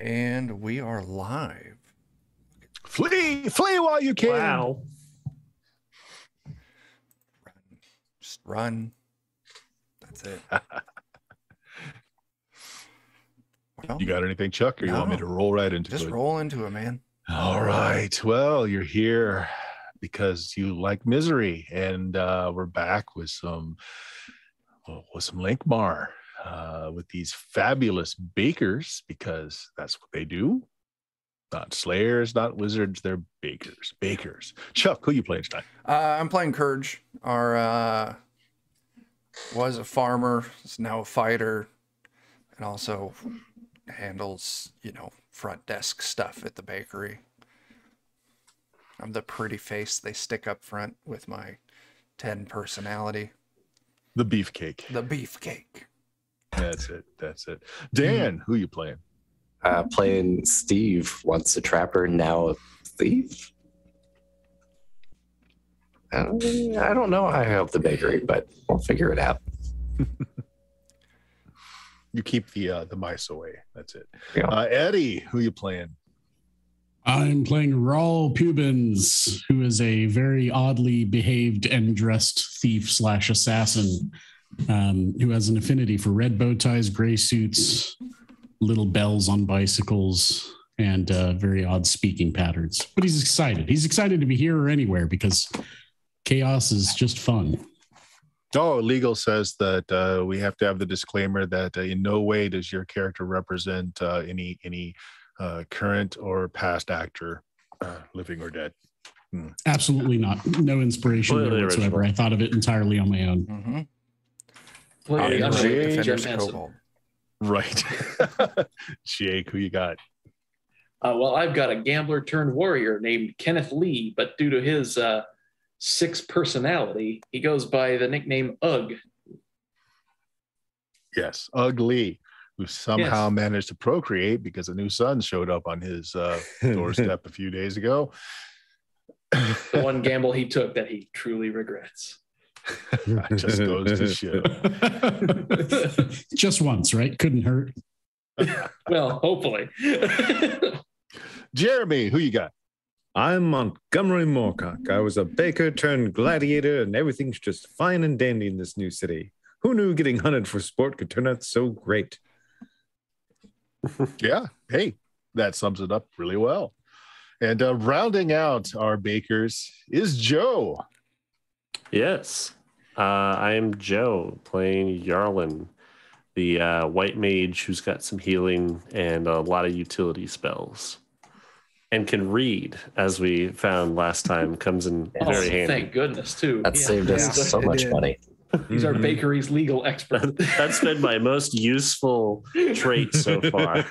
And we are live. Flee while you can. Wow. Just run. That's it. Well, You got anything, Chuck, or you want me to roll right into it? Just roll into it, man. All right. Well, you're here because you like misery, and we're back with some Lankhmar, with these fabulous bakers, because that's what they do. Not slayers, not wizards, they're bakers. Chuck, who you playing tonight? I'm playing Kurge. Our was a farmer, is now a fighter, and also handles, front desk stuff at the bakery. I'm the pretty face they stick up front with my 10 personality. The beefcake. The beefcake. That's it. Dan, who you playing? Playing Steve, once a trapper, now a thief. I don't know how I help the bakery, but we'll figure it out. You keep the mice away. That's it. Yeah. Eddie, who you playing? I'm playing Raul Pubins, who is a very oddly behaved and dressed thief/assassin, who has an affinity for red bow ties, gray suits, little bells on bicycles, and very odd speaking patterns. But he's excited. He's excited to be here or anywhere because chaos is just fun. Oh, legal says that we have to have the disclaimer that in no way does your character represent any current or past actor, living or dead. Absolutely not. No inspiration there whatsoever. Original. I thought of it entirely on my own. Mm-hmm. Right. Jake, who you got? Well, I've got a gambler turned warrior named Kenneth Lee, but due to his 6 personality, he goes by the nickname Ugg. Yes, Ugly, who somehow managed to procreate because a new son showed up on his doorstep a few days ago. The one gamble he took that he truly regrets. Just goes to show. Just once, right? Couldn't hurt. Well, hopefully. Jeremy, who you got? I'm Montgomery Moorcock. I was a baker turned gladiator, and everything's just fine and dandy in this new city. Who knew getting hunted for sport could turn out so great? Yeah. Hey, that sums it up really well. And rounding out our bakers is Joe. Yes. I am Joe, playing Yarlin, the white mage who's got some healing and a lot of utility spells. And can read, as we found last time, comes in very handy. Thank goodness, too. That saved us so much money. He's our bakery's legal expert. That's been my most useful trait so far.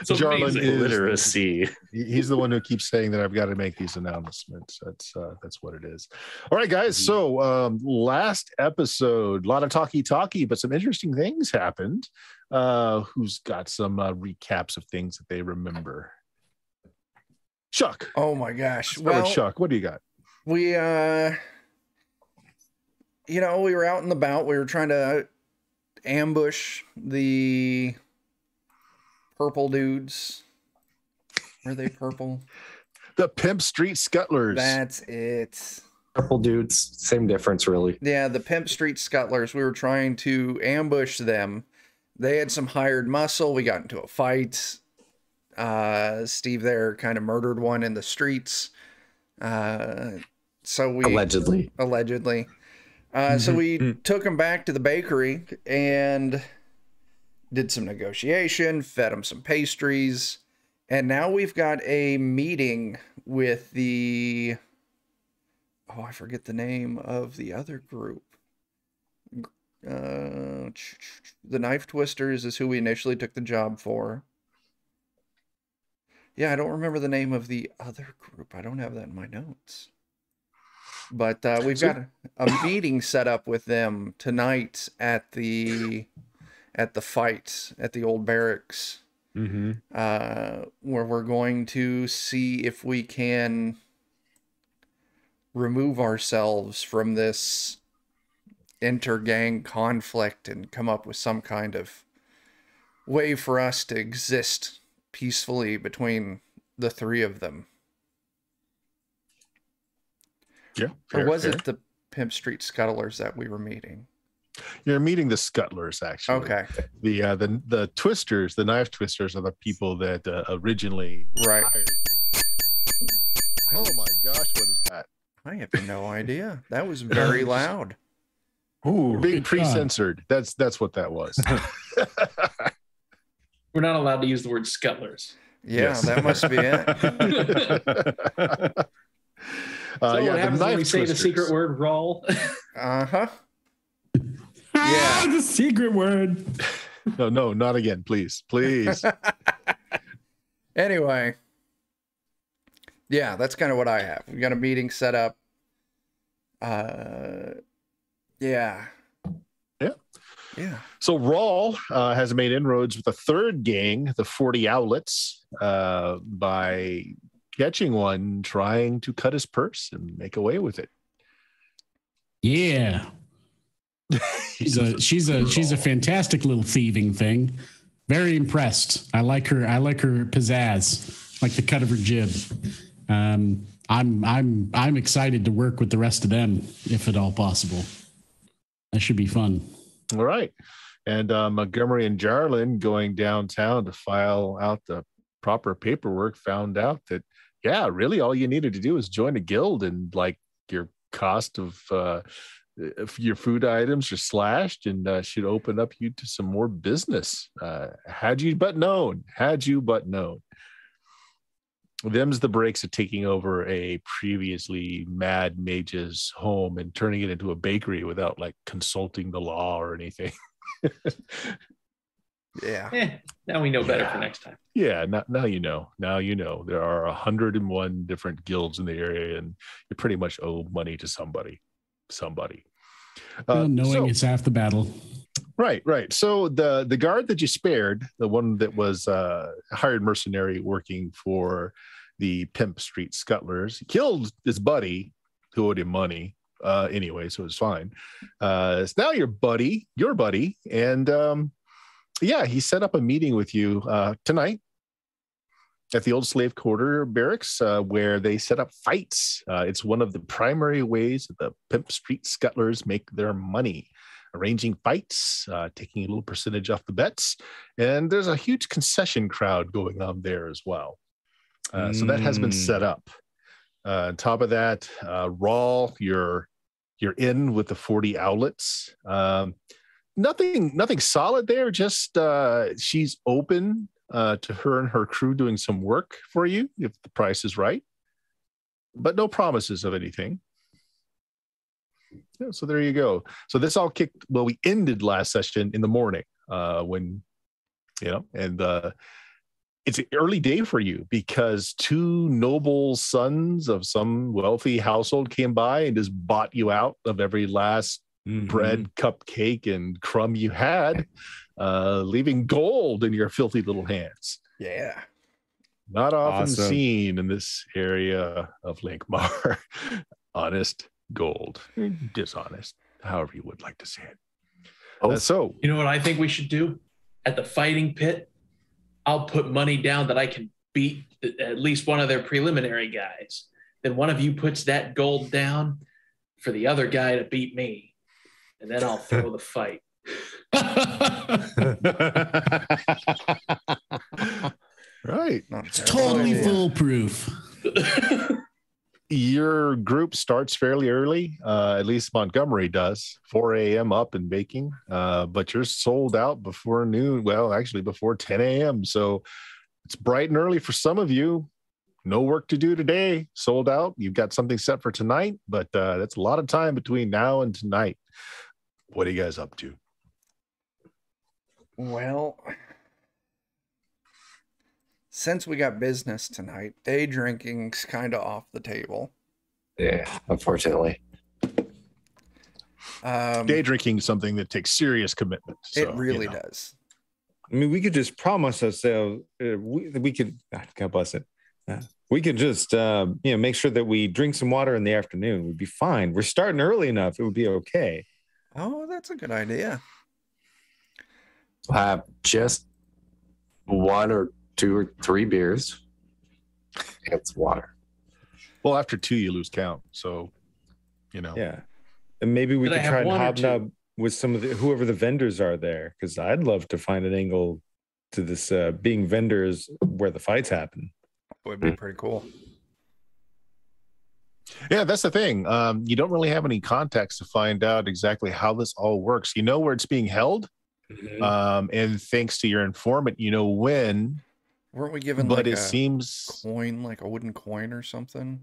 Jarlin is literacy. He's the one who keeps saying that I've got to make these announcements. That's what it is. All right, guys. So last episode, a lot of talky, but some interesting things happened. Who's got some recaps of things that they remember? Chuck. Oh my gosh. Well, Chuck, what do you got? We we were out and about. We were trying to ambush the purple dudes. Were they purple? The Pimp Street Scuttlers. That's it. Purple dudes, same difference, really. Yeah, the Pimp Street Scuttlers. We were trying to ambush them. They had some hired muscle. We got into a fight. Steve there kind of murdered one in the streets. So we allegedly. So we took him back to the bakery and did some negotiation, fed him some pastries, and now we've got a meeting with the... Oh, I forget the name of the other group. The Knife Twisters is who we initially took the job for. Yeah, I don't remember the name of the other group. I don't have that in my notes. But we've got a meeting set up with them tonight at the fight at the old barracks, where we're going to see if we can remove ourselves from this inter-gang conflict and come up with some kind of way for us to exist peacefully between the three of them. Yeah. Or was it the Pimp Street Scuttlers that we were meeting? You're meeting the Scuttlers, actually. Okay. The Twisters, the Knife Twisters, are the people that originally Right. hired you. Oh my gosh, what is that? I have no idea. That was very loud. Ooh, being good God. pre-censored. That's what that was. We're not allowed to use the word scuttlers. Yeah, Yes. that must be it. So yeah, what happens when we say the secret word "roll"? Uh-huh. Ah, the secret word. No, not again, please. Anyway. Yeah, that's kind of what I have. We got a meeting set up. Yeah. So Rawl has made inroads with a third gang, the 40 Owlets, by catching one trying to cut his purse and make away with it. Yeah. She's a fantastic little thieving thing. Very impressed. I like her pizzazz, like the cut of her jib. I'm excited to work with the rest of them, if at all possible. That should be fun. All right. And Montgomery and Jarlin, going downtown to file out the proper paperwork, found out that, yeah, really all you needed to do is join a guild, and like your cost of your food items are slashed, and should open up you to some more business. Had you but known. Them's the breaks of taking over a previously mad mage's home and turning it into a bakery without like consulting the law or anything. Yeah. Now we know better for next time. Yeah, now you know. Now you know. There are 101 different guilds in the area, and you pretty much owe money to somebody. Knowing it's half the battle. Right. So the guard that you spared, the one that was hired mercenary working for the Pimp Street Scuttlers, killed his buddy who owed him money anyway, so it was fine. It's now your buddy, and yeah, he set up a meeting with you tonight at the old slave quarter barracks where they set up fights. It's one of the primary ways that the Pimp Street Scuttlers make their money. Arranging fights, taking a little percentage off the bets, and there's a huge concession crowd going on there as well. So that has been set up. On top of that, Rawl, you're in with the 40 Owlets. Nothing solid there. Just she's open to her and her crew doing some work for you if the price is right, but no promises of anything. Yeah, so there you go. So this all we ended last session in the morning when, and it's an early day for you because two noble sons of some wealthy household came by and just bought you out of every last bread, cupcake, and crumb you had, leaving gold in your filthy little hands. Yeah. Not often Awesome. seen in this area of Lankhmar. Honest gold, dishonest, however you would like to say it. So You know what I think we should do? At the fighting pit, I'll put money down that I can beat at least one of their preliminary guys. Then one of you puts that gold down for the other guy to beat me. And then I'll throw the fight. right, Not Totally foolproof. your group starts fairly early, at least Montgomery does, 4 a.m. up and baking, but you're sold out before noon. Well, actually before 10 a.m. So it's bright and early for some of you. No work to do today, sold out. You've got something set for tonight, but that's a lot of time between now and tonight. What are you guys up to? Well, since we got business tonight, day drinking's kind of off the table. Yeah, unfortunately. Day drinking is something that takes serious commitment. So, It really does. I mean, we could just promise ourselves we could. God bless it. We could just make sure that we drink some water in the afternoon. We'd be fine. We're starting early enough; it would be okay. Oh, that's a good idea. Just 1 or 2 or 3 beers. And some water. Well, after 2, you lose count. So, Yeah. And maybe we Did I could have try and 1 or 2? hobnob with some of whoever the vendors are there, because I'd love to find an angle to this being vendors where the fights happen. Would be pretty cool. Yeah, that's the thing. You don't really have any context to find out exactly how this all works. You know where it's being held, and thanks to your informant, you know when. Weren't we given But like it a seems coin, like a wooden coin or something?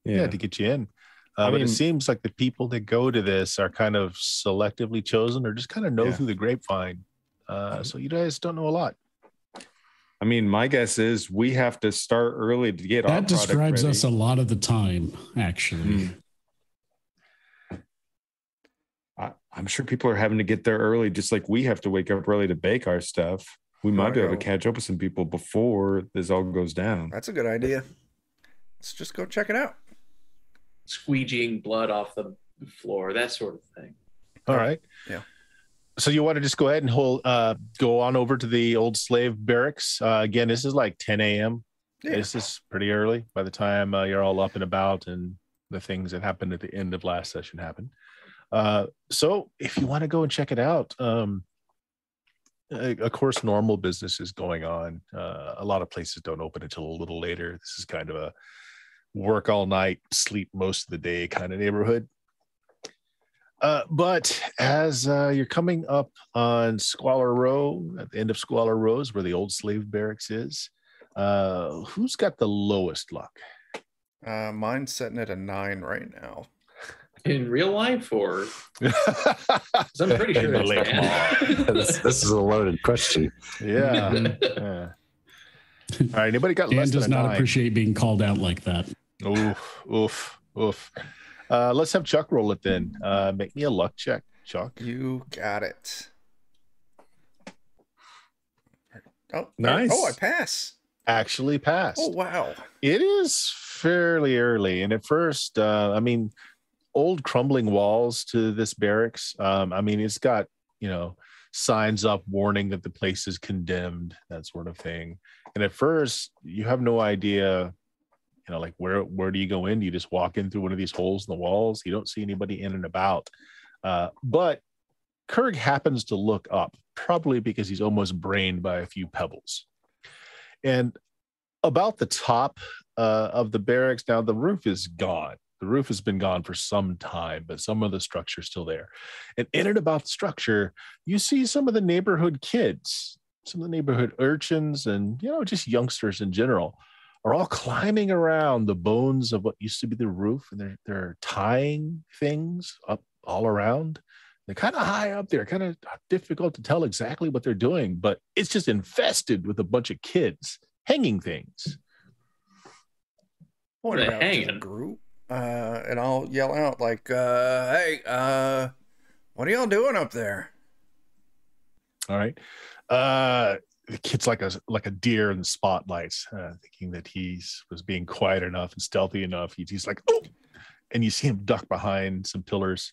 to get you in. But it seems like the people that go to this are kind of selectively chosen, or just kind of know through the grapevine. So you guys don't know a lot. I mean, my guess is we have to start early to get our That product describes ready. us a lot of the time, actually. I'm sure people are having to get there early, just like we have to wake up early to bake our stuff. We might be able to catch up with some people before this all goes down. That's a good idea. Let's just go check it out. Squeegeeing blood off the floor, that sort of thing. All right. Yeah. So you want to just go ahead and go on over to the old slave barracks. Again, this is like 10 a.m. Yeah. This is pretty early by the time you're all up and about and the things that happened at the end of last session happen. So if you want to go and check it out, of course, normal business is going on. A lot of places don't open until a little later. This is kind of a work all night, sleep most of the day kind of neighborhood. But as you're coming up on Squalor Row, at the end of Squalor Row is where the old slave barracks is. Who's got the lowest luck? Mine's sitting at a 9 right now. In real life, or 'cause I'm pretty sure that's bad. This is a loaded question. Yeah. All right. Anybody got Dan less than does a not 9? appreciate being called out like that. Oof. Let's have Chuck roll it then. Make me a luck check, Chuck. You got it. Oh, Nice. Oh, I pass. Actually passed. Oh, wow. It is fairly early. And at first, old crumbling walls to this barracks. It's got, signs up warning that the place is condemned, that sort of thing. And at first, you have no idea, like where do you go in? Do you just walk in through one of these holes in the walls? You don't see anybody in and about. But Kurg happens to look up, probably because he's almost brained by a few pebbles. And about the top of the barracks, now the roof is gone. The roof has been gone for some time, but some of the structure is still there. And in and about the structure, you see some of the neighborhood kids, some of the neighborhood urchins, and just youngsters in general are all climbing around the bones of what used to be the roof, and they're tying things up all around. They're kind of high up there, kind of difficult to tell exactly what they're doing, but it's just infested with a bunch of kids hanging things. Point it out to the group, and I'll yell out like, "Hey, what are y'all doing up there?" All right. The kid's like a deer in the spotlights, thinking that was being quiet enough and stealthy enough. He's like, "Oh!" And you see him duck behind some pillars.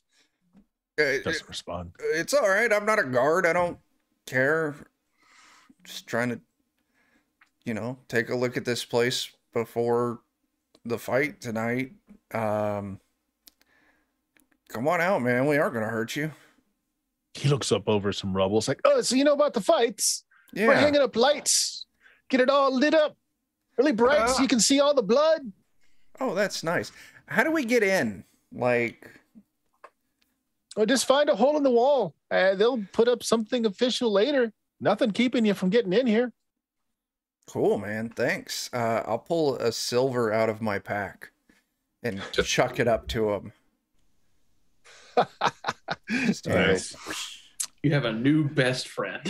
Doesn't respond. It's all right. I'm not a guard. I don't care. Just trying to, take a look at this place before the fight tonight. Come on out, man. We aren't going to hurt you. He looks up over some rubble. It's like, "Oh, so you know about the fights? Yeah. We're hanging up lights. Get it all lit up. Really bright so you can see all the blood." Oh, that's nice. How do we get in? Or just find a hole in the wall. They'll put up something official later. Nothing keeping you from getting in here. Cool, man. Thanks. I'll pull a silver out of my pack and chuck it up to him. Nice. You have a new best friend.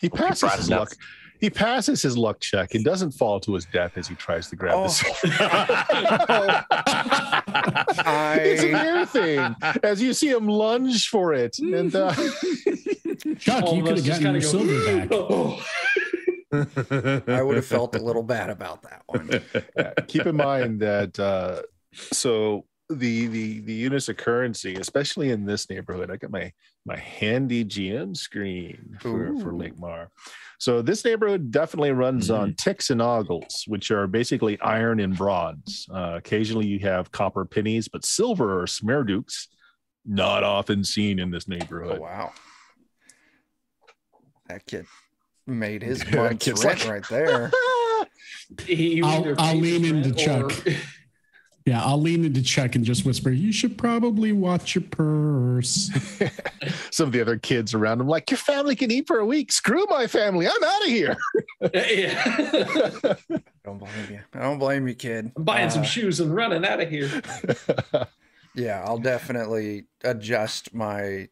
He passes his luck. He passes his luck check and doesn't fall to his death as he tries to grab the silver. It's a weird thing as you see him lunge for it. And Chuck, you could have gotten your silver back. I would have felt a little bad about that one. keep in mind that so the units of currency, especially in this neighborhood. I got my handy GM screen for Lankhmar. So this neighborhood definitely runs on ticks and ogles, which are basically iron and bronze. Occasionally you have copper pennies, but silver or smerduks, not often seen in this neighborhood. Oh, wow. That kid made his month's rent right there. I'll lean into Chuck. Yeah, I'll lean into Chuck and just whisper, you should probably watch your purse. Some of the other kids around him like, your family can eat for a week. Screw my family. I'm out of here. Don't blame you. I don't blame you, kid. I'm buying some shoes and running out of here. Yeah, I'll definitely adjust my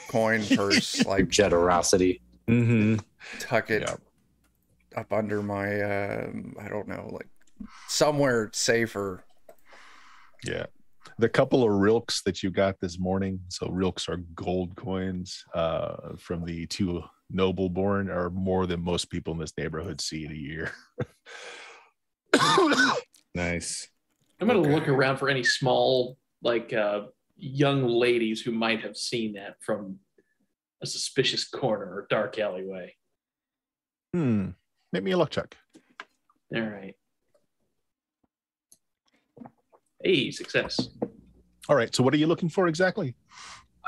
coin purse, like generosity. Tuck it up under my, I don't know, like somewhere safer. Yeah. The couple of rilks that you got this morning, so rilks are gold coins from the two noble-born, are more than most people in this neighborhood see in a year. Nice. I'm going to look around for any small, like, young ladies who might have seen that from a suspicious corner or dark alleyway. Make me a luck check. All right. Hey, success. All right. So what are you looking for exactly?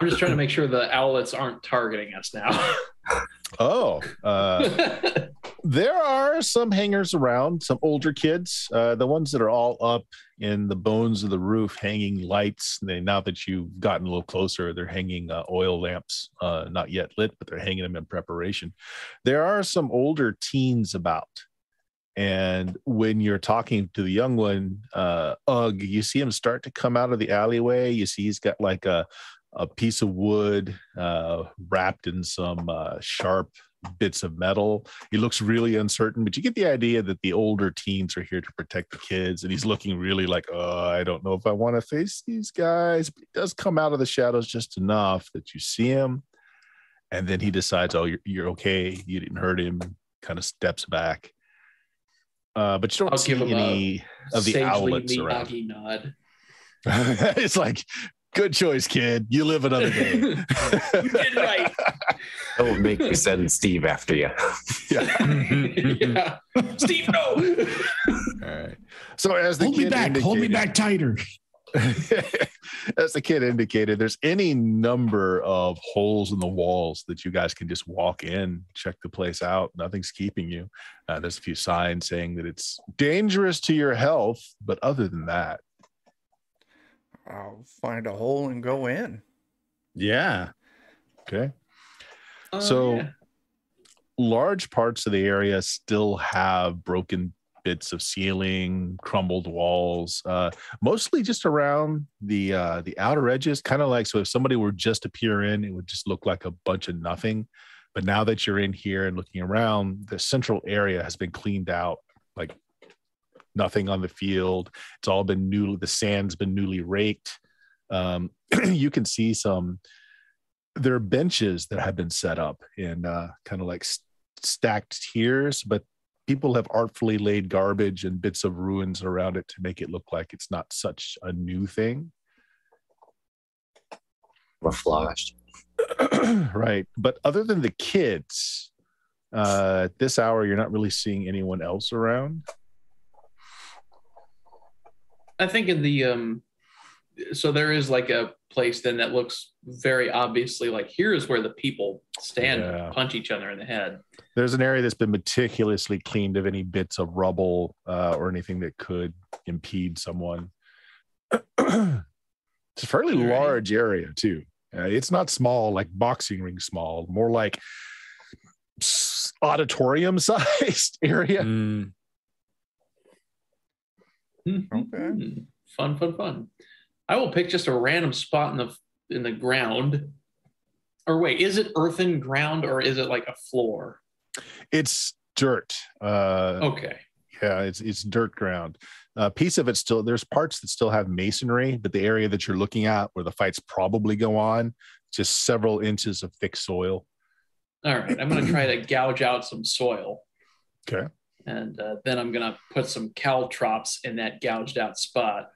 I'm just trying to make sure the owlets aren't targeting us now. There are some hangers around, some older kids, the ones that are all up in the bones of the roof hanging lights. Now that you've gotten a little closer, they're hanging oil lamps, not yet lit, but they're hanging them in preparation. There are some older teens about. And when you're talking to the young one, you see him start to come out of the alleyway. You see he's got like a piece of wood wrapped in some sharp bits of metal. He looks really uncertain, but you get the idea that the older teens are here to protect the kids. And he's looking really like, I don't know if I want to face these guys. But he does come out of the shadows just enough that you see him. And then he decides, you're okay. You didn't hurt him. Kind of steps back. But you don't see any of the owlets around. Nod. It's like, good choice, kid. You live another day. You did right. Don't make me send Steve after you. Yeah. Steve, no. All right. So as the hold me back tighter. As the kid indicated, there's any number of holes in the walls that you guys can just walk in, check the place out. Nothing's keeping you. There's a few signs saying that it's dangerous to your health, but other than that, I'll find a hole and go in. Yeah. Okay. Large parts of the area still have broken bits of ceiling, crumbled walls, mostly just around the outer edges, kind of like, so if somebody were just to peer in, it would just look like a bunch of nothing. But now that you're in here and looking around, the central area has been cleaned out, like nothing on the field. It's all been the sand's been newly raked. You can see there are benches that have been set up in kind of like stacked tiers, but people have artfully laid garbage and bits of ruins around it to make it look like it's not such a new thing. Camouflaged. Right. But other than the kids, at this hour, you're not really seeing anyone else around. I think in the so there is like a place then that looks very obviously like here's where the people stand and punch each other in the head. There's an area that's been meticulously cleaned of any bits of rubble or anything that could impede someone. It's a fairly large area too. It's not small, like boxing ring small, more like auditorium sized area. Okay. Fun. I will pick just a random spot in the ground. Or wait, is it earthen ground or is it like a floor? It's dirt. Okay. Yeah, it's dirt ground. A piece of it still, there's parts that still have masonry, but the area that you're looking at where the fights probably go on, just several inches of thick soil. All right, I'm going to try to gouge out some soil. Okay. And then I'm going to put some caltrops in that gouged out spot.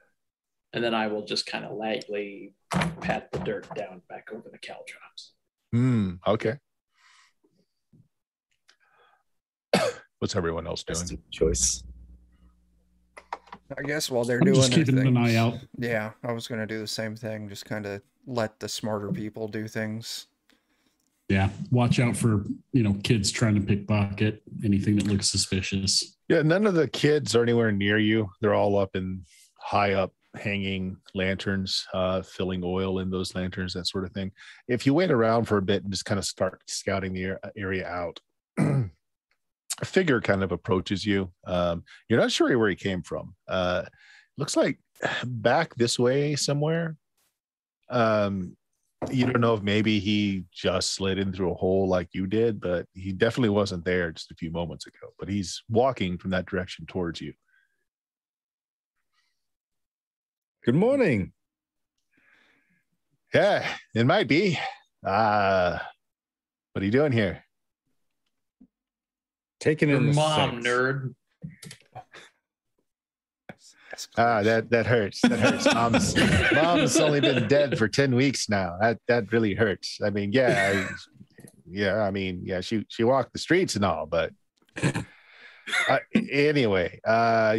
And then I will just kind of lightly pat the dirt down back over the caltrops. Okay. What's everyone else doing? Best choice. I guess while they're I'm doing just their keeping an things. eye out. Yeah, I was gonna do the same thing. Just kind of let the smarter people do things. Yeah, watch out for kids trying to pickpocket anything that looks suspicious. Yeah, none of the kids are anywhere near you. They're all up in high up hanging lanterns, filling oil in those lanterns, that sort of thing. If you wait around for a bit and just kind of start scouting the area out, a figure kind of approaches you. You're not sure where he came from. Looks like back this way somewhere. You don't know if maybe he just slid in through a hole like you did, but he definitely wasn't there just a few moments ago. But he's walking from that direction towards you. Good morning. Yeah, it might be. What are you doing here? Taking Your in the mom, sights. nerd. That hurts. That hurts. Mom's only been dead for 10 weeks now. That really hurts. I mean, she walked the streets and all, but anyway,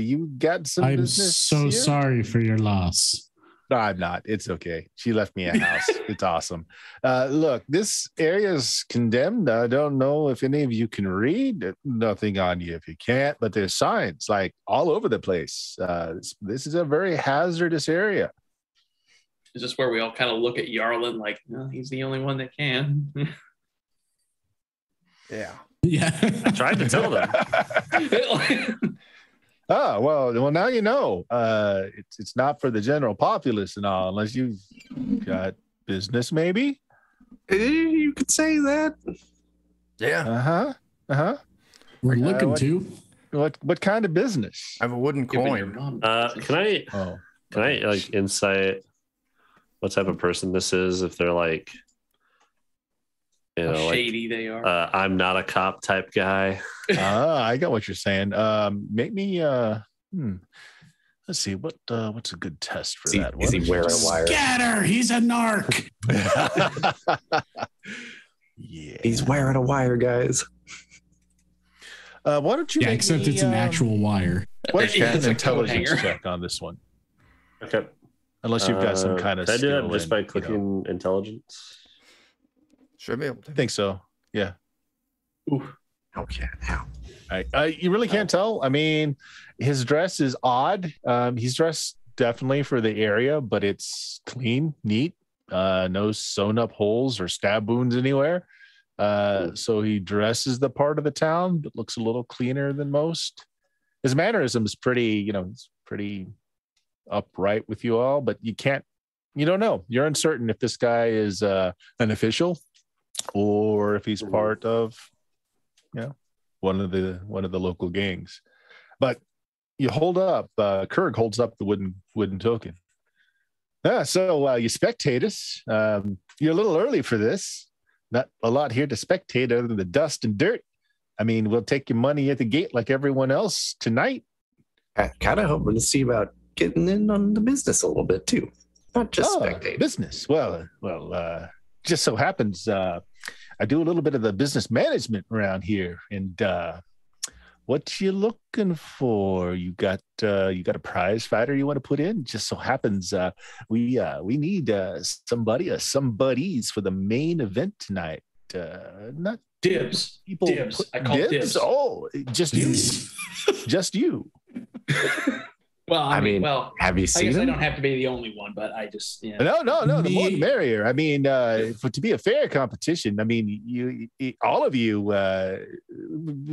you got some I'm business so here? sorry for your loss. No, I'm not. It's okay. She left me a house. It's awesome. Look, this area is condemned. I don't know if any of you can read. Nothing on you if you can't, but there's signs like all over the place. This is a very hazardous area. Is this where we all kind of look at Yarlin like, no, he's the only one that can? Yeah. Yeah. I tried to tell them. Oh, well, now you know. It's not for the general populace and all, unless you've got business, maybe. You could say that. Yeah. We're looking what- to. What kind of business? I have a wooden Giving your coin. mom Can I Oh, like insight what type of person this is? If they're like, how like, shady they are. I'm not a cop type guy. I got what you're saying. Make me let's see what's a good test for that. Is he wearing a wire? Scatter! He's a narc. Yeah. He's wearing a wire, guys. Why don't you Yeah, make except me, it's an actual wire. why don't you Yeah, get it's an a coat intelligence hanger. check on this one? Okay. Unless you've got some kind of Can I do skill that just in, by clicking intelligence? Should be able to. I think so. Yeah. Okay. Now. You really can't tell. I mean, his dress is odd. He's dressed definitely for the area, but it's clean, neat. No sewn up holes or stab wounds anywhere. So he dresses the part of the town, but looks a little cleaner than most. His mannerism is pretty, it's pretty upright with you all, but you don't know. You're uncertain if this guy is an official or if he's part of, one of the local gangs. But you hold up, Kurg holds up the wooden token. So you spectate us. You're a little early for this. Not a lot here to spectate other than the dust and dirt. I mean, we'll take your money at the gate like everyone else tonight. Kind of hoping to see about getting in on the business a little bit too, not just spectating. Business. Well, just so happens I do a little bit of the business management around here. And what you looking for? You got a prize fighter you want to put in? Just so happens we need somebodies for the main event tonight. Not Dibs. people. Dibs. I call dibs. Oh, just you. Just you. Well, I mean, have you I seen guess I him? don't have to be the only one, but I just, No. The more the merrier. I mean, to be a fair competition, I mean, you all of you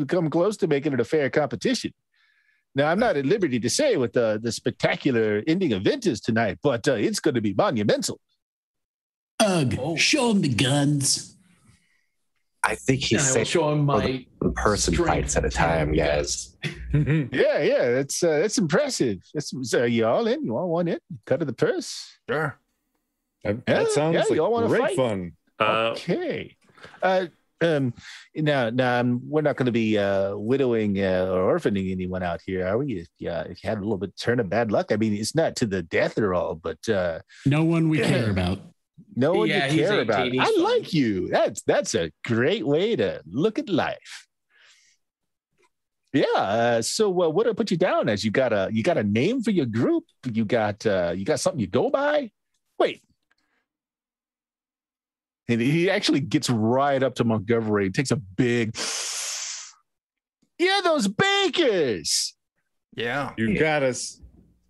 come close to making it a fair competition. Now, I'm not at liberty to say what the spectacular ending event is tonight, but it's going to be monumental. Ugh, show him the guns. I think he's I will saying show him my one person strength fights at a time, guys. Yeah, that's impressive. So you all in? You all want it? Cut of the purse? Sure. That sounds like you all wanna great fight? fun. Okay. Now, we're not going to be widowing or orphaning anyone out here, are we? If you had a little bit turn of bad luck, I mean, it's not to the death at all, but no one we care about. No one Yeah, you he's care 18, about. he's I fine. like you. That's a great way to look at life. Yeah. So what do I put you down as? You got a name for your group? You got something you go by? Wait. And he actually gets right up to Montgomery and takes a big, yeah, those bakers. Yeah. You got us.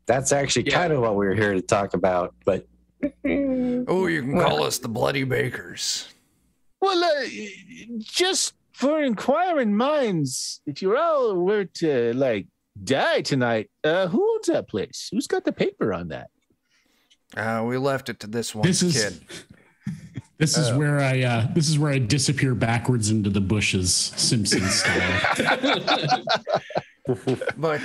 That's actually kind of what we were here to talk about, but Oh, you can call us the Bloody Bakers. Well, just for inquiring minds, if you all were to die tonight, who owns that place? Who's got the paper on that? We left it to this one kid. This is where I disappear backwards into the bushes, Simpsons style. But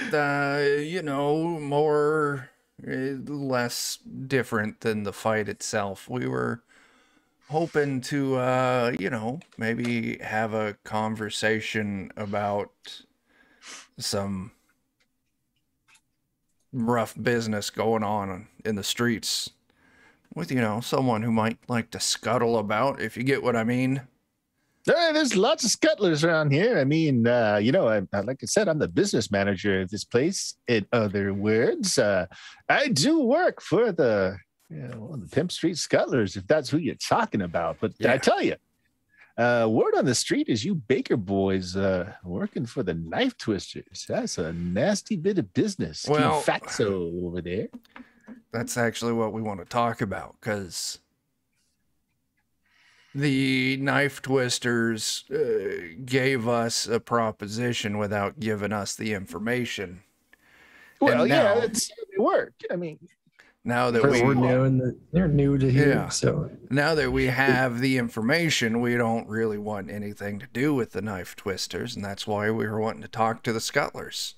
less different than the fight itself. We were hoping to maybe have a conversation about some rough business going on in the streets with someone who might like to scuttle about, if you get what I mean. There's lots of scuttlers around here. I mean, like I said, I'm the business manager of this place. In other words, I do work for the Pimp Street Scuttlers, if that's who you're talking about. But I tell you, word on the street is you Baker boys working for the Knife Twisters. That's a nasty bit of business. Well, Fatso over there. That's actually what we want to talk about, because the Knife Twisters gave us a proposition without giving us the information. Well, it's work. I mean, now that we're new they're new to here, so now that we have the information, we don't really want anything to do with the Knife Twisters, and that's why we were wanting to talk to the Scuttlers.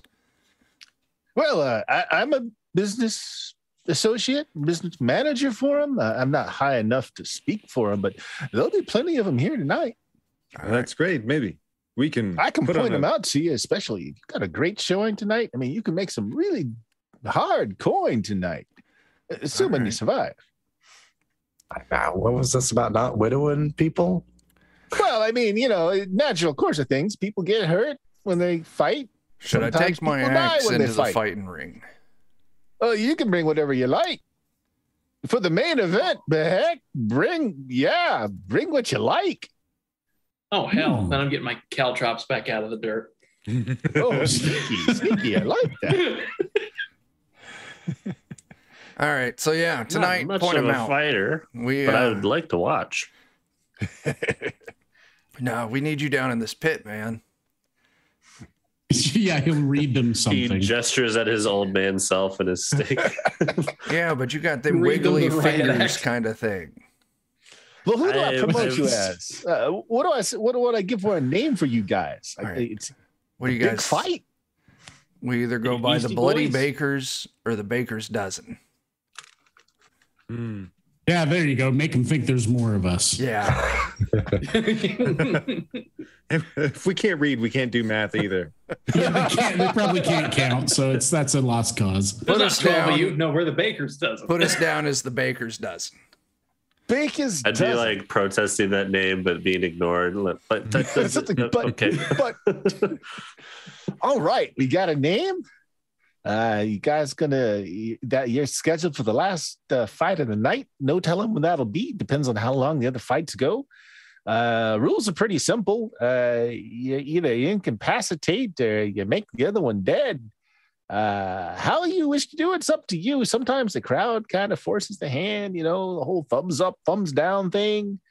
Well, I'm a business associate, business manager for them. I'm not high enough to speak for them, but there'll be plenty of them here tonight. That's great. Maybe I can point them out to you, especially if you've got a great showing tonight. I mean, you can make some really hard coin tonight, assuming you survive. What was this about not widowing people? Well, I mean, natural course of things. People get hurt when they fight. Should I take my axe into the fighting ring? Oh, you can bring whatever you like. For the main event, the heck, bring what you like. Oh, hell. Then I'm getting my caltrops back out of the dirt. Oh, sneaky. I like that. All right. So, tonight, not much point of him a out. Fighter, but I would like to watch. No, we need you down in this pit, man. Yeah, he'll read them something. He gestures at his old man self and his stick. Yeah, but you got them wiggly fingers kind of thing. Well, who do I promote you as? What do I give for a name for you guys? Right. What do you guys big fight? We either go by the Bloody Bakers or the Baker's Dozen. Yeah, there you go. Make them think there's more of us. Yeah. If we can't read, we can't do math either. Yeah, they probably can't count, so that's a lost cause. Put us down. No, we're the Baker's Dozen. Put us down as the Baker's Dozen. Baker's I'd Dozen. be like protesting that name, but being ignored. But that doesn't. Okay. But all right, we got a name. You guys you're scheduled for the last fight of the night. No telling when that'll be. Depends on how long the other fights go. Rules are pretty simple. You either incapacitate or you make the other one dead. How you wish to do it's up to you. Sometimes the crowd kind of forces the hand, the whole thumbs up, thumbs down thing.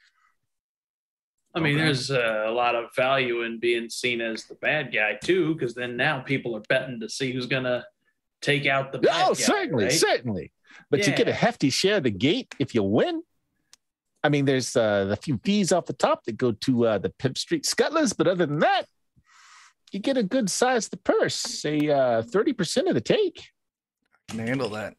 I mean, there's a lot of value in being seen as the bad guy too, because then now people are betting to see who's gonna take out the bad guy. Certainly. But you get a hefty share of the gate if you win. I mean, there's a few fees off the top that go to the Pimp Street Scuttlers, but other than that, you get a good size of the purse, say 30% of the take. I can handle that.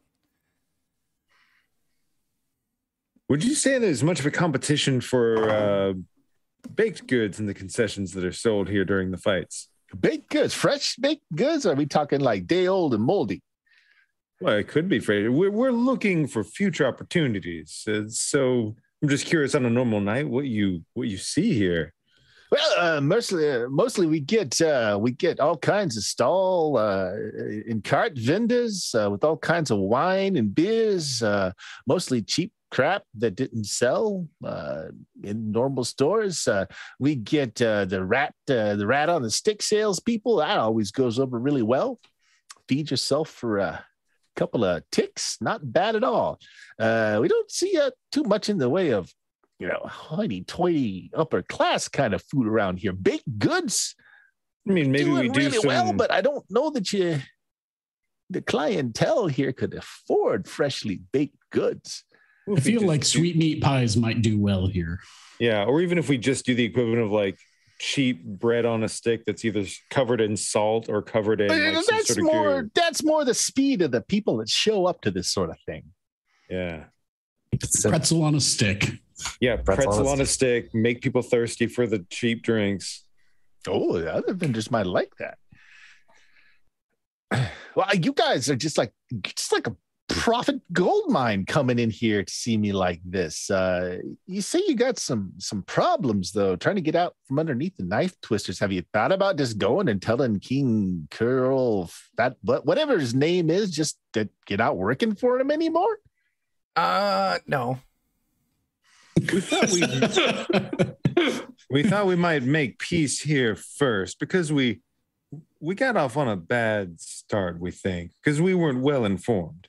Would you say there's much of a competition for baked goods in the concessions that are sold here during the fights. Baked goods, fresh baked goods? Or are we talking like day old and moldy? Well, it could be. We're looking for future opportunities. So I'm just curious on a normal night what you see here. Well, mostly we get all kinds of stall and cart vendors with all kinds of wine and beers, mostly cheap crap that didn't sell in normal stores. We get the rat on the stick salespeople. That always goes over really well. Feed yourself for a couple of ticks, not bad at all. We don't see too much in the way of hoity-toity upper class kind of food around here. Baked goods. I mean, maybe we do really well, but I don't know that the clientele here could afford freshly baked goods. I feel like sweet meat pies might do well here. Yeah, or even if we just do the equivalent of like cheap bread on a stick that's either covered in salt or covered in like that's more the speed of the people that show up to this sort of thing. Yeah. Pretzel on a stick. Yeah, pretzel on a stick, make people thirsty for the cheap drinks. Oh, the other vendors might like that. Well, you guys are just like a profit gold mine coming in here to see me like this. You say you got some problems though, trying to get out from underneath the knife twisters. Have you thought about just going and telling King Curl that whatever his name is, just to get out working for him anymore? No. We thought we might make peace here first because we got off on a bad start, we think, because we weren't well informed.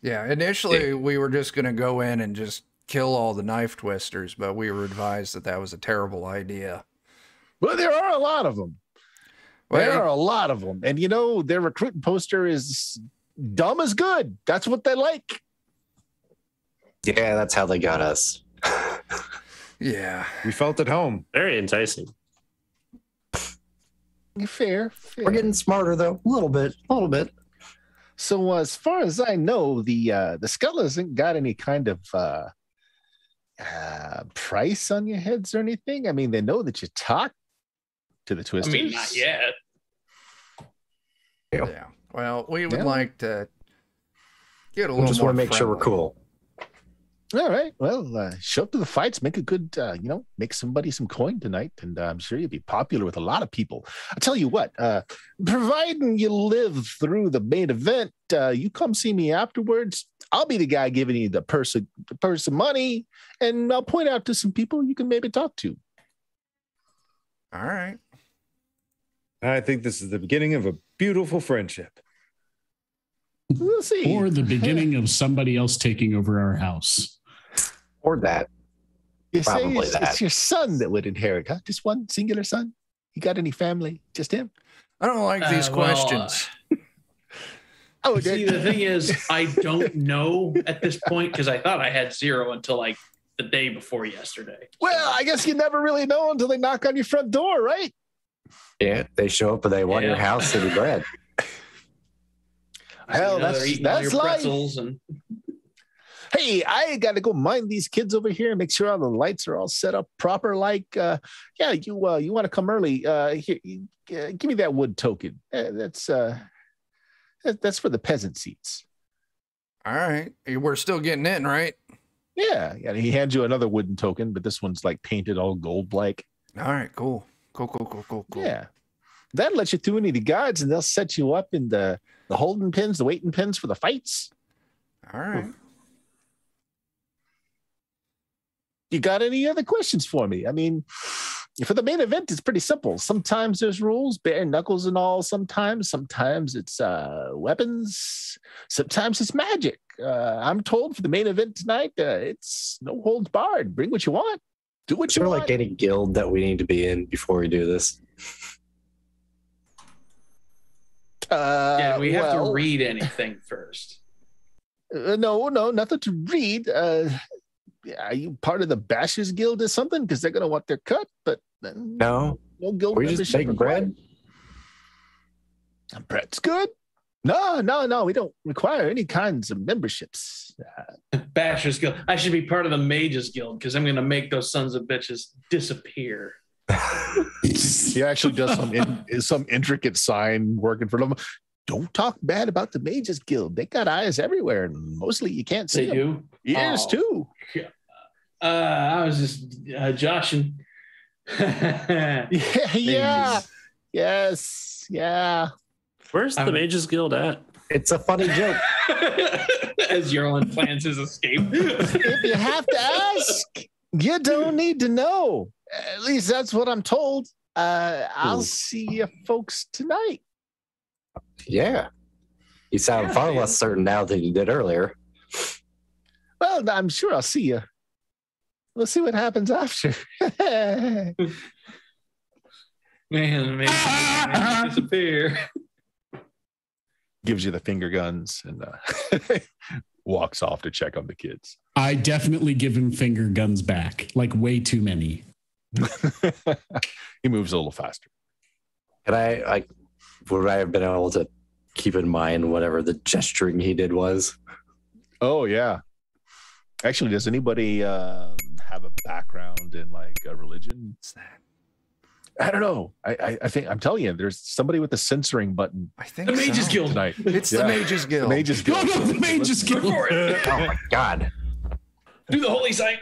Yeah, initially we were just going to go in and just kill all the knife twisters, but we were advised that was a terrible idea. Well, there are a lot of them. There are a lot of them. And, their recruiting poster is dumb as good. That's what they like. Yeah, that's how they got us. Yeah. We felt at home. Very enticing. Fair. We're getting smarter, though. A little bit. So as far as I know, the skull hasn't got any kind of price on your heads or anything. I mean, they know that you talk to the twisters. I mean, not yet. Yeah. Well, we would like to get a little. Just more want to make sure we're cool. All right. Well, show up to the fights, make a good, make somebody some coin tonight, and I'm sure you'll be popular with a lot of people. I'll tell you what, providing you live through the main event, you come see me afterwards. I'll be the guy giving you the purse of money, and I'll point out to some people you can maybe talk to. All right. I think this is the beginning of a beautiful friendship. We'll see. Or the beginning of somebody else taking over our house. Or that. You say it's your son that would inherit, huh? Just one singular son? You got any family? Just him? I don't like these questions. See, the thing is, I don't know at this point because I thought I had 0 until like the day before yesterday. Well, I guess you never really know until they knock on your front door, right? Yeah, they show up and they want your house city bread. Hell, that's life. Hey, I got to go mind these kids over here and make sure all the lights are all set up proper. Like, you want to come early? Here, give me that wood token. That's for the peasant seats. All right, we're still getting in, right? Yeah. He hands you another wooden token, but this one's like painted all gold-like. All right, cool. Yeah, that lets you through any of the guards, and they'll set you up in the holding pins, the waiting pins for the fights. All right. You got any other questions for me? I mean, for the main event, it's pretty simple. Sometimes there's rules, bare knuckles and all. Sometimes it's weapons. Sometimes it's magic. I'm told for the main event tonight, it's no holds barred. Bring what you want. Do what you want. Like any guild that we need to be in before we do this. We have to read anything first. No, nothing to read. Are you part of the Bashers Guild or something? Because they're going to want their cut, but no guild we just make bread. Bread's good. No. We don't require any kinds of memberships. Basher's Guild. I should be part of the Mages Guild because I'm going to make those sons of bitches disappear. He actually does some intricate sign working for them. Don't talk bad about the Mages Guild. They got eyes everywhere, and mostly you can't see They them. do? Ears too. I was just joshing. Yeah. Yes. Yeah. Where's the Mages Guild at? It's a funny joke. As Yarlin plans his escape. If you have to ask, you don't need to know. At least that's what I'm told. I'll see you folks tonight. Yeah. You sound far less certain now than you did earlier. Well, I'm sure I'll see you. We'll see what happens after. Man, disappear. Gives you the finger guns and walks off to check on the kids. I definitely give him finger guns back, like way too many. He moves a little faster. Would I have been able to keep in mind whatever the gesturing he did was? Oh, yeah. Actually, does anybody have a background in like a religion? What's that? I don't know. I think I'm telling you, there's somebody with the censoring button. I think The Mages Guild. Tonight. It's the Mages Guild. The Mages Guild. Go to the Mages Guild. Oh my God. Do the holy sign.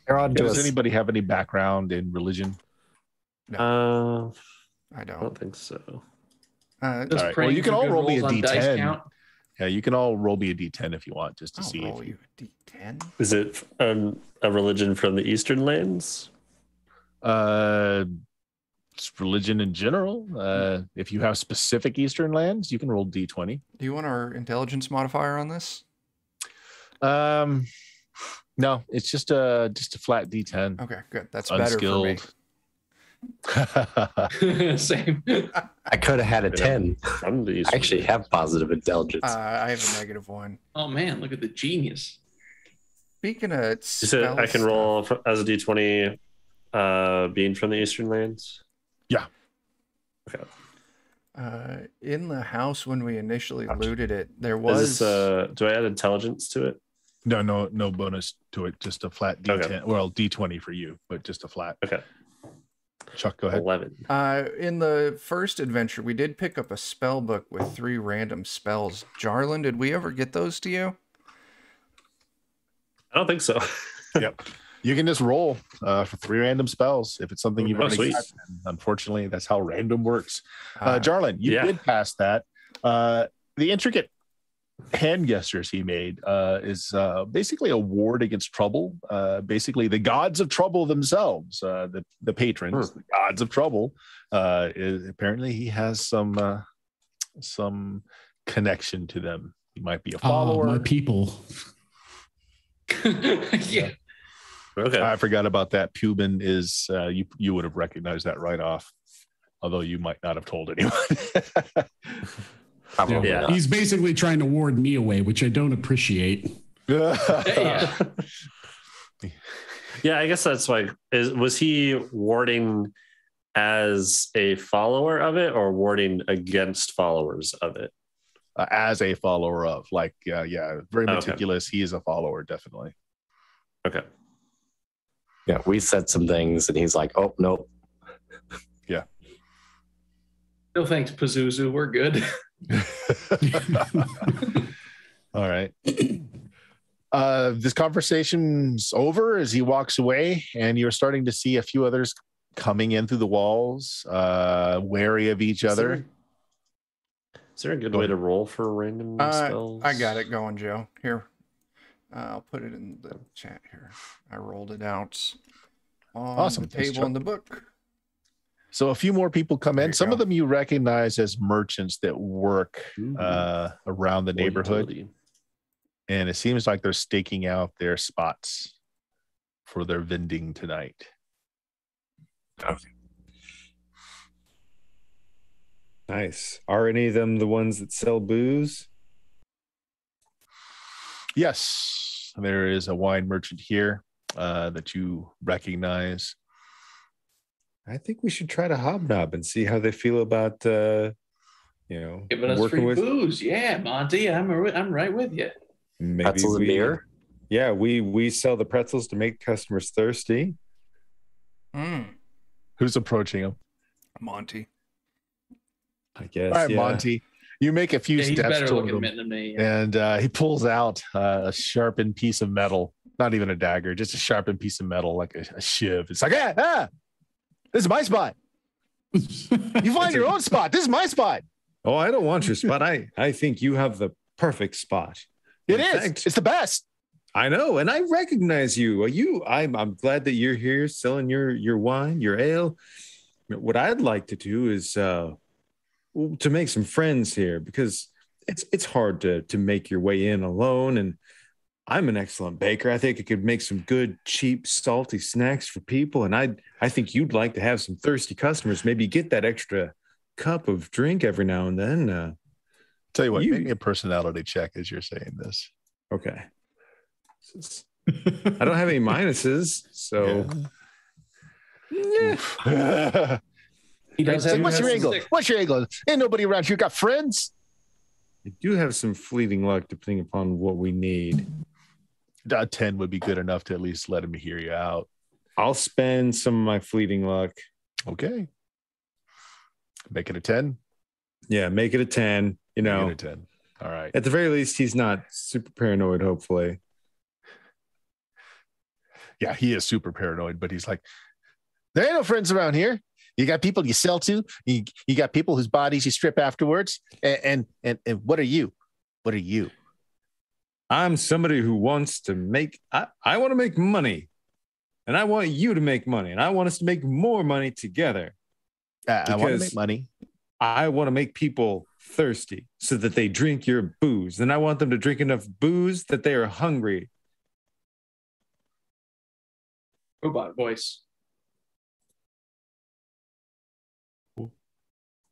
They're on to Does us. anybody have any background in religion? I I don't. don't think so. All right. Well, you can all roll me a D10. Count. Yeah, you can all roll me a D10 if you want, just to I'll see. roll you a D10. Is it a religion from the Eastern lands? It's religion in general. If you have specific Eastern lands, you can roll D20. Do you want our intelligence modifier on this? No, it's just a flat D10. Okay, good. That's better for me. Unskilled. Same. I could have had a 10. From the I Eastern actually lands. have positive intelligence. I have a -1. Oh man, look at the genius. Speaking of You said I can spell roll as a D20 being from the Eastern lands? Yeah. Okay. in the house when we initially Gotcha. looted it, there Is was this, do I add intelligence to it? No bonus to it. Just a flat D10. Okay. Well, D20 for you, but just a flat. Okay. Chuck, go ahead. 11. in the first adventure, we did pick up a spell book with 3 random spells. Jarlin, did we ever get those to you? I don't think so. Yep. You can just roll for 3 random spells if it's something you've Oh, already sweet. got. And unfortunately, that's how random works. Uh, Jarlin, you yeah. did pass that. The intricate hand gestures he made is basically a ward against trouble. Basically, the gods of trouble themselves, the patrons, the gods of trouble. Apparently, he has some connection to them. He might be a follower. My people. Yeah. Okay. I forgot about that. Pubin is you would have recognized that right off, although you might not have told anyone. Probably Yeah. not. He's basically trying to ward me away, which I don't appreciate. Yeah. Yeah, I guess that's like, was he warding as a follower of it or warding against followers of it? As a follower of, like, very Okay. meticulous. He is a follower, definitely. Okay. Yeah, we said some things, and he's like, "Oh nope." No thanks, Pazuzu. We're good. All right. This conversation's over as he walks away, and you're starting to see a few others coming in through the walls, wary of each other. Is there a good way to roll for random spells? I got it going, Joe. Here. I'll put it in the chat here. I rolled it out on Awesome. the Thanks, table in the book. So a few more people come There in. you Some go. of them you recognize as merchants that work Ooh. around the Or neighborhood. utility. And it seems like they're staking out their spots for their vending tonight. Nice. Are any of them the ones that sell booze? Yes, there is a wine merchant here that you recognize. I think we should try to hobnob and see how they feel about Giving us free booze. Yeah, Monty, I'm right with you. Maybe Pretzels and beer. Yeah, we sell the pretzels to make customers thirsty. Who's approaching him? Monty. I guess. All right, Monty. You make a few He's steps better toward looking him, than me. and he pulls out a sharpened piece of metal. Not even a dagger, just a sharpened piece of metal, like a shiv. It's like, this is my spot. You find your own spot. This is my spot. Oh, I don't want your spot. I think you have the perfect spot. It is. It's the best. I know, and I recognize you. I'm glad that you're here selling your wine, your ale. What I'd like to do is to make some friends here, because it's hard to make your way in alone. And I'm an excellent baker. I think I could make some good, cheap, salty snacks for people. And I think you'd like to have some thirsty customers. Maybe get that extra cup of drink every now and then. Tell you what, make me a personality check as you're saying this. Okay. I don't have any minuses, so. Yeah. He does have What's your angle? What's your angle? Ain't nobody around here got friends. I do have some fleeting luck depending upon what we need. 10 would be good enough to at least let him hear you out. I'll spend some of my fleeting luck. Okay. Make it a 10. Yeah, make it a 10. Make it a 10. All right. At the very least, he's not super paranoid, hopefully. Yeah, he is super paranoid, but he's like, there ain't no friends around here. You got people you sell to. You got people whose bodies you strip afterwards. And what are you? What are you? I'm somebody who wants to make, I want to make money. And I want you to make money. And I want us to make more money together. I want to make money. I want to make people thirsty so that they drink your booze. And I want them to drink enough booze that they are hungry. Robot voice.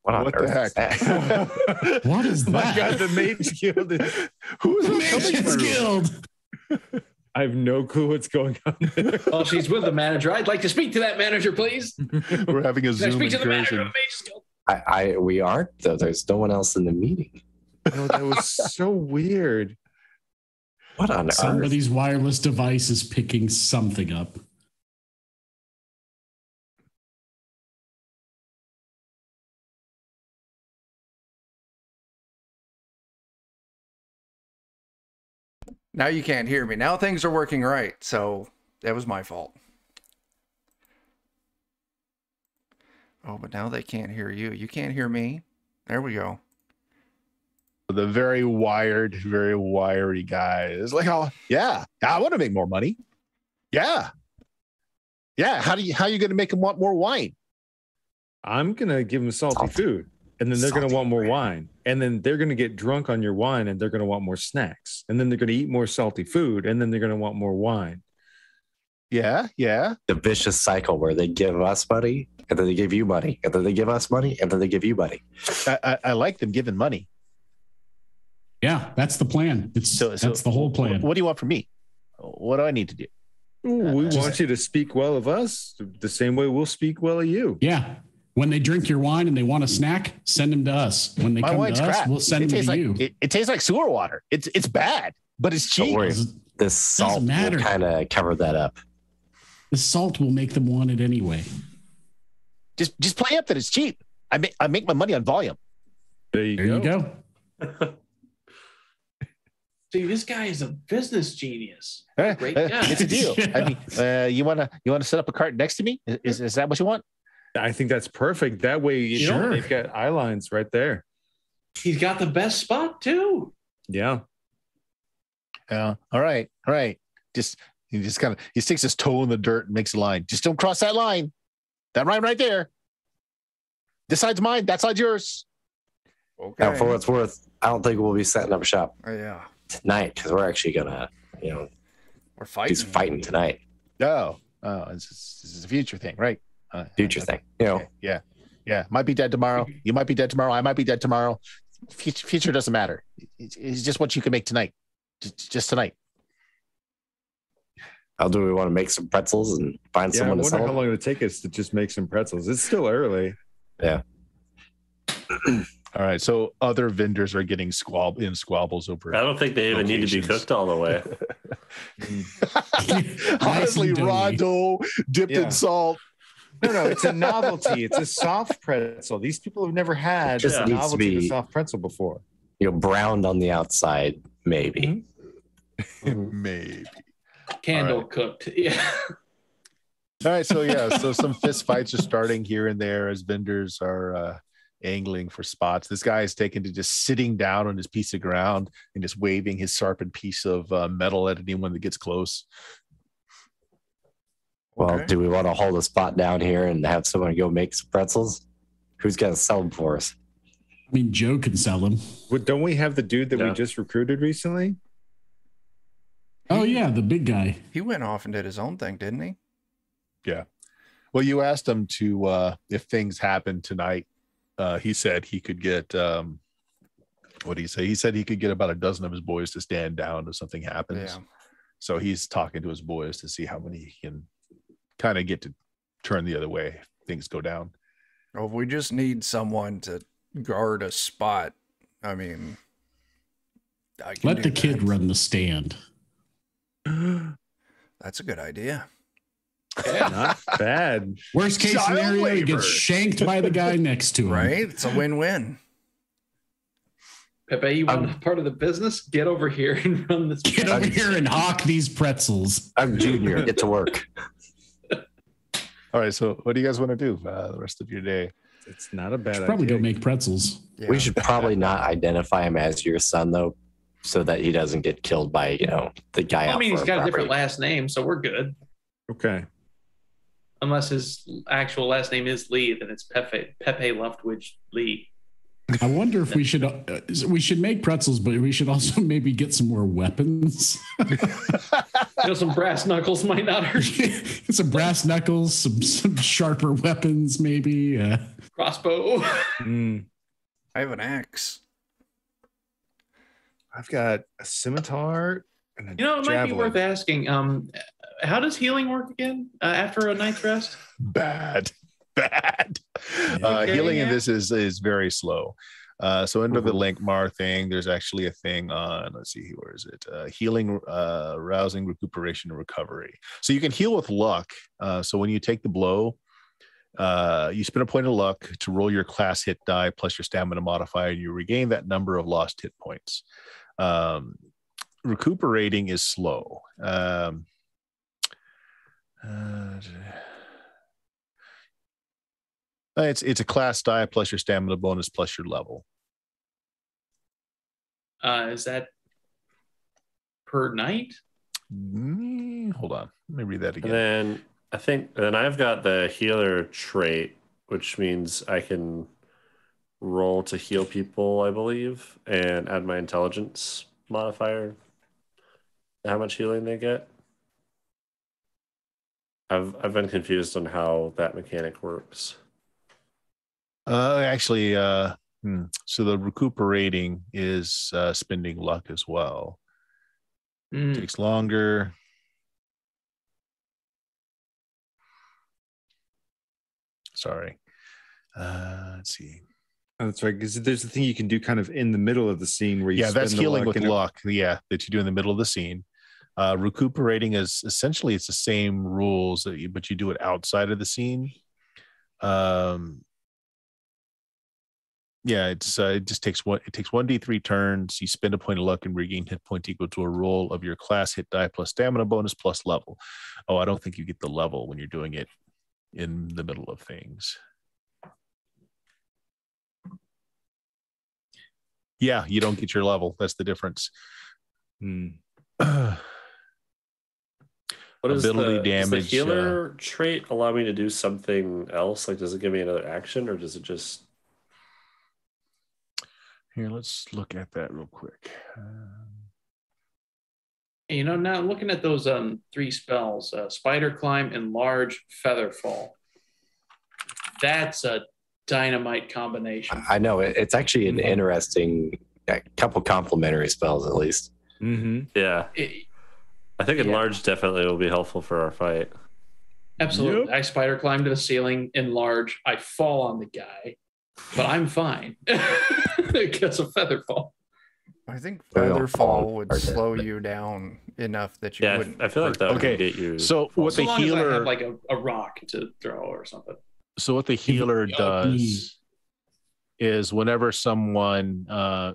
What the heck? What is that? My God, the Mage Guild. Who's the Mage Guild? I have no clue what's going on there. Well, she's with the manager. I'd like to speak to that manager, please. We're having a Zoom Speak to the manager of incursion. Mage's Guild. We aren't, though. There's no one else in the meeting. Oh, that was so weird. What on earth? Somebody's wireless device is picking something up. Now you can't hear me. Now things are working right. So that was my fault. Oh, but now they can't hear you. You can't hear me. There we go. The very wired, very wiry guy is like, oh, yeah, I want to make more money. Yeah. Yeah. How are you going to make them want more wine? I'm going to give them salty food. And then they're going to want more wine. And then they're going to get drunk on your wine and they're going to want more snacks. And then they're going to eat more salty food. And then they're going to want more wine. Yeah. Yeah. The vicious cycle where they give us money and then they give you money and then they give us money and then they give you money. I like them giving money. Yeah, that's the plan. That's the whole plan. What do you want from me? What do I need to do? We want you to speak well of us the same way we'll speak well of you. Yeah. When they drink your wine and they want a snack, send them to us. When they come to us, we'll send them to you. It tastes like sewer water. It's bad, but it's cheap. Don't worry. This salt will kind of cover that up. The salt will make them want it anyway. Just play up that it's cheap. I make my money on volume. There you go. See, this guy is a business genius. Great guy. It's a deal. I mean, you wanna set up a cart next to me? Is that what you want? I think that's perfect. That way, you know, they've got eye lines right there. He's got the best spot too. Yeah. All right. He sticks his toe in the dirt and makes a line. Just don't cross that line. That line right there. This side's mine. That side's yours. Okay. Now, for what it's worth, I don't think we'll be setting up shop tonight because we're actually gonna, we're fighting. He's fighting tonight. Oh, this is a future thing, right? Future thing, Yeah. Might be dead tomorrow. You might be dead tomorrow. I might be dead tomorrow. Future doesn't matter. It's just what you can make tonight. Just tonight. How do we want to make some pretzels and find someone to sell? I wonder how long it would take us to just make some pretzels. It's still early. Yeah. All right, so other vendors are getting squabbles over. I don't think they even need to be cooked all the way. Honestly, raw dough dipped in salt. No, it's a novelty. It's a soft pretzel. These people have never had Just a needs to novelty of a be- soft pretzel before. Browned on the outside, maybe. Maybe. Candle Alright. cooked. Yeah. All right, so some fist fights are starting here and there as vendors are angling for spots. This guy is taken to just sitting down on his piece of ground and just waving his sharpened piece of metal at anyone that gets close. Well, Okay. do we want to hold a spot down here and have someone go make some pretzels? Who's going to sell them for us? I mean, Joe can sell them. Well, don't we have the dude that we Yeah. just recruited recently? Oh, yeah, the big guy. He went off and did his own thing, didn't he? Well, you asked him to if things happen tonight. He said he could get what did he say? He said he could get about a dozen of his boys to stand down if something happens. Yeah. So he's talking to his boys to see how many he can kind of get to turn the other way if things go down. Well, we just need someone to guard a spot. I mean, I can Let do the kid that. run the stand. That's a good idea. Not bad. Worst case Child scenario, he labor. gets shanked by the guy next to him. Right? It's a win-win. Pepe, you want a part of the business? Get over here and run this. Get over here and hawk these pretzels. I'm Junior. Get to work. All right, so what do you guys want to do the rest of your day? It's not a bad Should probably idea. go make pretzels. Yeah. We should probably not identify him as your son, though, so that he doesn't get killed by, the guy I out mean, for he's got a property. different last name, so we're good. Okay. Unless his actual last name is Lee, then it's Pepe Leftwich Lee. I wonder if we should make pretzels, but we should also maybe get some more weapons. Some brass knuckles might not hurt. Some brass knuckles, some sharper weapons, maybe. Crossbow. Mm. I have an axe. I've got a scimitar and a It might be javelin. worth asking. How does healing work again after a night's rest? Bad. Okay, Healing in yeah. this is very slow. So under the Lankhmar thing, there's actually a thing on, let's see, where is it? Healing, rousing, recuperation, and recovery. So you can heal with luck. So when you take the blow, you spend a point of luck to roll your class hit die plus your stamina modifier, and you regain that number of lost hit points. Recuperating is slow. It's a class die plus your stamina bonus plus your level. Is that per night? Hold on, let me read that And again. then I've got the healer trait, which means I can roll to heal people, I believe, and add my intelligence modifier. How much healing they get? I've been confused on how that mechanic works. Actually, so the recuperating is spending luck as well. Mm. Takes longer. Sorry. Let's see. Oh, that's right. Because there's the thing you can do kind of in the middle of the scene where you Yeah, that's spend the healing luck with and- luck. Yeah, that you do in the middle of the scene. Recuperating is essentially it's the same rules but you do it outside of the scene. Yeah, it just takes 1d3 turns. You spend a point of luck and regain hit point equal to a roll of your class hit die plus stamina bonus plus level. Oh, I don't think you get the level when you're doing it in the middle of things. Yeah, you don't get your level. That's the difference. Hmm. What is Ability does the damage, healer trait allow me to do something else? Like, does it give me another action, or does it just? Here, let's look at that real quick. Now looking at those 3 spells, Spider Climb and Large Feather Fall. That's a dynamite combination. I know it's actually an interesting couple complementary spells, at least. Mm-hmm. Yeah, I think Yeah. enlarge definitely will be helpful for our fight. Absolutely. I Spider Climb to the ceiling, enlarge, I fall on the guy. but I'm fine because of Featherfall. I think We don't Featherfall fall would apart. slow you down enough that you Yeah, wouldn't. I feel like that would Okay, get you. So what So the long as I have healer, like a rock to throw or something. so what the healer does is whenever someone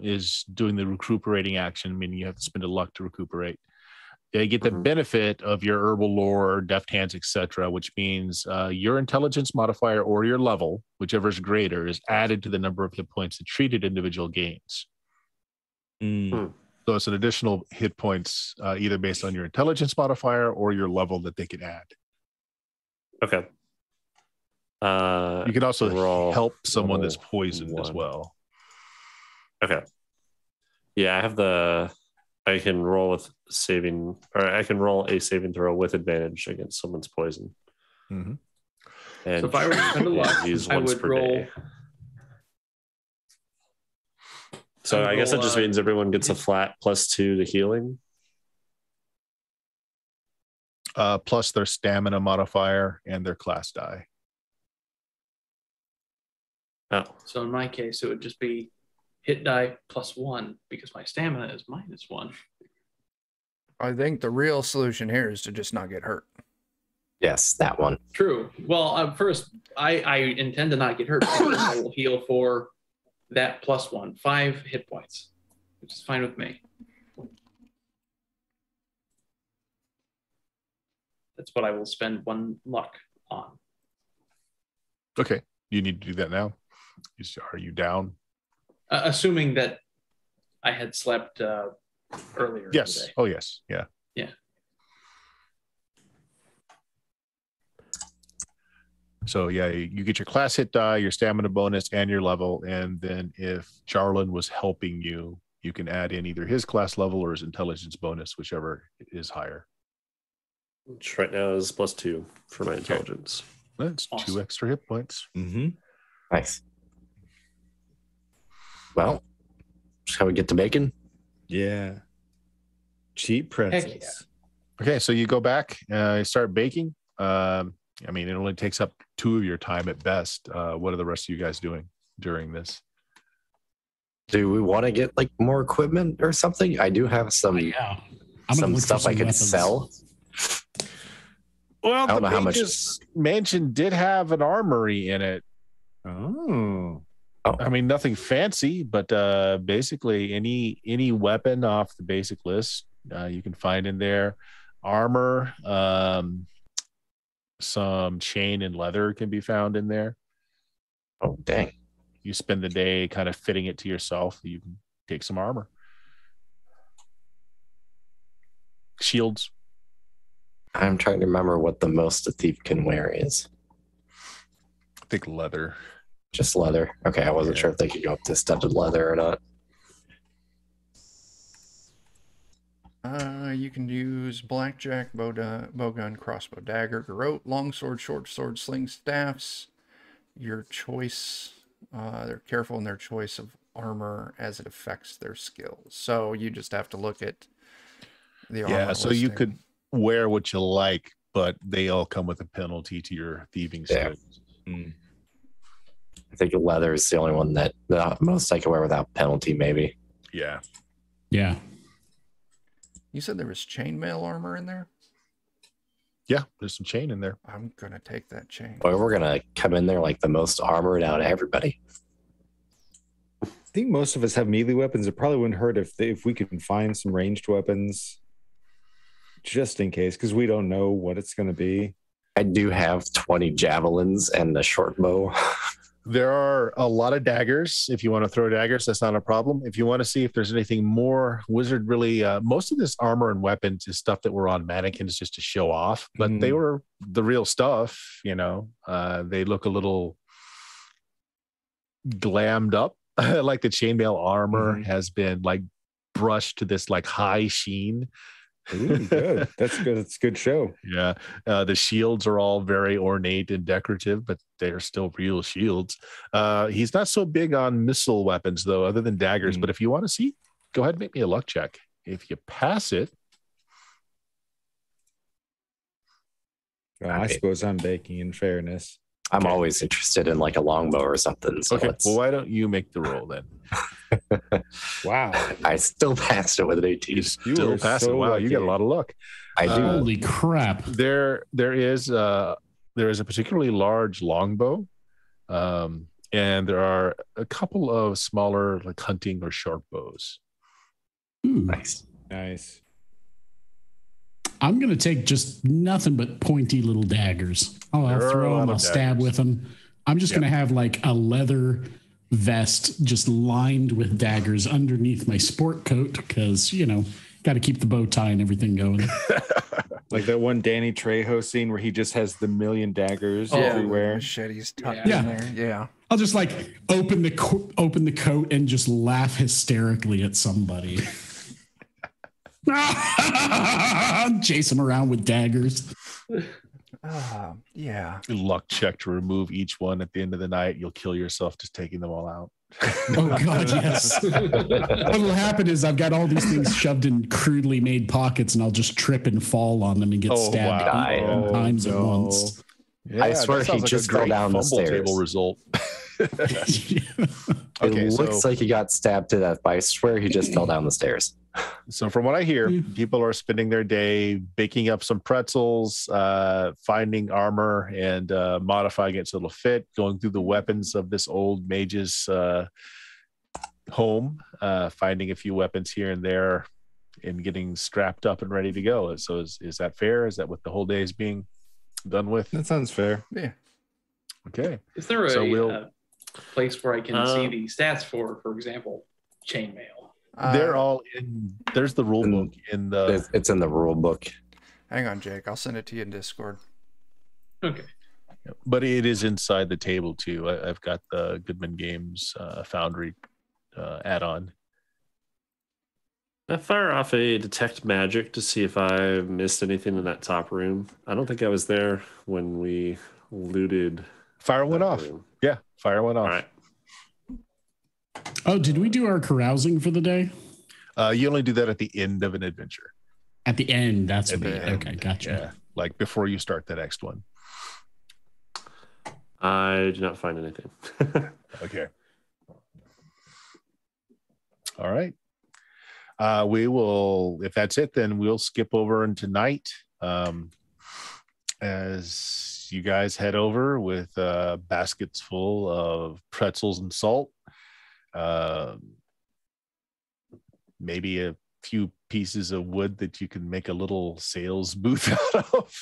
is doing the recuperating action, meaning you have to spend a luck to recuperate, they get the benefit of your herbal lore, deft hands, etc., which means your intelligence modifier or your level, whichever is greater, is added to the number of hit points the treated individual gains. Mm. So it's an additional hit points either based on your intelligence modifier or your level that they can add. Okay. You can also roll help someone that's level poisoned as 1. well. Okay. Yeah, I have I can roll with saving, or I can roll a saving throw with advantage against someone's poison. Mhm. And So if I were to spend a luck, use I once would per roll. day. So I guess that just means everyone gets a flat +2 to healing. Plus their stamina modifier and their class die. Oh, So in my case, it would just be hit die +1 because my stamina is -1. I think the real solution here is to just not get hurt. Yes, that one. True. Well, first, I intend to not get hurt. I will heal for that +1, 5 hit points, which is fine with me. That's what I will spend 1 luck on. Okay, you need to do that now. Are you down? Assuming that I had slept earlier Yes. today. Oh, yes. Yeah. Yeah. So yeah, you get your class hit die, your stamina bonus, and your level. And then if Jarlin was helping you, you can add in either his class level or his intelligence bonus, whichever is higher. which right now is +2 for my intelligence. That's Awesome. 2 extra hit points. Mm-hmm. Nice. Well, shall we get to bacon? Yeah. Cheap pretzels. Okay, so you go back, you start baking. I mean, it only takes up 2 of your time at best. What are the rest of you guys doing during this? Do we want to get like more equipment or something? I do have some Yeah. I'm gonna some look for stuff some I can weapons. sell. Well, I don't know how much. mansion did have an armory in it. Oh. I mean, nothing fancy, but basically any weapon off the basic list you can find in there. Armor, some chain and leather can be found in there. Oh, dang. You spend the day kind of fitting it to yourself. You can take some armor. Shields. I'm trying to remember what the most a thief can wear is. I think leather. Just leather. Okay, I wasn't Yeah. sure if they could go up to studded leather or not. You can use blackjack, bowgun, crossbow, dagger, garrote, longsword, short sword, sling, staffs. Your choice. They're careful in their choice of armor as it affects their skills. So you just have to look at the armor. Yeah, so you listing. could wear what you like, but they all come with a penalty to your thieving Yeah. skills. Mm. I think leather is the only one that the most I can wear without penalty, maybe. Yeah. Yeah. You said there was chainmail armor in there? Yeah, there's some chain in there. I'm gonna take that chain. Boy, we're gonna come in there like the most armored out of everybody. I think most of us have melee weapons. It probably wouldn't hurt if we can find some ranged weapons just in case, because we don't know what it's going to be. I do have 20 javelins and a short bow. There are a lot of daggers. If you want to throw daggers, that's not a problem. If you want to see if there's anything more, Wizard really, most of this armor and weapons is stuff that were on mannequins just to show off, but they were the real stuff, you know. They look a little glammed up. Like the chainmail armor has been like brushed to this like high sheen. Ooh, good. That's good. It's a good show. Yeah. The shields are all very ornate and decorative, but they're still real shields. He's not so big on missile weapons, though, other than daggers. But if you want to see, go ahead and make me a luck check. If you pass it. I suppose I'm baking in fairness. I'm always interested in like a longbow or something. So Okay, well, why don't you make the roll then? Wow. I still passed it with an 18. You still pass it. Wow, you got a lot of luck. I do. Holy crap. There is a particularly large longbow, and there are a couple of smaller like hunting or sharp bows. Ooh. Nice. I'm going to take just nothing but pointy little daggers. I'll There are a throw lot them, of I'll stab daggers. with them. I'm just going to have like a leather vest just lined with daggers underneath my sport coat because, got to keep the bow tie and everything going. Like that one Danny Trejo scene where he just has the million daggers everywhere. Machetes tucked Yeah. in there. Yeah. I'll just like open the coat and just laugh hysterically at somebody. Chase them around with daggers. Yeah. Luck check to remove each one at the end of the night. You'll kill yourself just taking them all out. Oh God, yes. What'll happen is I've got all these things shoved in crudely made pockets, and I'll just trip and fall on them and get stabbed wow. 8 times at once. Yeah, I swear that he sounds like just a fell great down the fumble stairs. table result. It looks like he got stabbed to death, but I swear he just fell down the stairs. So from what I hear, people are spending their day baking up some pretzels, finding armor and modifying it so it'll fit, going through the weapons of this old mage's home, finding a few weapons here and there and getting strapped up and ready to go. So is that fair? Is that what the whole day is being done with? That sounds fair. Yeah. Okay. Is there So a place where I can see the stats for example, chainmail? They're all in. There's the rule book in the. It's in the rule book. Hang on, Jake. I'll send it to you in Discord. Okay. But it is inside the table too. I've got the Goodman Games Foundry add-on. I fire off a detect magic to see if I missed anything in that top room. I don't think I was there when we looted. Fire went that off. room. Yeah, fire went off. All right. Oh, did we do our carousing for the day? You only do that at the end of an adventure. At the end, that's At what the we end. Okay, gotcha. Yeah, like before you start the next one. I did not find anything. Okay. All right. We will, if that's it, then we'll skip over into night. As you guys head over with baskets full of pretzels and salt, maybe a few pieces of wood that you can make a little sales booth out of.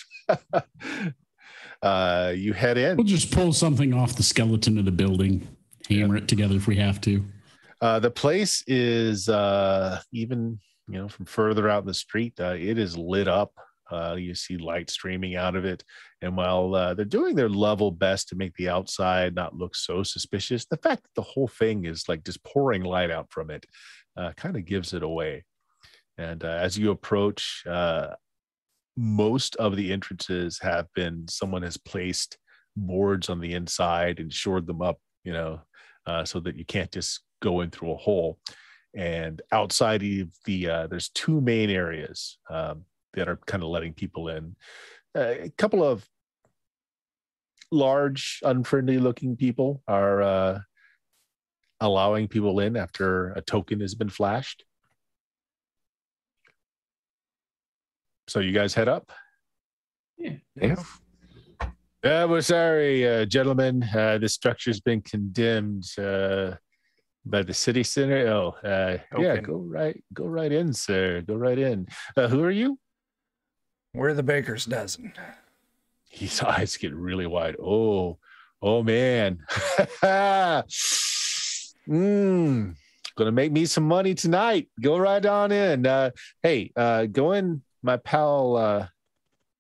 You head in. We'll just pull something off the skeleton of the building, hammer it together if we have to. The place is even, from further out in the street, it is lit up. You see light streaming out of it. And while they're doing their level best to make the outside not look so suspicious, the fact that the whole thing is like just pouring light out from it kind of gives it away. And as you approach, most of the entrances have been, someone has placed boards on the inside and shored them up, so that you can't just go in through a hole. And outside of there's two main areas that are kind of letting people in. A couple of large, unfriendly looking people are allowing people in after a token has been flashed. So you guys head up? Yeah. We're sorry, gentlemen. This structure's been condemned by the city center. Yeah, go right in, sir. Go right in. Who are you? We're the baker's dozen. His eyes get really wide. Oh man. Gonna make me some money tonight. Go right on in. Hey, go in, my pal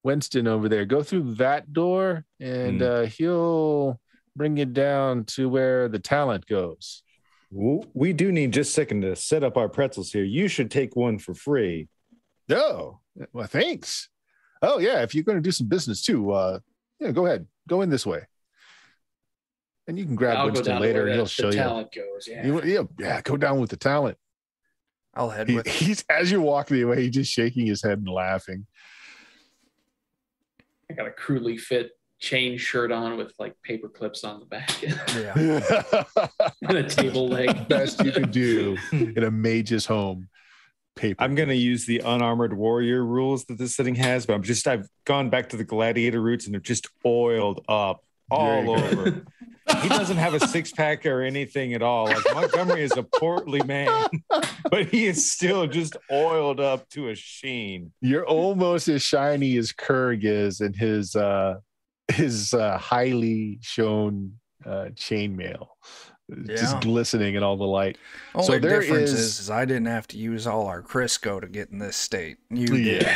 Winston over there. Go through that door and he'll bring you down to where the talent goes. We do need just a second to set up our pretzels here. You should take one for free. Oh, well, thanks. Oh, yeah. If you're going to do some business too, go ahead. Go in this way. And you can grab Winston later and he'll show you. Talent goes, yeah. Go down with the talent. I'll head with He's as you're walking away, he's just shaking his head and laughing. I got a crudely fit chain shirt on with like paper clips on the back Yeah. and a table leg. Best you could do in a mage's home. Paper. I'm going to use the unarmored warrior rules that this setting has, but I've gone back to the gladiator roots and they're just oiled up all over. He doesn't have a six-pack or anything at all. Like Montgomery is a portly man, but he is still just oiled up to a sheen. You're almost as shiny as Kurg is in his highly shown chainmail. Just glistening in all the light. Only so there difference is I didn't have to use all our Crisco to get in this state. You did.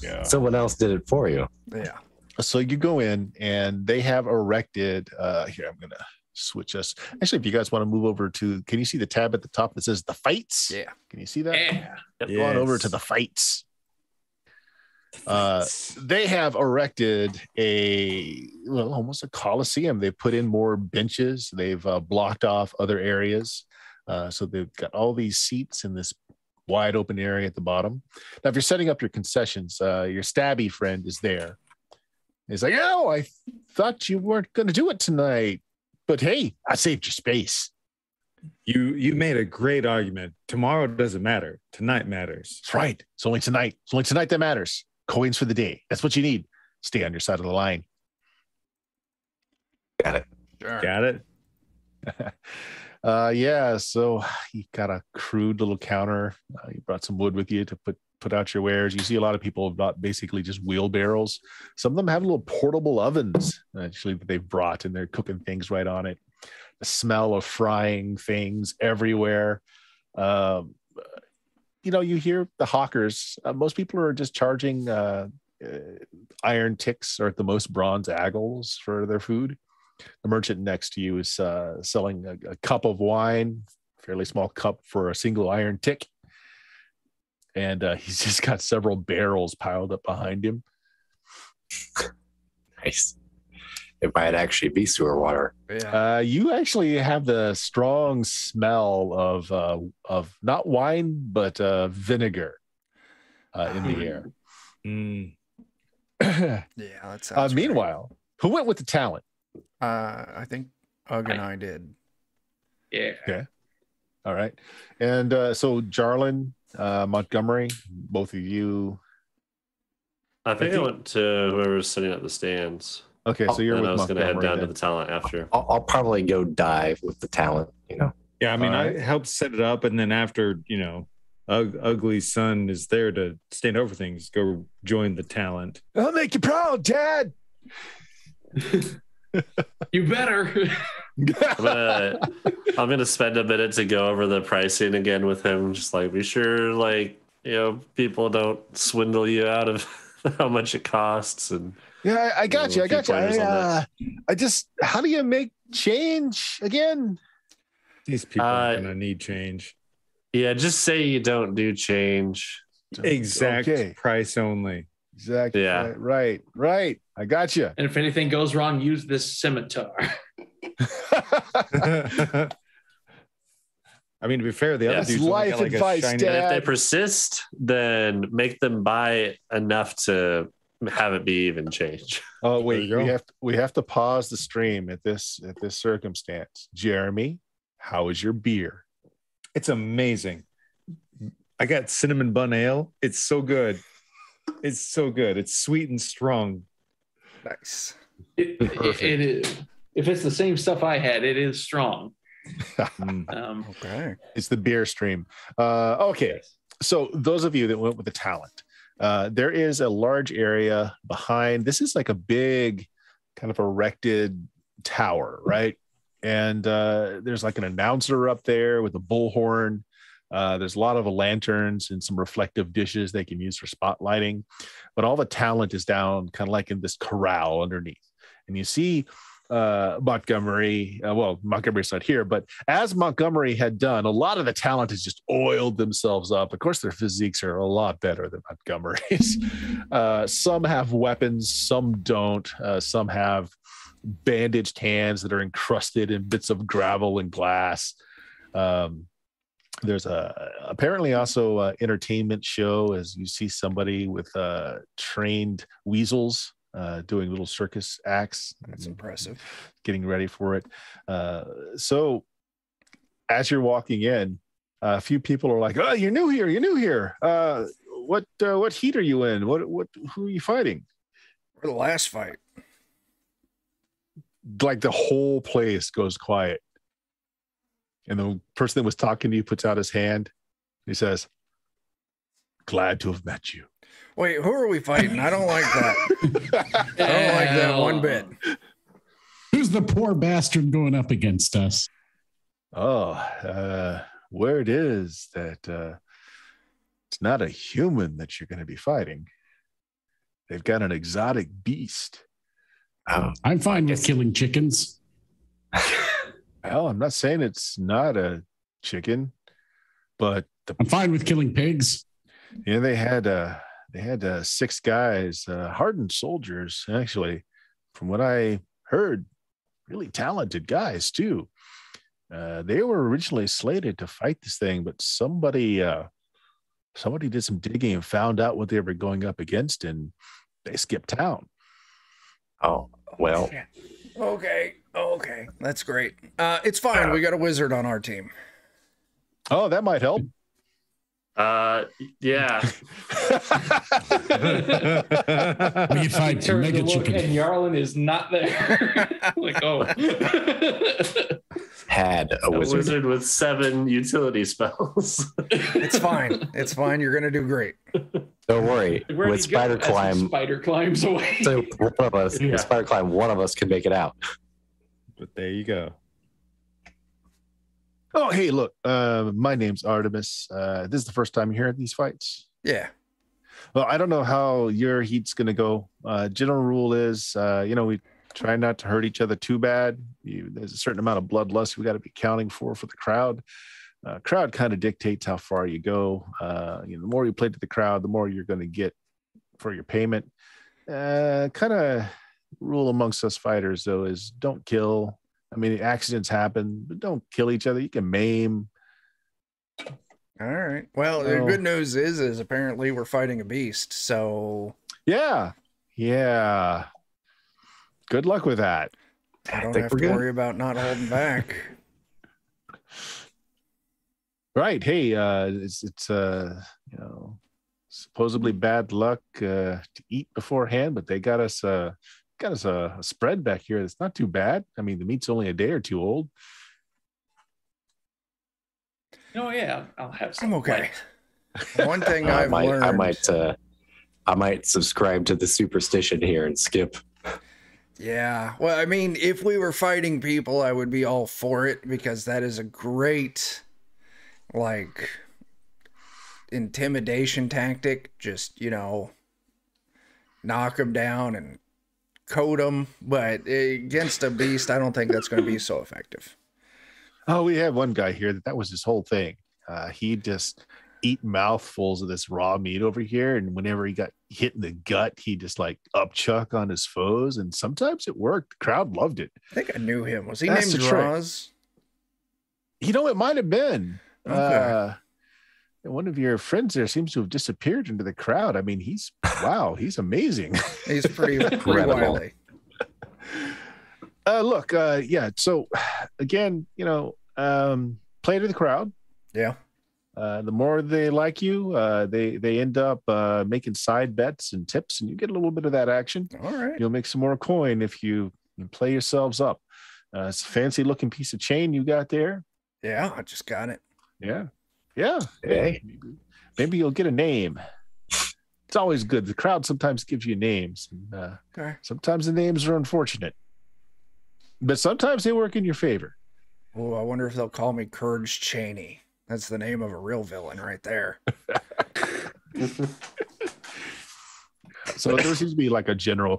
Yeah. Someone else did it for you. Yeah. So you go in and they have erected here, I'm gonna switch us. Actually, if you guys want to move over to, can you see the tab at the top that says the fights? Yeah. Can you see that? Yeah. Go on over to the fights. They have erected almost a coliseum. They've put in more benches. They've blocked off other areas. So they've got all these seats in this wide open area at the bottom. Now, if you're setting up your concessions, your stabby friend is there. He's like, "Oh, I thought you weren't going to do it tonight, but hey, I saved your space." You made a great argument. Tomorrow doesn't matter. Tonight matters. That's right. It's only tonight. It's only tonight that matters. Coins for the day. That's what you need. Stay on your side of the line. Got it. Sure. Got it? Yeah, so you got a crude little counter. You brought some wood with you to put out your wares. You see a lot of people have brought basically just wheelbarrows. Some of them have little portable ovens actually that they've brought, and they're cooking things right on it. The smell of frying things everywhere. You hear the hawkers. Most people are just charging iron ticks or at the most bronze agles for their food. The merchant next to you is selling a cup of wine, fairly small cup for a single iron tick. And he's just got several barrels piled up behind him. Nice. It might actually be sewer water. Yeah. You actually have the strong smell of not wine, but vinegar in the air. Mm. Yeah, that sounds Meanwhile, who went with the talent? I think Ugg and I did. Yeah. Okay. All right. And so Jarlin, Montgomery, both of you. I think I went to whoever's sitting at the stands. Okay, so you're And with I was going to Montgomery. head down to then. the talent after. I'll probably go dive with the talent, Yeah, I mean, All right. I helped set it up, and then after, Ugly's son is there to stand over things, go join the talent. I'll make you proud, Dad. You better. I'm gonna spend a minute to go over the pricing again with him. Just like be sure, people don't swindle you out of how much it costs. And Yeah, I got you. I got you. pointers on that. I just, how do you make change again? These people are going to need change. yeah, just say you don't do change. Exact Okay. price only. Exactly. Yeah. Right. I got you. And if anything goes wrong, use this scimitar. I mean, to be fair, the other That's dude's only life got like advice, a shiny. Dad. And if they persist, then make them buy enough to have it be even change. Oh wait, There you go. we have to pause the stream at this circumstance. Jeremy, how is your beer? It's amazing. I got cinnamon bun ale. It's so good. It's so good. It's sweet and strong. Nice. It is. If it's the same stuff I had, it is strong. Mm. Okay. It's the beer stream. Okay, so those of you that went with the talent, there is a large area behind. This is like a big kind of erected tower, right? And there's like an announcer up there with a bullhorn. There's a lot of lanterns and some reflective dishes they can use for spotlighting, but all the talent is down kind of like in this corral underneath. And you see Montgomery, Montgomery's not here, but as Montgomery had done, a lot of the talent has just oiled themselves up. Of course, their physiques are a lot better than Montgomery's. Some have weapons, some don't. Some have bandaged hands that are encrusted in bits of gravel and glass. There's apparently also an entertainment show as you see somebody with trained weasels doing little circus acts. That's impressive. Getting ready for it. So as you're walking in, a few people are like, "Oh, you're new here. You're new here. What heat are you in? Who are you fighting?" For the last fight. Like the whole place goes quiet. And the person that was talking to you puts out his hand. He says, "Glad to have met you." Wait, who are we fighting? I don't like that. I don't like that one bit. Who's the poor bastard going up against us? Word is that it's not a human that you're going to be fighting. They've got an exotic beast. I'm fine with killing chickens. Well, I'm not saying it's not a chicken, but I'm fine with killing pigs. Yeah, they had 6 guys, hardened soldiers, actually, from what I heard, really talented guys too. They were originally slated to fight this thing, but somebody did some digging and found out what they were going up against, and they skipped town. Oh, well. Okay. That's great. It's fine. We got a wizard on our team. Oh, that might help. Yeah. We fight Turn mega to look, chicken. and Yarlin is not there. Like, oh. Had a wizard. With 7 utility spells. It's fine. It's fine. You're gonna do great. Don't worry. Where'd With he go spider as the climb, spider climbs away. so one of us, Yeah. with spider climb, one of us can make it out. But there you go. Oh, hey, look, my name's Artemis. This is the first time you're here at these fights. Yeah. Well, I don't know how your heat's going to go. General rule is, we try not to hurt each other too bad. There's a certain amount of bloodlust we got to be counting for the crowd. Crowd kind of dictates how far you go. The more you play to the crowd, the more you're going to get for your payment. Kind of rule amongst us fighters, though, is don't kill. I mean, accidents happen, but don't kill each other. You can maim. All right. Well, the good news is apparently we're fighting a beast. So Yeah. Good luck with that. I don't think have we're to good. worry about not holding back. Right. Hey, it's supposedly bad luck to eat beforehand, but they got us a spread back here that's not too bad. I mean, the meat's only a day or two old. Oh yeah, I'll have some. I'm okay. One thing I've learned. I might subscribe to the superstition here and skip. Yeah. Well, I mean, if we were fighting people, I would be all for it because that is a great, intimidation tactic. Just, knock them down and coat them. But against a beast, I don't think that's going to be so effective. Oh, we have one guy here that was his whole thing. He just eat mouthfuls of this raw meat over here, and whenever he got hit in the gut, he just upchuck on his foes, and sometimes it worked. The crowd loved it. I think I knew him. Was he That's named the trick. Draws? It might have been. Okay. One of your friends there seems to have disappeared into the crowd. I mean, he's amazing. He's pretty Incredible. wily. Look, so again, play to the crowd. Yeah. The more they like you, they end up making side bets and tips, and you get a little bit of that action. All right. You'll make some more coin if you play yourselves up. It's a fancy looking piece of chain you got there. Yeah, I just got it. Yeah. Hey. Maybe you'll get a name. It's always good. The crowd sometimes gives you names. And, Okay. sometimes the names are unfortunate, but sometimes they work in your favor. Oh, I wonder if they'll call me Courage Cheney. That's the name of a real villain right there. So there seems to be a general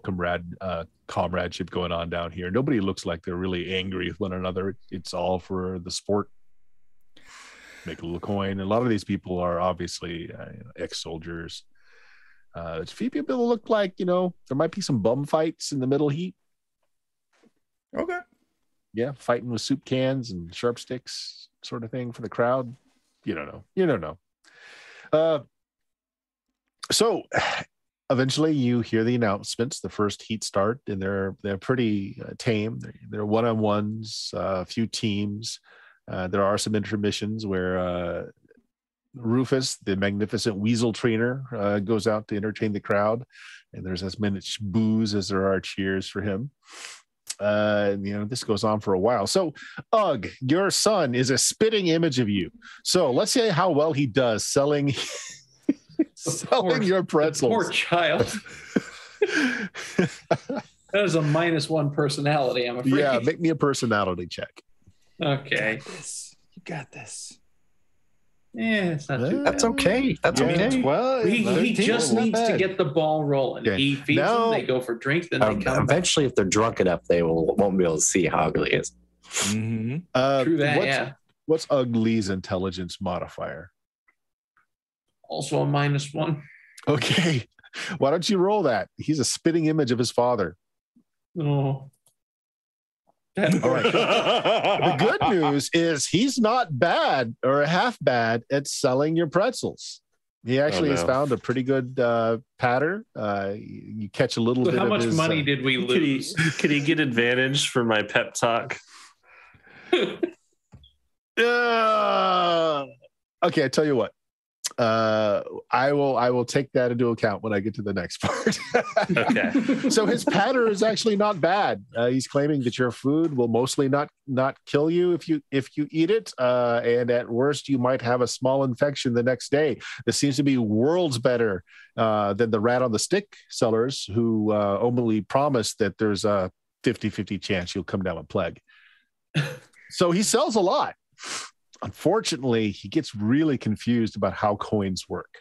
comradeship going on down here. Nobody looks like they're really angry with one another. It's all for the sport. Make a little coin. A lot of these people are obviously ex-soldiers. A few people look like, there might be some bum fights in the middle heat. Okay. Yeah, fighting with soup cans and sharp sticks sort of thing for the crowd. You don't know. So Eventually, you hear the announcements. The first heat start, and they're pretty tame. They're one-on-ones, a few teams. There are some intermissions where Rufus, the magnificent weasel trainer, goes out to entertain the crowd, and there's as much boos as there are cheers for him. This goes on for a while. So, Ugg, your son is a spitting image of you. So let's see how well he does selling your pretzels. Poor child. That is a -1 personality, I'm afraid. Yeah, make me a personality check. Okay. You got this. Yeah, it's not too bad. That's okay. That's okay. Well, He just needs to get the ball rolling. Okay. He feeds them, they go for drinks, then they come Eventually, if they're drunk enough, they won't be able to see how ugly it is. Mm-hmm. True that, What's Ugly's intelligence modifier? Also a -1. Okay. Why don't you roll that? He's a spitting image of his father. Oh. All right. The good news is he's not bad or half bad at selling your pretzels. He actually has found a pretty good pattern. You catch a little bit how of much his, money did we lose? Could he get advantage for my pep talk? Okay, I tell you what. I will take that into account when I get to the next part. Okay. So his pattern is actually not bad. He's claiming that your food will mostly not kill you if you eat it, and at worst you might have a small infection the next day. This seems to be worlds better than the rat on the stick sellers who only promise that there's a 50-50 chance you'll come down with plague. So he sells a lot. Unfortunately, he gets really confused about how coins work.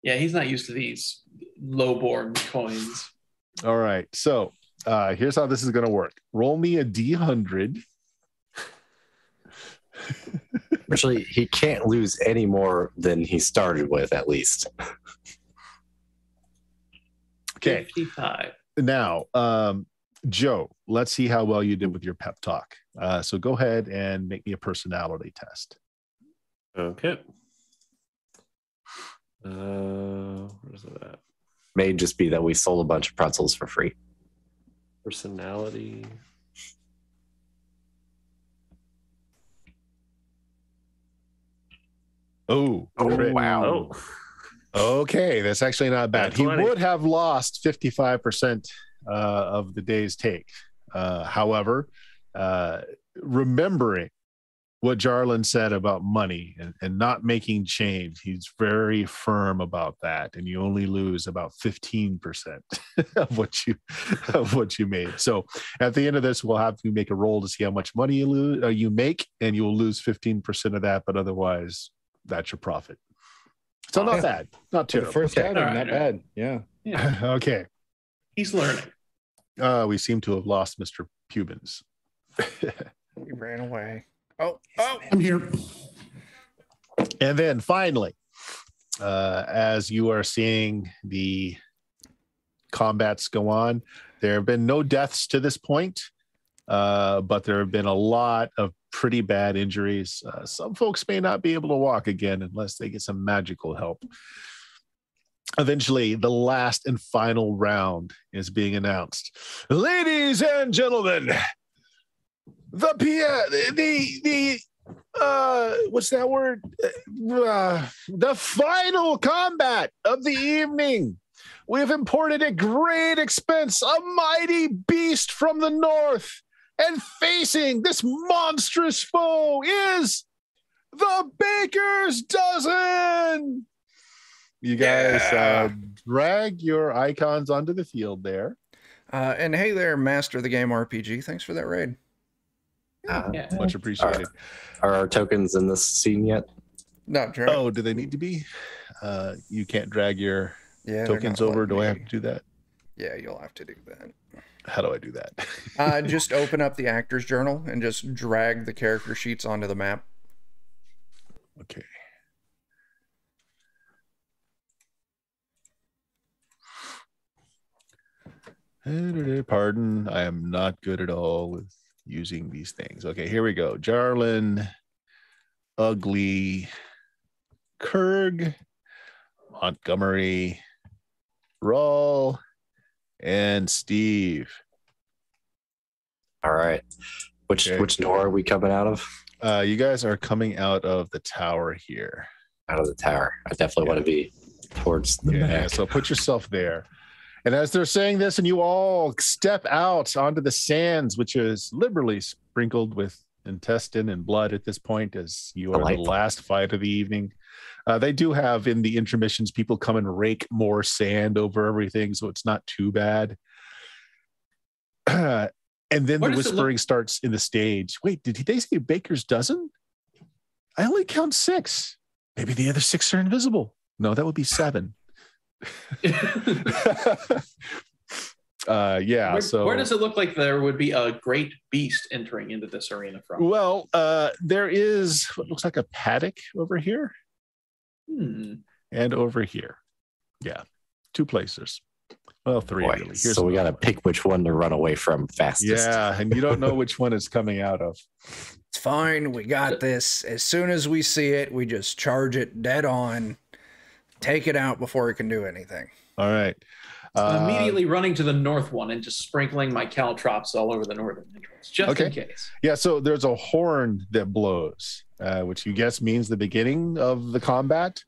Yeah, he's not used to these low-born coins. All right. So here's how this is going to work. Roll me a D100. Actually, he can't lose any more than he started with, at least. Okay. 55. Now, Joe, let's see how well you did with your pep talk. So go ahead and make me a personality test. Okay. Where's it at? May just be that we sold a bunch of pretzels for free. Personality. Oh, Wow. Okay, that's actually not bad. That's He 20. would have lost 55% of the day's take. However, remembering what Jarlin said about money and not making change, he's very firm about that. And you only lose about 15% of what you made. So at the end of this, we'll have to make a roll to see how much money you make, and you'll lose 15% of that. But otherwise, that's your profit. So not bad, not For the terrible. first Okay. outing, not bad. Yeah. Okay. He's learning. We seem to have lost Mr. Pubins. He ran away. Oh, I'm here. And then finally, as you are seeing the combats go on, there have been no deaths to this point, but there have been a lot of pretty bad injuries. Some folks may not be able to walk again unless they get some magical help. Eventually, the last and final round is being announced. Ladies and gentlemen, what's that word? The final combat of the evening. We've imported at great expense a mighty beast from the north, and facing this monstrous foe is the Baker's Dozen. You guys drag your icons onto the field there. and hey there, Master of the Game RPG. Thanks for that raid. Yeah. Much appreciated. Are our tokens in this scene yet? Not drag. Oh, do they need to be? You can't drag your yeah, they're tokens not over. letting Do I me. have to do that? Yeah, you'll have to do that. How do I do that? Just open up the actor's journal and just drag the character sheets onto the map. Okay. Pardon, I am not good at all with using these things. Okay, here we go. Jarlin, Ugly, Kurg, Montgomery, Rawl, and Steve. All right. Which door are we coming out of? You guys are coming out of the tower here. Out of the tower. I definitely want to be towards the back. So put yourself there. And as they're saying this, and you all step out onto the sands, which is liberally sprinkled with intestine and blood at this point, as you are the last fight of the evening. They do have in the intermissions people come and rake more sand over everything, so it's not too bad. And then the whispering starts in the stage. Wait, did they say baker's dozen? I only count 6. Maybe the other 6 are invisible. No, that would be 7. Where does it look like there would be a great beast entering into this arena from? Well, there is what looks like a paddock over here. And over here. Yeah. 2 places. Well, 3 really. So we got to pick which one to run away from fastest. Yeah, and you don't know which one it's coming out of. It's fine. We got this. As soon as we see it, we just charge it dead on. Take it out before it can do anything. All right. Immediately running to the north one and just sprinkling my caltrops all over the northern entrance, just in case. Yeah, so there's a horn that blows, which you guess means the beginning of the combat.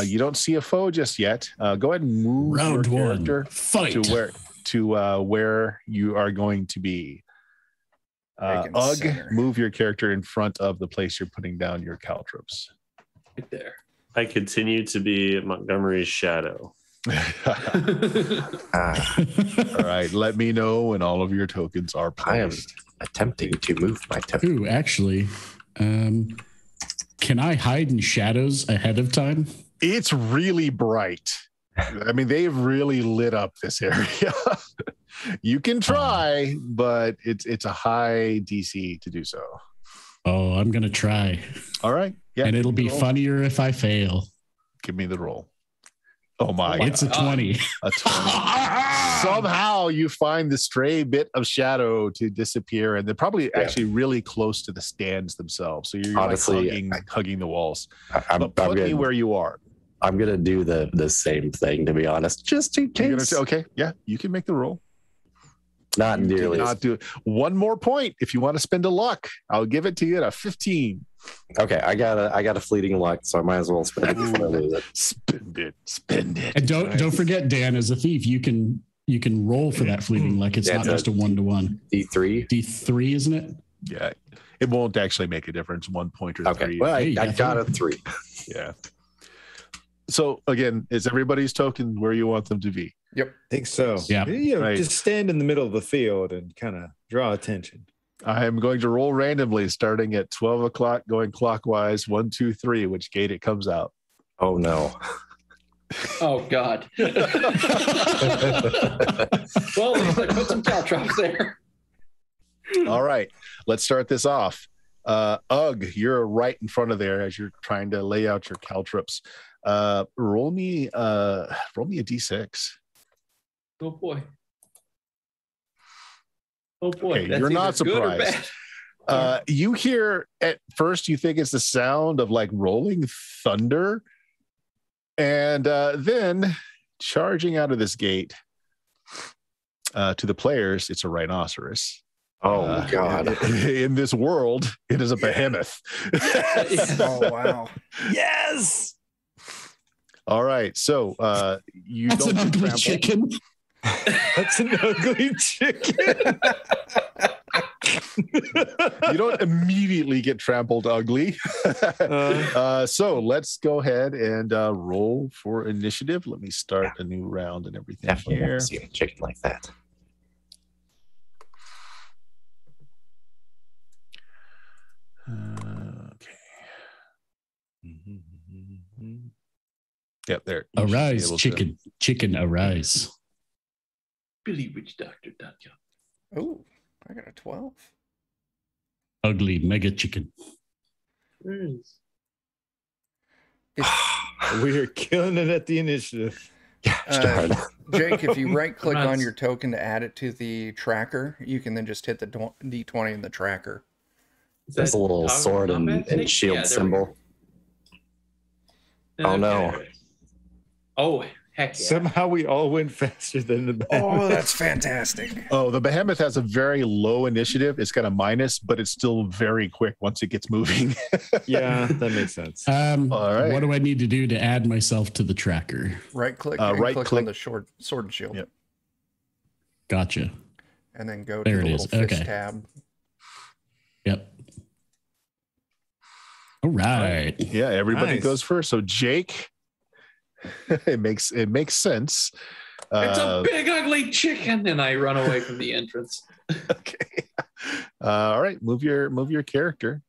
You don't see a foe just yet. Go ahead and move Round your one. character Fight. to where you are going to be. Ugg, move your character in front of the place you're putting down your caltrops. Right there. I continue to be Montgomery's shadow. All right, let me know when all of your tokens are placed. I am attempting to move my token. Ooh, actually, can I hide in shadows ahead of time? It's really bright. I mean, they've really lit up this area. You can try, but it's a high DC to do so. Oh, I'm gonna try. All right, yeah, and it'll be funnier if I fail. Give me the roll. Oh my! It's a 20. A 20. Somehow you find the stray bit of shadow to disappear, and they're probably actually really close to the stands themselves. So you're honestly like hugging the walls. But put me where you are. I'm gonna do the same thing, to be honest, just in case. Okay, yeah, you can make the roll. Not nearly. Not do it. One more point if you want to spend a luck. I'll give it to you at a 15. Okay, I got a fleeting luck, so I might as well spend it before I lose it. Spend it. And don't forget, Dan, as a thief, you can roll for that fleeting luck. It's not just a 1-to-1. D3, isn't it? Yeah, it won't actually make a difference. 1 point or 3. Well, I got a 3. Yeah. So again, is everybody's token where you want them to be? Yep. I think so. Yeah. Just stand in the middle of the field and kind of draw attention. I am going to roll randomly, starting at 12 o'clock, going clockwise, 1, 2, 3, which gate it comes out. Oh no. Oh God. Well, put some caltrops there. All right, let's start this off. Ugg, you're right in front of there as you're trying to lay out your caltrops. Roll me a D6. Oh boy. Oh boy. Okay, you're not surprised. You hear at first, you think it's the sound of like rolling thunder. And then charging out of this gate to the players, it's a rhinoceros. Oh, God. In this world, it is a behemoth. Oh, wow. Yes. All right. So That's an ugly chicken. That's an ugly chicken. You don't immediately get trampled ugly. So let's go ahead and roll for initiative. Let me start a new round and everything. Definitely here. never seen a chicken like that. Okay. Yep, there. Arise, chicken. Chicken, arise. BillyWitchDoctor.com. Oh, I got a 12. Ugly mega chicken. We are killing it at the initiative. Jake, if you right click on your token to add it to the tracker, you can then just hit the D20 in the tracker. That's a little sword and shield symbol. Oh no. Oh, Heck yeah. Somehow we all went faster than the Oh, behemoth. that's fantastic. Oh, Oh, that's fantastic. Oh, that's fantastic. Oh, the behemoth has a very low initiative. It's got a minus, but it's still very quick once it gets moving. Yeah, that makes sense. All right. What do I need to do to add myself to the tracker? Right click Uh, and right click click. on the sword and shield. Yep. Gotcha. And then go There to the it little is. fish Okay. tab. Yep. All right. Yeah, everybody Nice. goes first. So Jake, it makes sense. It's a big ugly chicken, and I run away from the entrance. Okay. All right, move your character.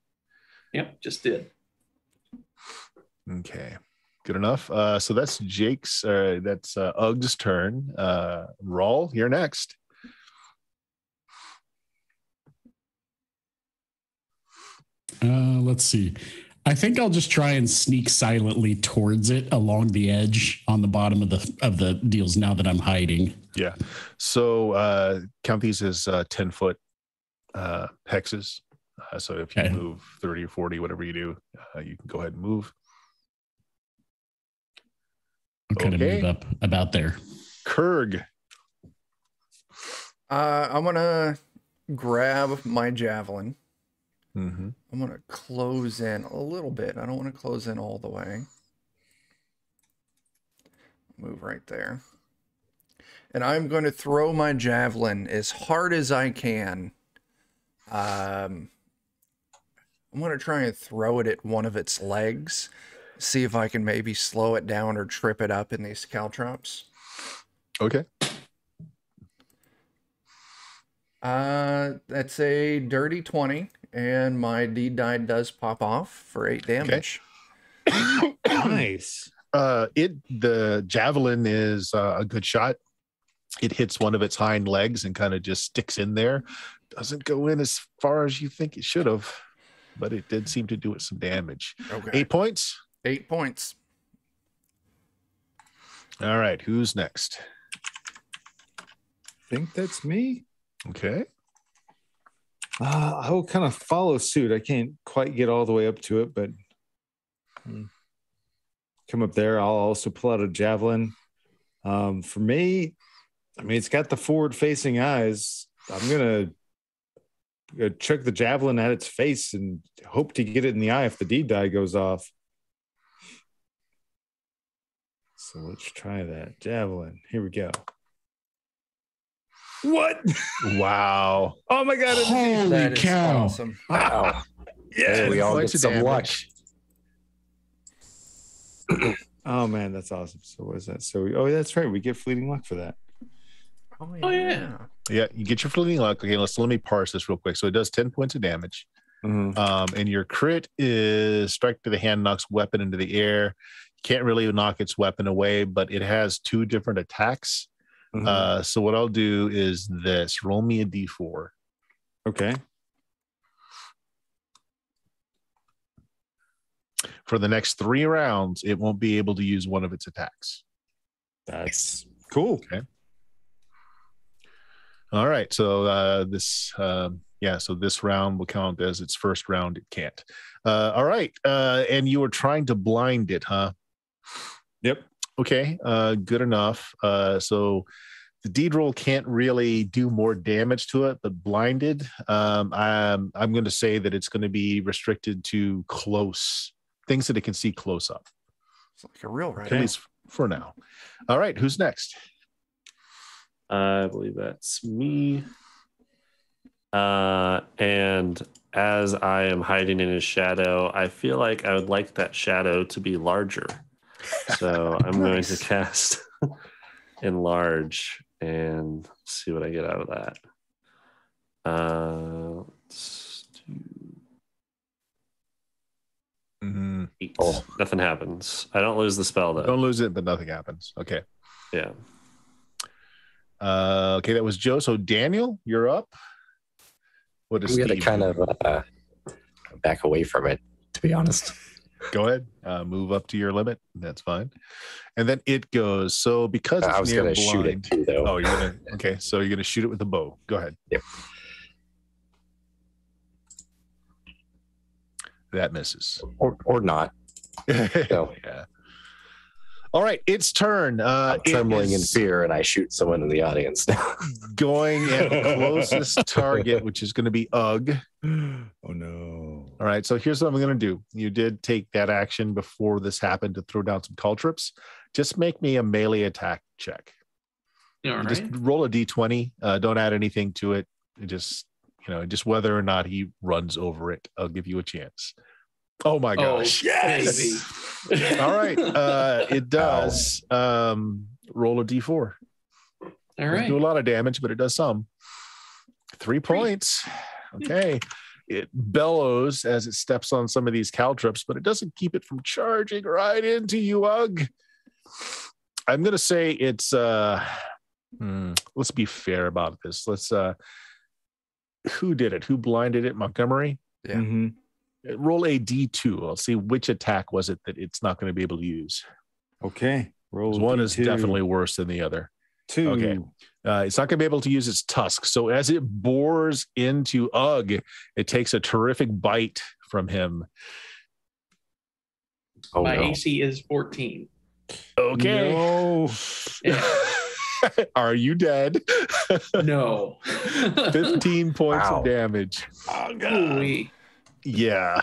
Yep, just did. Okay, good enough. So that's Jake's. That's Ug's turn. Rawl, you're next. Let's see. I think I'll just try and sneak silently towards it along the edge on the bottom of the deals now that I'm hiding. Yeah. So count these as 10-foot hexes. So if you Okay. move 30 or 40, whatever you do, you can go ahead and move. I'll kind of Okay. move up about there. Kurg. I'm gonna grab my javelin. Mm-hmm. I'm gonna close in a little bit. I don't want to close in all the way. Move right there. And I'm going to throw my javelin as hard as I can. I'm going to try and throw it at one of its legs. See if I can maybe slow it down or trip it up in these caltrops. Okay. That's a dirty 20, and my D die does pop off for 8 damage. Nice. The javelin is a good shot. It hits one of its hind legs and kind of just sticks in there. Doesn't go in as far as you think it should have, but it did seem to do it some damage. Okay. 8 points. 8 points. All right. Who's next? I think that's me. Okay. I will kind of follow suit. I can't quite get all the way up to it, but come up there. I'll also pull out a javelin. For me, I mean, it's got the forward-facing eyes. I'm gonna chuck the javelin at its face and hope to get it in the eye if the D die goes off. So let's try that javelin. Here we go. What? Wow. Oh my god! Holy That is cow. awesome. Wow. Yeah. We all get Points of some luck. damage. Oh man, that's awesome. So what is that? So that's right. We get fleeting luck for that. Oh, yeah. Yeah, you get your fleeting luck. Okay, let me parse this real quick. So it does 10 points of damage. Mm-hmm. And your crit is strike to the hand, knocks weapon into the air. Can't really knock its weapon away, but it has 2 different attacks. Mm-hmm. So what I'll do is this: roll me a d4. Okay. For the next 3 rounds, it won't be able to use one of its attacks. That's cool. All right. So so this round will count as its first round. It can't. All right. And you were trying to blind it, huh? Yep. Okay. Good enough. So the deed roll can't really do more damage to it, but blinded, I'm going to say that it's going to be restricted to close things that it can see close up. It's like a real right. At least for now. All right. Who's next? I believe that's me. And as I am hiding in his shadow, I feel like I would like that shadow to be larger. So I'm going to cast Enlarge and see what I get out of that. Let's do 8. Oh. Nothing happens. I don't lose the spell though. Don't lose it, but nothing happens. Okay. Yeah. Okay, that was Joe. So Daniel, you're up. What is I'm gonna Steve kind do? of back away from it, to be honest. Go ahead. Move up to your limit. That's fine. And then it goes. So because it's I was near gonna shoot it blind. too, though. Oh, you're gonna. Okay, so you're gonna shoot it with a bow. Go ahead. Yep. That misses. Or not. So. Yeah. All right, its turn. I'm trembling in fear, and I shoot someone in the audience now. Going at the closest target, which is going to be Ugg. Oh no! All right, so here's what I'm going to do. You did take that action before this happened to throw down some cantrips. Just make me a melee attack check. All right. Just roll a d20. Don't add anything to it. Just whether or not he runs over it. I'll give you a chance. Oh my gosh! Yes. All right, it does. Roll a d4. All right. Do a lot of damage, but it does some. 3 points. Okay. It bellows as it steps on some of these caltrips, but it doesn't keep it from charging right into you, Ugg. I'm going to say it's, let's be fair about this. Who did it? Who blinded it? Montgomery? Yeah. Mm-hmm. Roll a D2. I'll see which attack was it that it's not going to be able to use. Okay. Roll. One is D2. definitely worse than the other. 2. Okay. It's not going to be able to use its tusk. So as it bores into Ugg, it takes a terrific bite from him. Oh, My no. AC is 14. Okay. No. Yeah. Are you dead? No. 15 points Wow. of damage. Oh Ooh-wee. Yeah.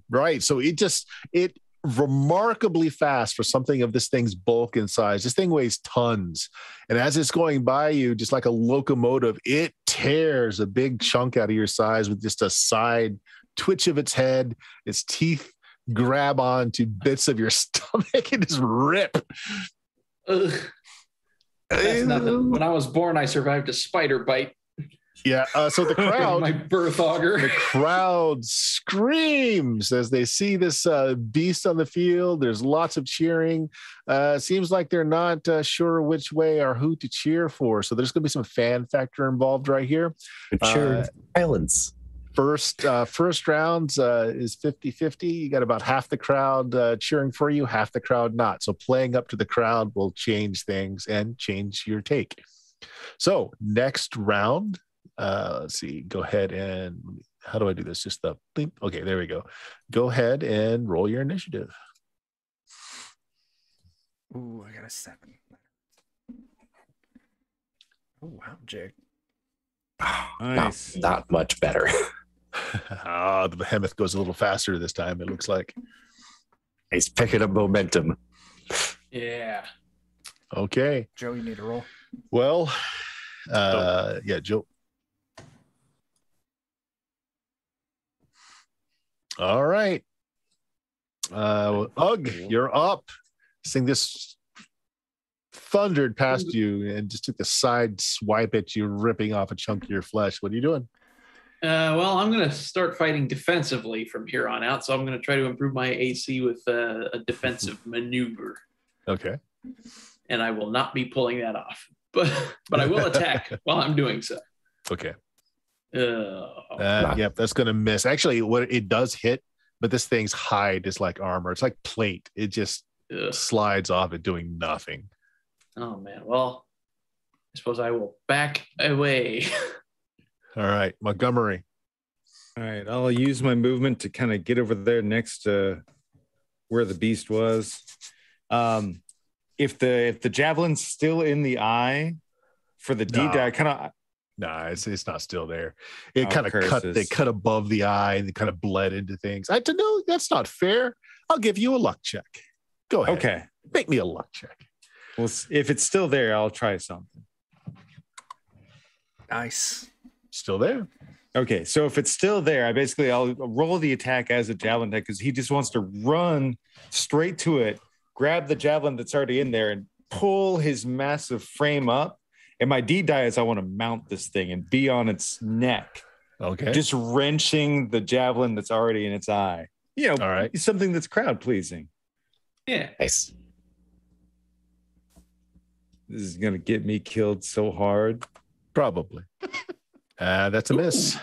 Right. So it remarkably fast for something of this thing's bulk and size. This thing weighs tons. And as it's going by you, just like a locomotive, it tears a big chunk out of your size with just a side twitch of its head. Its teeth grab onto bits of your stomach and just rip. Ugh. That's nothing. When I was born, I survived a spider bite. Yeah. So the crowd, My birth auger. the crowd screams as they see this beast on the field. There's lots of cheering. Seems like they're not sure which way or who to cheer for. So there's going to be some fan factor involved right here. Cheer violence. First round is 50-50. You got about half the crowd cheering for you, half the crowd not. So playing up to the crowd will change things and change your take. So next round, let's see. Go ahead and how do I do this? Just the blink. Okay, there we go. Go ahead and roll your initiative. Ooh, I got a 7. Oh wow, Jake. Nice. Not much better. The behemoth goes a little faster this time, it looks like. He's picking up momentum. Yeah. Okay. Joe, you need to roll. Well, yeah, Joe. All right. Ugg, you're up. This thing just thundered past you and just took a side swipe at you, ripping off a chunk of your flesh. What are you doing? Well, I'm going to start fighting defensively from here on out. So I'm going to try to improve my AC with a defensive maneuver. Okay. And I will not be pulling that off. But I will attack while I'm doing so. Okay. Uh, Yep, that's going to miss. Actually, what it does hit, but this thing's hide is like armor. It's like plate. It just slides off it doing nothing. Oh, man. Well, I suppose I will back away. All right, Montgomery. All right, I'll use my movement to kind of get over there next to where the beast was. If the javelin's still in the eye for the D die, kind of. No, it's not still there. It Oh, kind of cut. curses. They cut above the eye and they kind of bled into things. I don't know. That's not fair. I'll give you a luck check. Go ahead. Okay. Make me a luck check. Well, if it's still there, I'll try something. Nice. Still there. Okay, so if it's still there, I'll roll the attack as a javelin attack because he just wants to run straight to it, grab the javelin that's already in there, and pull his massive frame up. And my D die is I want to mount this thing and be on its neck, Okay. just wrenching the javelin that's already in its eye. You know, All right. something that's crowd pleasing. Yeah. Nice. This is gonna get me killed so hard. Probably. That's a miss.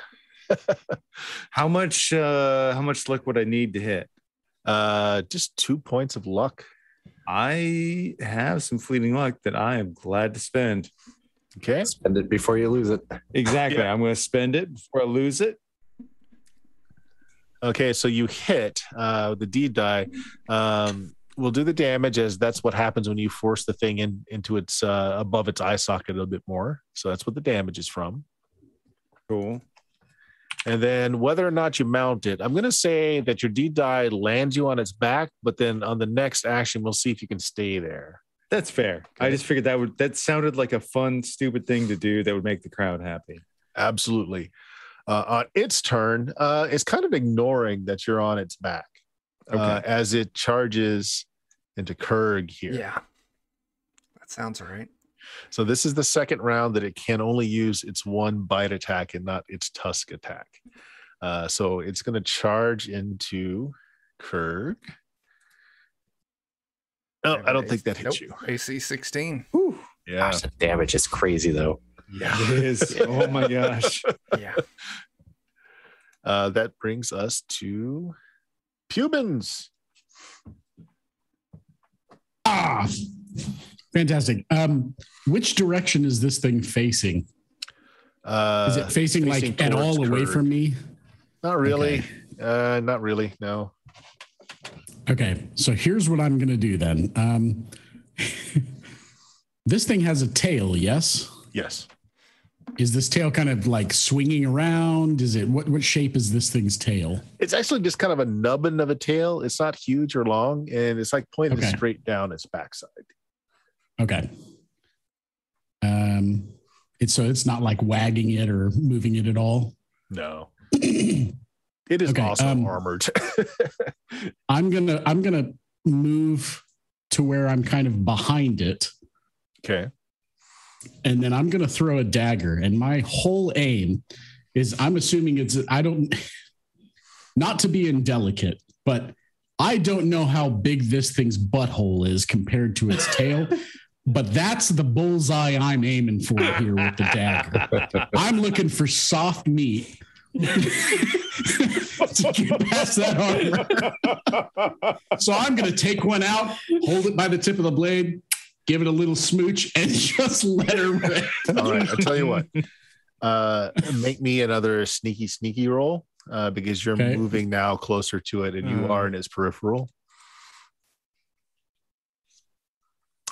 How much luck would I need to hit? Just 2 points of luck. I have some fleeting luck that I am glad to spend. Okay. Spend it before you lose it. Exactly. Yeah. I'm going to spend it before I lose it. Okay. So you hit the D die. we'll do the damage, as that's what happens when you force the thing into its above its eye socket a little bit more. So that's what the damage is from. Cool. And then whether or not you mount it, I'm going to say that your D die lands you on its back, but then on the next action, we'll see if you can stay there. That's fair. Okay. I just figured that sounded like a fun, stupid thing to do that would make the crowd happy. Absolutely. On its turn, it's kind of ignoring that you're on its back as it charges into Kurg here. Yeah. That sounds right. So this is the second round that it can only use its one bite attack and not its tusk attack. So it's going to charge into Kurg. Oh, I don't think that hits you. AC 16. Whew. Yeah. Gosh, the damage is crazy, though. Yeah, it is. Oh my gosh. Yeah. That brings us to Pubins. Fantastic. Which direction is this thing facing? Is it facing like at all away from me? Not really. Okay. Not really. No. Okay. So here's what I'm going to do then. This thing has a tail, yes? Yes. Is this tail kind of like swinging around? Is it what shape is this thing's tail? It's actually just kind of a nubbin of a tail. It's not huge or long, and it's like pointed straight down its backside. Okay. It's not like wagging it or moving it at all. No. It is also armored. I'm gonna move to where I'm kind of behind it. Okay. And then I'm gonna throw a dagger. And my whole aim is, I'm assuming not to be indelicate, but I don't know how big this thing's butthole is compared to its tail. But that's the bullseye I'm aiming for here with the dagger. I'm looking for soft meat to get past that armor. So I'm going to take one out, hold it by the tip of the blade, give it a little smooch, and just let her rip. All right, I'll tell you what. Make me another sneaky roll because you're moving now closer to it, and you are in its peripheral.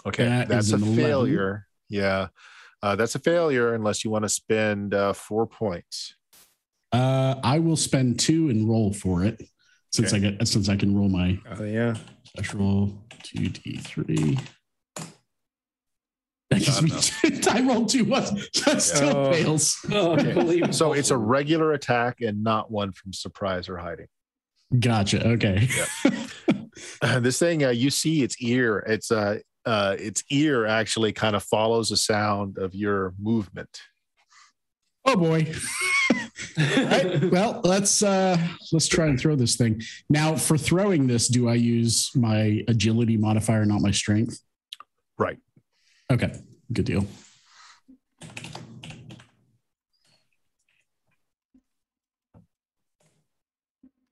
Okay, that's a failure. Yeah, that's a failure unless you want to spend 4 points. I will spend 2 and roll for it since I can roll my special 2d3. That gives me I rolled 2 once. That still fails. Okay. So it's a regular attack and not one from surprise or hiding. Gotcha. Okay. Yep. This thing, you see its ear. Its ear actually kind of follows the sound of your movement. Oh boy. Right. Well, let's try and throw this thing. Now, for throwing this, do I use my agility modifier, not my strength? Right. Okay. Good deal.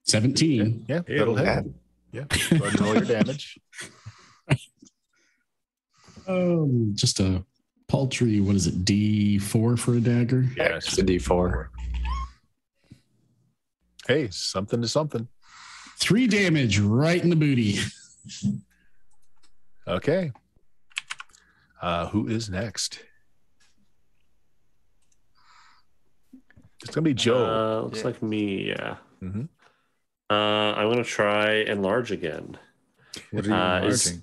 $17. Yeah, that'll hit. Yeah. Go ahead and roll your damage. Just a paltry, what is it, D4 for a dagger? Yeah, it's a D4. Hey, something to something. 3 damage right in the booty. Okay. Who is next? It's going to be Joe. Looks like me, yeah. Mm-hmm. I'm going to try enlarge again. What are you enlarging?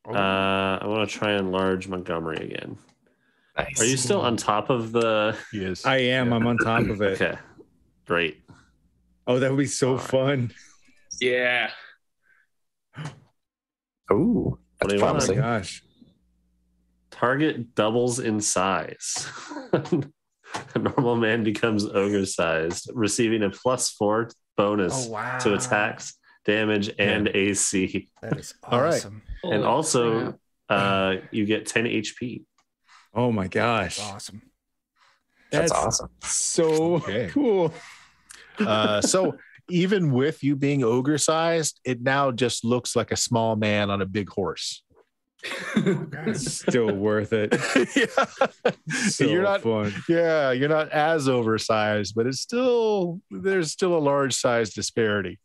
I want to try and enlarge Montgomery again. Nice. Are you still on top of the... Yes. I am. Yeah. I'm on top of it. Okay. Great. Oh, that would be so fun. Yeah. Oh, that's promising. Oh my gosh. Target doubles in size. A normal man becomes ogre-sized, receiving a +4 bonus to attacks, damage, and AC. That is awesome. All right. And also, you get 10 HP. Oh my gosh. That's awesome. That's awesome. So cool. So even with you being ogre sized, it now just looks like a small man on a big horse. Still worth it. Yeah. So you're not fun. Yeah, you're not as oversized, but there's still a large size disparity.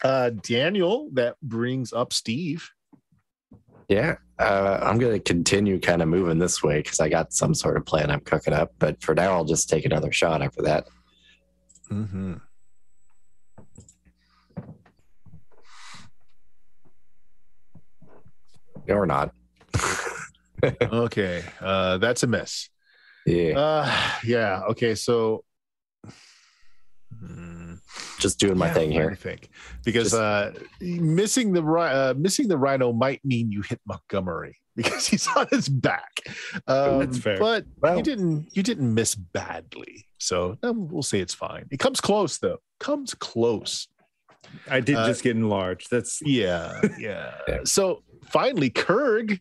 Daniel, that brings up Steve. Yeah, I'm going to continue kind of moving this way because I got some sort of plan I'm cooking up. But for now, I'll just take another shot after that. Mm-hmm. Or not. Okay, that's a miss. Yeah. Yeah. Okay, so just doing my thing here. I think because missing the rhino might mean you hit Montgomery because he's on his back. That's fair. But you didn't miss badly, so we'll say it's fine. It comes close though. Comes close. I did just get enlarged. That's yeah. So finally, Kurg.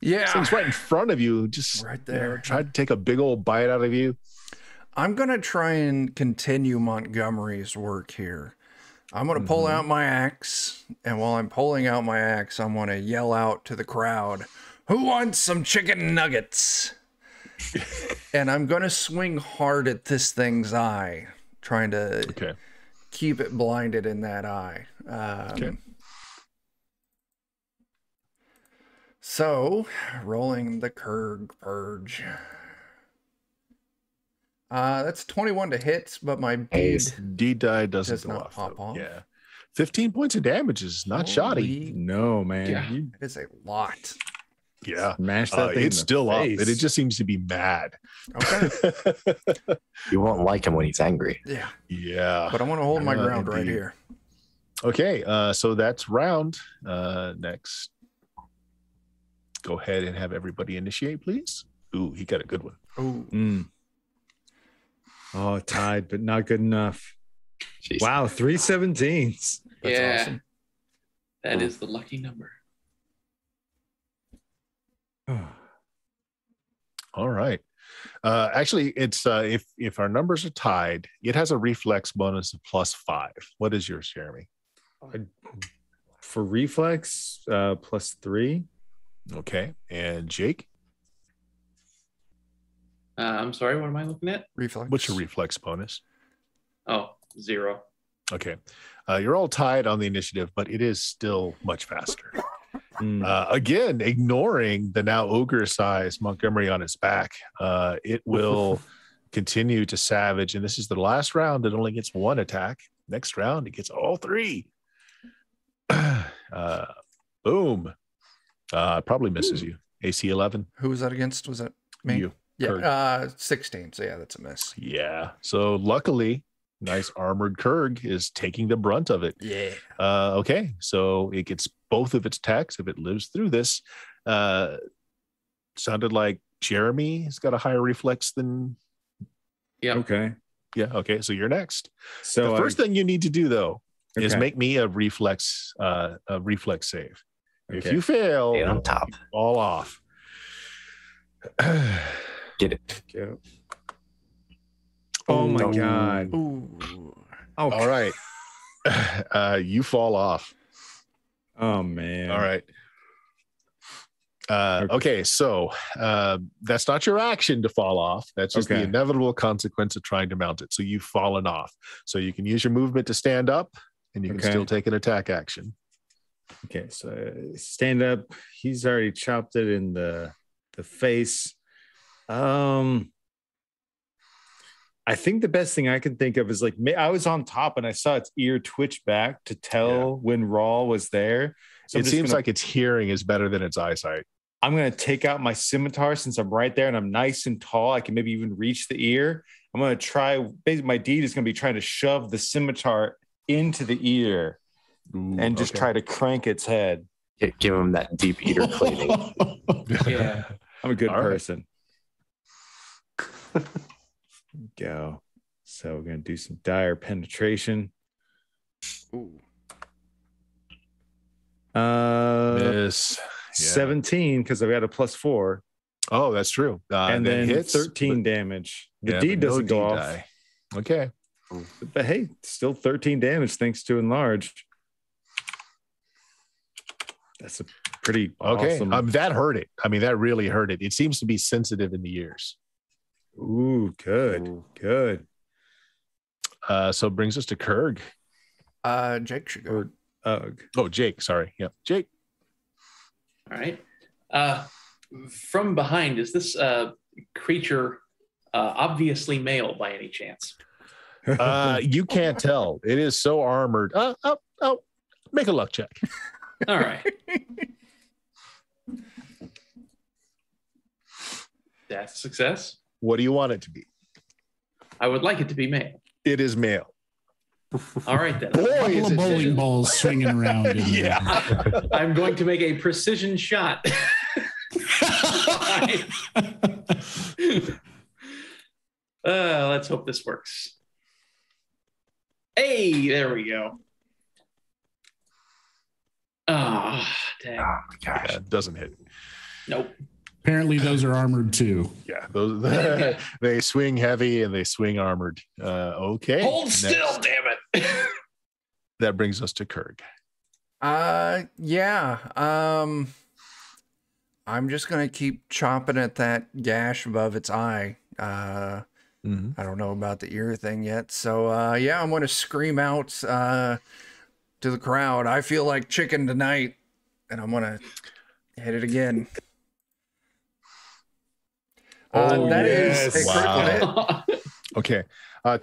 Yeah, thing's right in front of you, just right there. Tried to take a big old bite out of you. I'm gonna try and continue Montgomery's work here. I'm gonna pull out my axe, and while I'm pulling out my axe, I'm gonna yell out to the crowd, "Who wants some chicken nuggets?" And I'm gonna swing hard at this thing's eye, trying to keep it blinded in that eye. So, rolling the Kurg Purge. That's 21 to hit, but my D die does not pop off. Yeah. 15 points of damage is not shoddy. No, man. Yeah, it is a lot. Yeah. Smash that thing. It's still up, face. and it just seems to be mad. Okay. You won't like him when he's angry. Yeah. Yeah. But I want to hold my ground right here. Okay. So that's round. Next. Go ahead and have everybody initiate, please. Ooh, he got a good one. Ooh. Oh, tied, but not good enough. Jeez. Wow, 3 17s. That's awesome. That is the lucky number. All right. Actually, it's if our numbers are tied, it has a reflex bonus of +5. What is yours, Jeremy? For reflex, +3. Okay. And Jake? I'm sorry, what am I looking at? Reflex. What's your reflex bonus? Oh, 0. Okay. You're all tied on the initiative, but it is still much faster. Again, ignoring the now ogre-sized Montgomery on its back, it will continue to savage. And this is the last round. It only gets 1 attack. Next round, it gets all 3. Boom. Probably misses you. AC 11. Who was that against? Was that me? You. Yeah. 16. So yeah, that's a miss. Yeah. So luckily, nice armored Kurg is taking the brunt of it. Yeah. Okay. So it gets both of its attacks if it lives through this. Sounded like Jeremy has got a higher reflex than. Yeah. Okay. Yeah. Okay. So you're next. So the first thing you need to do though is Okay. make me a reflex save. If Okay. you fail, Stay on top. you fall off. Get it. Go. Oh my god. Ooh. Oh, All right. You fall off. Oh man. All right. Okay, so that's not your action to fall off. That's just the Okay. inevitable consequence of trying to mount it. So you've fallen off. So you can use your movement to stand up, and you can Okay. still take an attack action. Okay, so stand up. He's already chopped it in the face. I think the best thing I can think of is like I was on top and I saw its ear twitch back to tell when Rawl was there. So It seems like its hearing is better than its eyesight. I'm going to take out my scimitar since I'm right there and I'm nice and tall. I can maybe even reach the ear. I'm going to try. Basically, my deed is going to be trying to shove the scimitar into the ear and just try to crank its head. Give him that deep eater cleaning. Yeah. I'm a good All right. person. Go. So we're going to do some dire penetration. Ooh. Miss. Yeah. 17 because I've got a +4. Oh, that's true. And then hits, 13 but- damage. The yeah, deed but no doesn't go D off. die. Okay. But hey, still 13 damage thanks to enlarged. That's a pretty Okay. awesome. That hurt it. I mean, that really hurt it. It seems to be sensitive in the ears. Ooh, good. Ooh. Good. So it brings us to Kurg. Jake should go. Oh, Jake. Sorry. Yeah, Jake. All right. From behind, is this creature obviously male by any chance? You can't tell. It is so armored. Make a luck check. All right. That's a success. What do you want it to be? I would like it to be male. It is male. All right, then. Boy, Couple is of it bowling balls swinging around. In there. I'm going to make a precision shot. Let's hope this works. Hey, there we go. Ah, dang. Oh my gosh. Yeah, it doesn't hit. Nope. Apparently, those are armored too. Yeah, those they swing heavy and they swing armored. Okay. Hold still, damn it. That brings us to Kurg. Yeah. I'm just gonna keep chomping at that gash above its eye. I don't know about the ear thing yet. So yeah, I'm gonna scream out to the crowd, I feel like chicken tonight, and I'm gonna hit it again. That is a critical hit. Okay.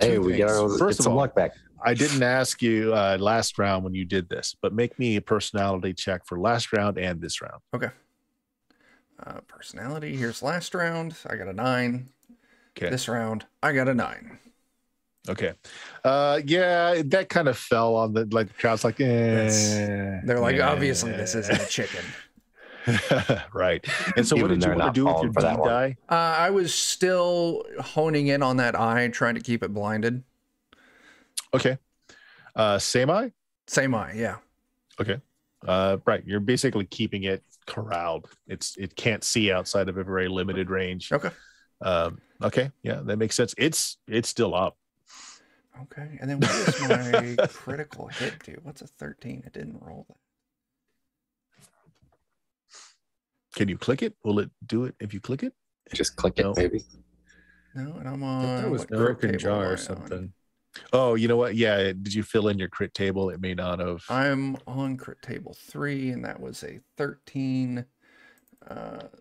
Hey, we things. got First of some all, luck back. I didn't ask you last round when you did this, but make me a personality check for last round and this round. Okay. Personality, here's last round. I got a 9. Okay. This round, I got a 9. Okay. Yeah, that kind of fell on the crowd's like, They're like, obviously this isn't a chicken. Right. And so what Even did you they're want to not do with your falling for that D one. die? I was still honing in on that eye, trying to keep it blinded. Okay. Same eye? Same eye, yeah. Okay. Right. You're basically keeping it corralled. It can't see outside of a very limited range. Okay. Okay. Yeah, that makes sense. It's still up. Okay. And then what does my critical hit do? What's a 13? It didn't roll that. Can you click it? Will it do it if you click it? Just click it, No. maybe. No, and I'm I on. thought that was what crit broken table jar am I or on? something. Oh, you know what? Yeah. Did you fill in your crit table? It may not have. I'm on crit table 3, and that was a 13.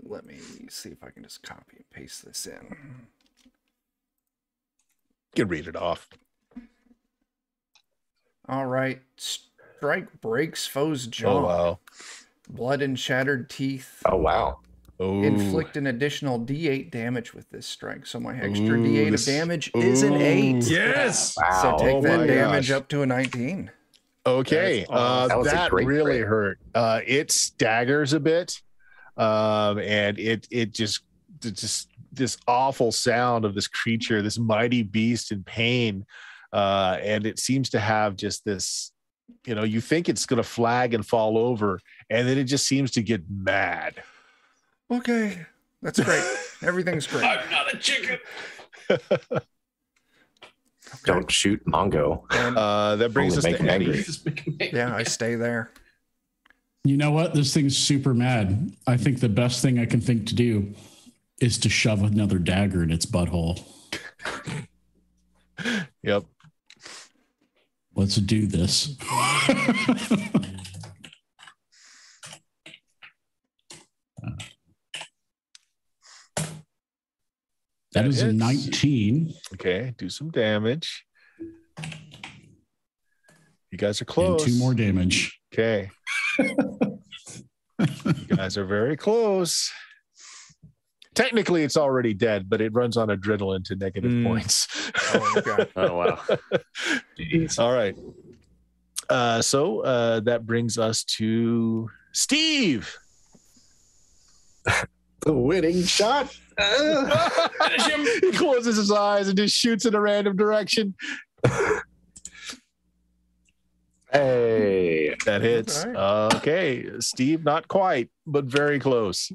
Let me see if I can just copy and paste this in. You can read it off. All right. Strike breaks foe's jaw. Oh, wow. Blood and shattered teeth. Oh wow. Oh, Inflict an additional D8 damage with this strike. So my extra Ooh, D8 this- of damage is an 8. Yes. Wow. So take Oh that my damage gosh. up to a 19. Okay. That's awesome. That was a That great really crit. hurt. It staggers a bit. And it just this awful sound of this creature, this mighty beast in pain. And it seems to have just this, you think it's going to flag and fall over, and then it just seems to get mad. Okay. That's great. Everything's great. I'm not a chicken. Don't shoot Mongo. And, That brings us Only to make him Andy. angry. Just make me- yeah, I stay there. You know what? This thing's super mad. I think the best thing I can think to do is to shove another dagger in its butthole. Yep. Let's do this. That is a hits. 19 Okay. Do some damage. You guys are and close. 2 more damage. Okay. You guys are very close. Technically, it's already dead, but it runs on adrenaline to negative points. Oh, okay. Oh wow. All right. So that brings us to Steve. The winning shot. He closes his eyes and just shoots in a random direction. Hey. That hits. All Okay. Steve, not quite, but very close.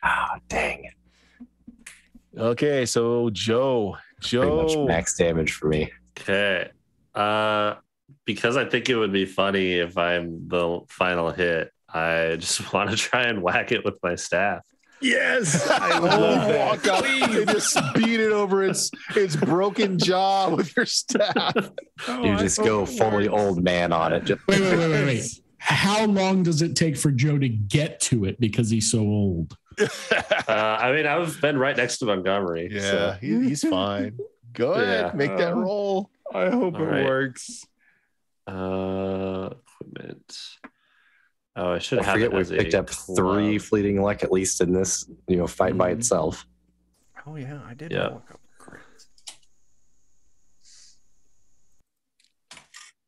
Ah, dang it. Okay. So Joe. Pretty much Joe. max damage for me. Okay. Because I think it would be funny if I'm the final hit, I just want to try and whack it with my staff. Yes, I love that. Walk up and just beat it over its broken jaw with your staff. You just go fully old man on it. Wait. How long does it take for Joe to get to it because he's so old? I mean, I've been right next to Montgomery. Yeah, so. he's fine. Go ahead, make that roll. I hope All it right. works. Equipment. Oh, I should I have forget it we as picked a up 3 club. fleeting luck, at least in this, fight by itself. Oh yeah, I did Yeah. roll a couple crits.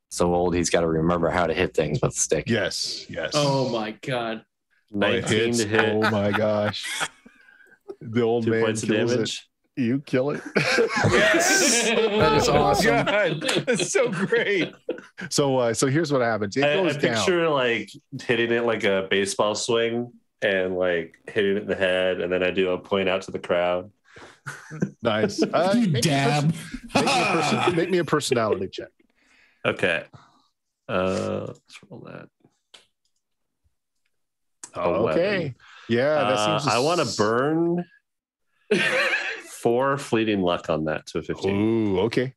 So old, he's got to remember how to hit things with a stick. Yes. Oh my God. 19 to hit. Oh my gosh. The old 2 man points of kills damage. it. You kill it. Yes, That is awesome. God, that's so great. So here's what happens. It I goes down. picture like hitting it like a baseball swing and like hitting it in the head, and then I do a point out to the crowd. Nice. You dab. Make me a personality check. Okay. Let's roll that. Okay. Yeah, that seems. I want to burn 4 fleeting luck on that to a 15. Ooh, okay.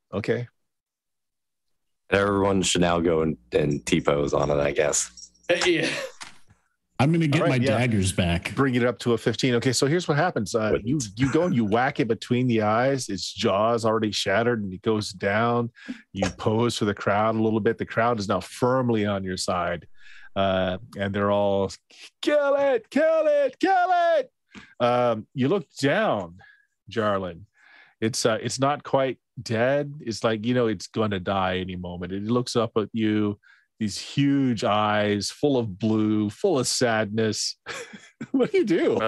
Everyone should now go and T-pose on it, I guess. Yeah. I'm going to get All right, my yeah. daggers back. Bring it up to a 15. Okay, so here's what happens. You go and you whack it between the eyes. Its jaw's already shattered and it goes down. You pose for the crowd a little bit. The crowd is now firmly on your side. And they're all, kill it. You look down, Jarlin. It's not quite dead. It's like, it's going to die any moment. It looks up at you. These huge eyes, full of blue, full of sadness. What do you do?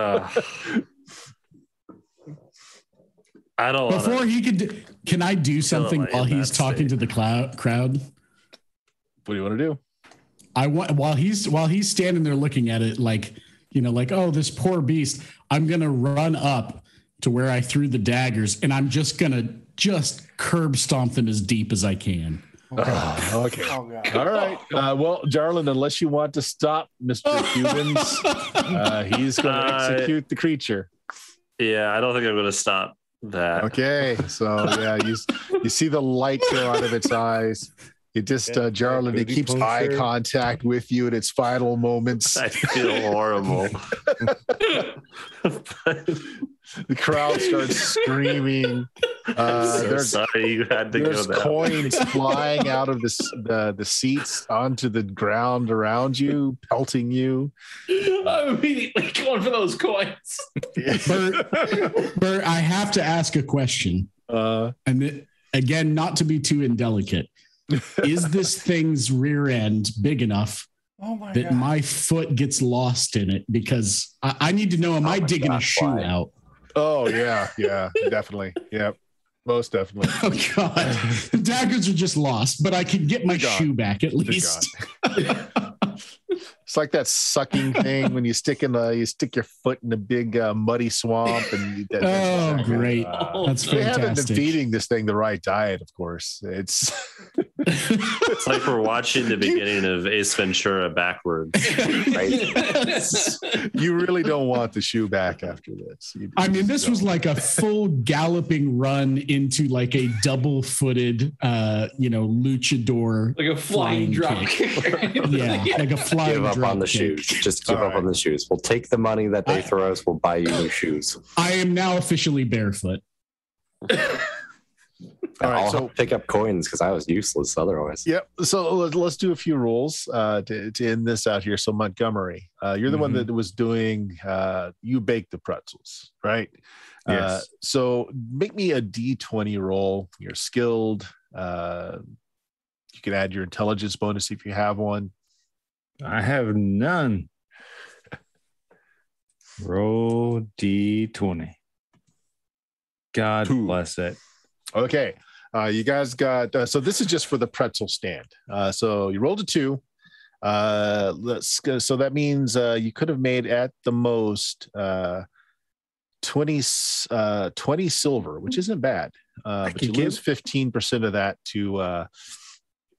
I don't want Before he could, can I do something like while in he's that talking state. to the crowd? What do you want to do? I want while he's standing there looking at it like oh, this poor beast. I'm gonna run up to where I threw the daggers, and I'm just gonna curb stomp them as deep as I can. Okay. Oh god. All right. Well, Jarlin, unless you want to stop Mr. Cubans, he's going to execute the creature. Yeah, I don't think I'm going to stop that. Okay. So yeah, you see the light go out of its eyes. It just Jarlin, it booty keeps puncture. eye contact with you in its final moments. I feel horrible. The crowd starts screaming. Sorry you had to go There's that way. coins flying out of the seats onto the ground around you, pelting you. I'm immediately going for those coins. Bert, I have to ask a question. Again, not to be too indelicate. Is this thing's rear end big enough Oh my that god. my foot gets lost in it? Because I need to know, am I digging a shoe why? out? Oh yeah, definitely. Yep. Most definitely. Oh God. The daggers are just lost, but I can get my They're gone. shoe back at They're least. It's like that sucking thing when you stick your foot in a big muddy swamp and Oh, great. That's they haven't been fantastic. feeding this thing the right diet, of course. It's It's like we're watching the beginning of Ace Ventura backwards. Right? Yes. you really don't want the shoe back after this. I mean, this was like a full galloping run into like a double-footed, luchador, Like a flying drop kick. kick. Yeah, like a flying Give up drop on the kick. shoes. Just give All up on right. the shoes. We'll take the money that they throw us. We'll buy you new shoes. I am now officially barefoot. All right, I'll so- pick up coins because I was useless otherwise. Yep. So let's do a few rules to end this out here. So Montgomery, you're the one that was doing. You baked the pretzels, right? Yes. So make me a D20 roll. You're skilled. You can add your intelligence bonus if you have one. I have none. Roll D20. God 2. bless it. Okay. You guys got. So this is just for the pretzel stand. So you rolled a 2. Let's go. So that means you could have made at the most 20 silver, which isn't bad. But you could lose 15% of that to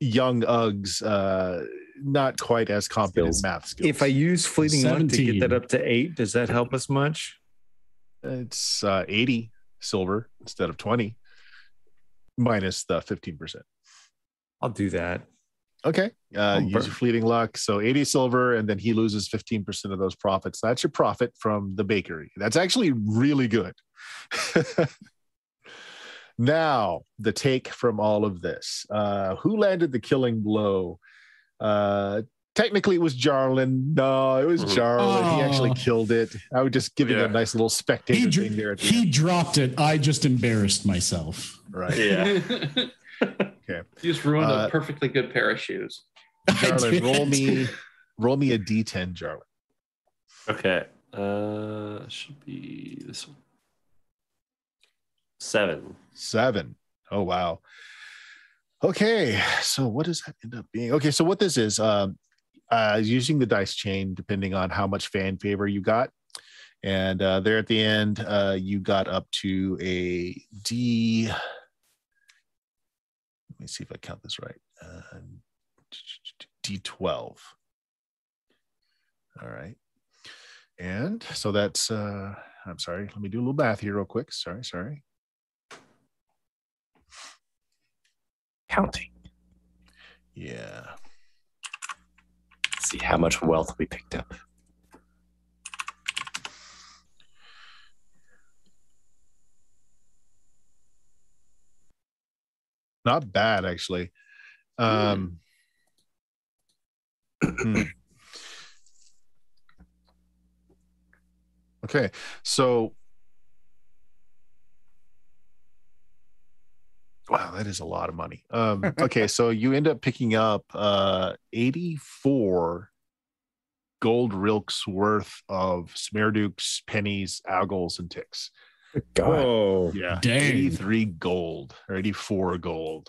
young Uggs, not quite as competent Skills. math skills. If I use fleeting luck to 17. get that up to 8, does that help us much? It's 80 silver instead of 20, minus the 15%. I'll do that. Okay. Use your fleeting luck. So 80 silver, and then he loses 15% of those profits. That's your profit from the bakery. That's actually really good. Now, the take from all of this. Who landed the killing blow? Technically, it was Jarlin. No, it was Jarlin. He actually killed it. I would just give you a nice little spectator thing there. He dropped it. I just embarrassed myself. Right. Yeah. Okay. You just ruined a perfectly good pair of shoes. Jarlin, roll me a D10, Jarlin. Okay. Should be this one. 7. Oh, wow. Okay. So what does that end up being? Okay. So what this is, using the dice chain, depending on how much fan favor you got. And there at the end, you got up to a D. Let me see if I count this right. D12. All right. And so that's, I'm sorry. Let me do a little math here real quick. Sorry. Counting. Yeah. See how much wealth we picked up. Not bad, actually. Okay, so wow, that is a lot of money. Okay, so you end up picking up 84 gold rilks worth of Smeardukes, pennies, ogles, and ticks. God. Oh, Yeah, Dang. 83 gold or 84 gold.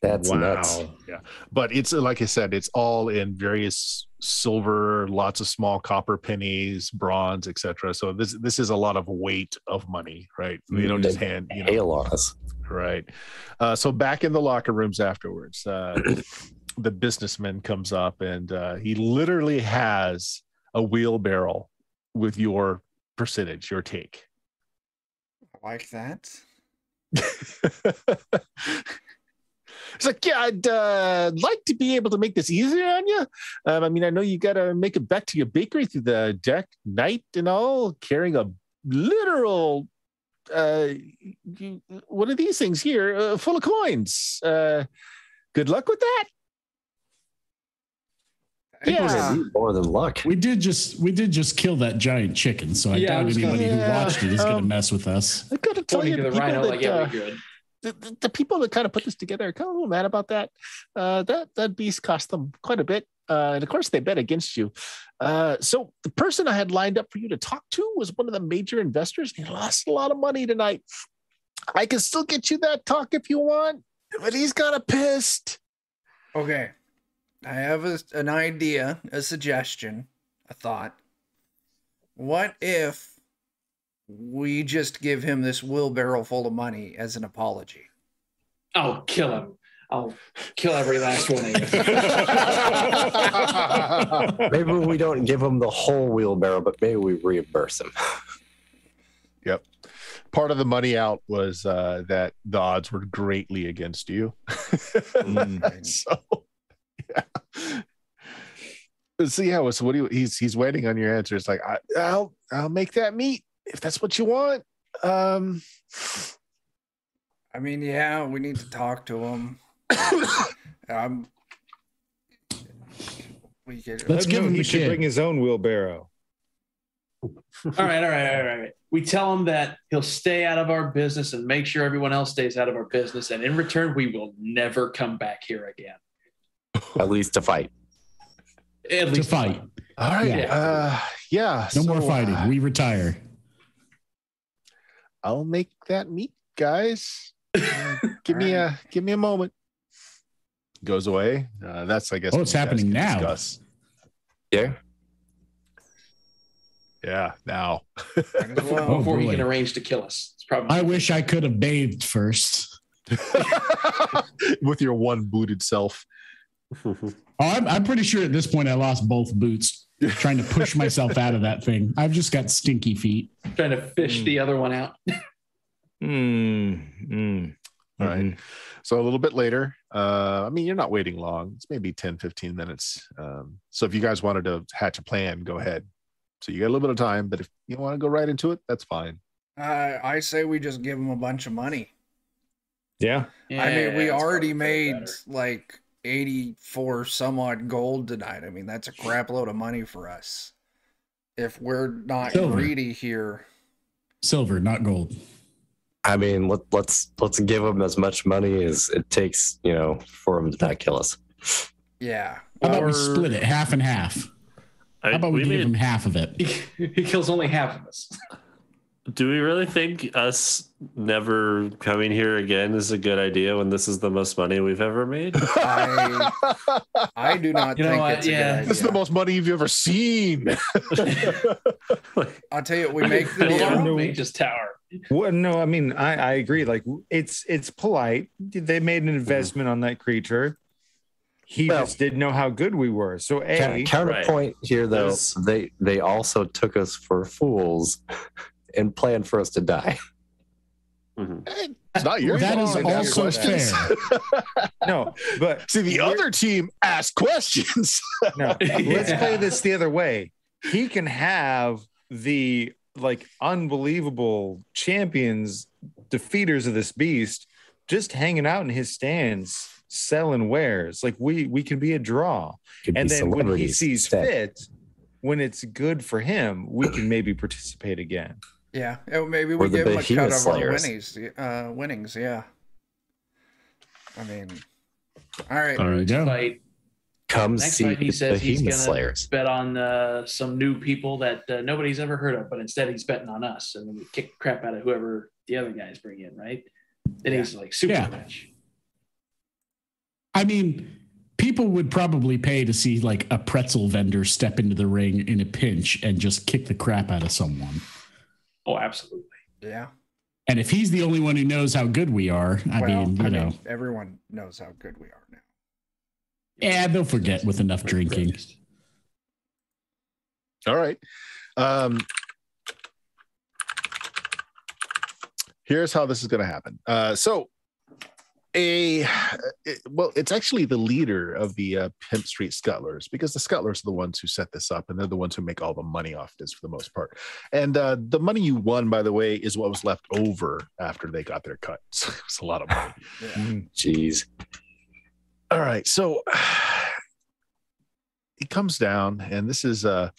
That's nuts. Yeah, but it's like I said, it's all in various silver, lots of small copper pennies, bronze, etc. So this is a lot of weight of money, right? You don't just hand, hail on us. Right. So back in the locker rooms afterwards, the businessman comes up and he literally has a wheelbarrow with your percentage, your take. I like that. It's like, yeah, I'd like to be able to make this easier on you. I mean, I know you got to make it back to your bakery through the dark night and all, carrying a literal, what are these things here, full of coins. Good luck with that. Yeah, more than luck. We did just kill that giant chicken, so I doubt anybody who watched it is going to mess with us. I got to tell you, Pointing to the rhino, like, yeah, we good. The people that kind of put this together are kind of a little mad about that. That beast cost them quite a bit. And of course, they bet against you. So the person I had lined up for you to talk to was one of the major investors. He lost a lot of money tonight. I can still get you that talk if you want, but he's kind of pissed. Okay. I have an idea, a suggestion, a thought. What if we just give him this wheelbarrow full of money as an apology? I'll kill him. I'll kill every last one of you. Maybe we don't give him the whole wheelbarrow, but maybe we reimburse him. Yep. Part of the money out was that the odds were greatly against you. So, yeah. So yeah, so he's waiting on your answer. It's like I'll make that meet if that's what you want. I mean, yeah, we need to talk to him. Let's give him he the should kid. bring his own wheelbarrow. All right. We tell him that he'll stay out of our business and make sure everyone else stays out of our business. And in return, we will never come back here again. At least to fight. At least To fight. All right. Yeah. No more fighting. We retire. I'll make that meet, guys. Give me a moment. Goes away. That's, I guess. Oh, it's happening now. Discuss. Yeah. Yeah. Now. Before he can arrange to kill us. It's probably. I wish I could have bathed first. With your one booted self. I'm pretty sure at this point I lost both boots trying to push myself out of that thing. I've just got stinky feet. Trying to fish the other one out. All right. So a little bit later, I mean, you're not waiting long. It's maybe 10, 15 minutes. So if you guys wanted to hatch a plan, go ahead. So you got a little bit of time, but if you want to go right into it, that's fine. I say we just give them a bunch of money. Yeah. I mean, we that's already probably made better. like 84 some odd gold tonight. I mean, that's a crap load of money for us. If we're not Silver. greedy here. Silver, not gold. I mean, let's give them as much money as it takes, for them to not kill us. Yeah. How about we Or- split it half and half? How about we give him half of it? He kills only half of us. Do we really think us never coming here again is a good idea when this is the most money we've ever made? I do not You know think what? it's a Yeah. good This is the idea. most money you've ever seen. I'll tell you, we make the Build our deal. own Mage's Tower. Well, no, I mean, I agree. Like, it's polite. They made an investment on that creature. He Well- just didn't know how good we were. So, Counterpoint here, though, There's- they also took us for fools and planned for us to die. Mhm. It's not your That is fault. They ask also questions. fair. no, but See, the other team asked questions. no, let's play this the other way. He can have the unbelievable champions, defeaters of this beast, just hanging out in his stands, selling wares. Like we can be a draw. Could And be then when he celebrities sees instead. fit, when it's good for him, we can maybe participate again. Yeah. Maybe Or we the give them a cut behemoth of our slayers. winnings. Yeah. I mean, all right. There you go. Fight. Come Next see fight, he the says he's behemoth gonna slayers. bet on some new people that nobody's ever heard of, but instead he's betting on us, and then we kick the crap out of whoever the other guys bring in, right? Then he's like super Yeah. rich. I mean, people would probably pay to see like a pretzel vendor step into the ring in a pinch and just kick the crap out of someone. Oh, absolutely. Yeah. And if he's the only one who knows how good we are, I mean, everyone knows how good we are now. yeah, they'll forget with enough drinking. All right. Here's how this is going to happen. It's actually the leader of the Pimp Street Scuttlers, because the Scuttlers are the ones who set this up, and they're the ones who make all the money off this for the most part. And the money you won, by the way, is what was left over after they got their cut. So it's a lot of money. Yeah. Jeez. All right, so he comes down, and this is an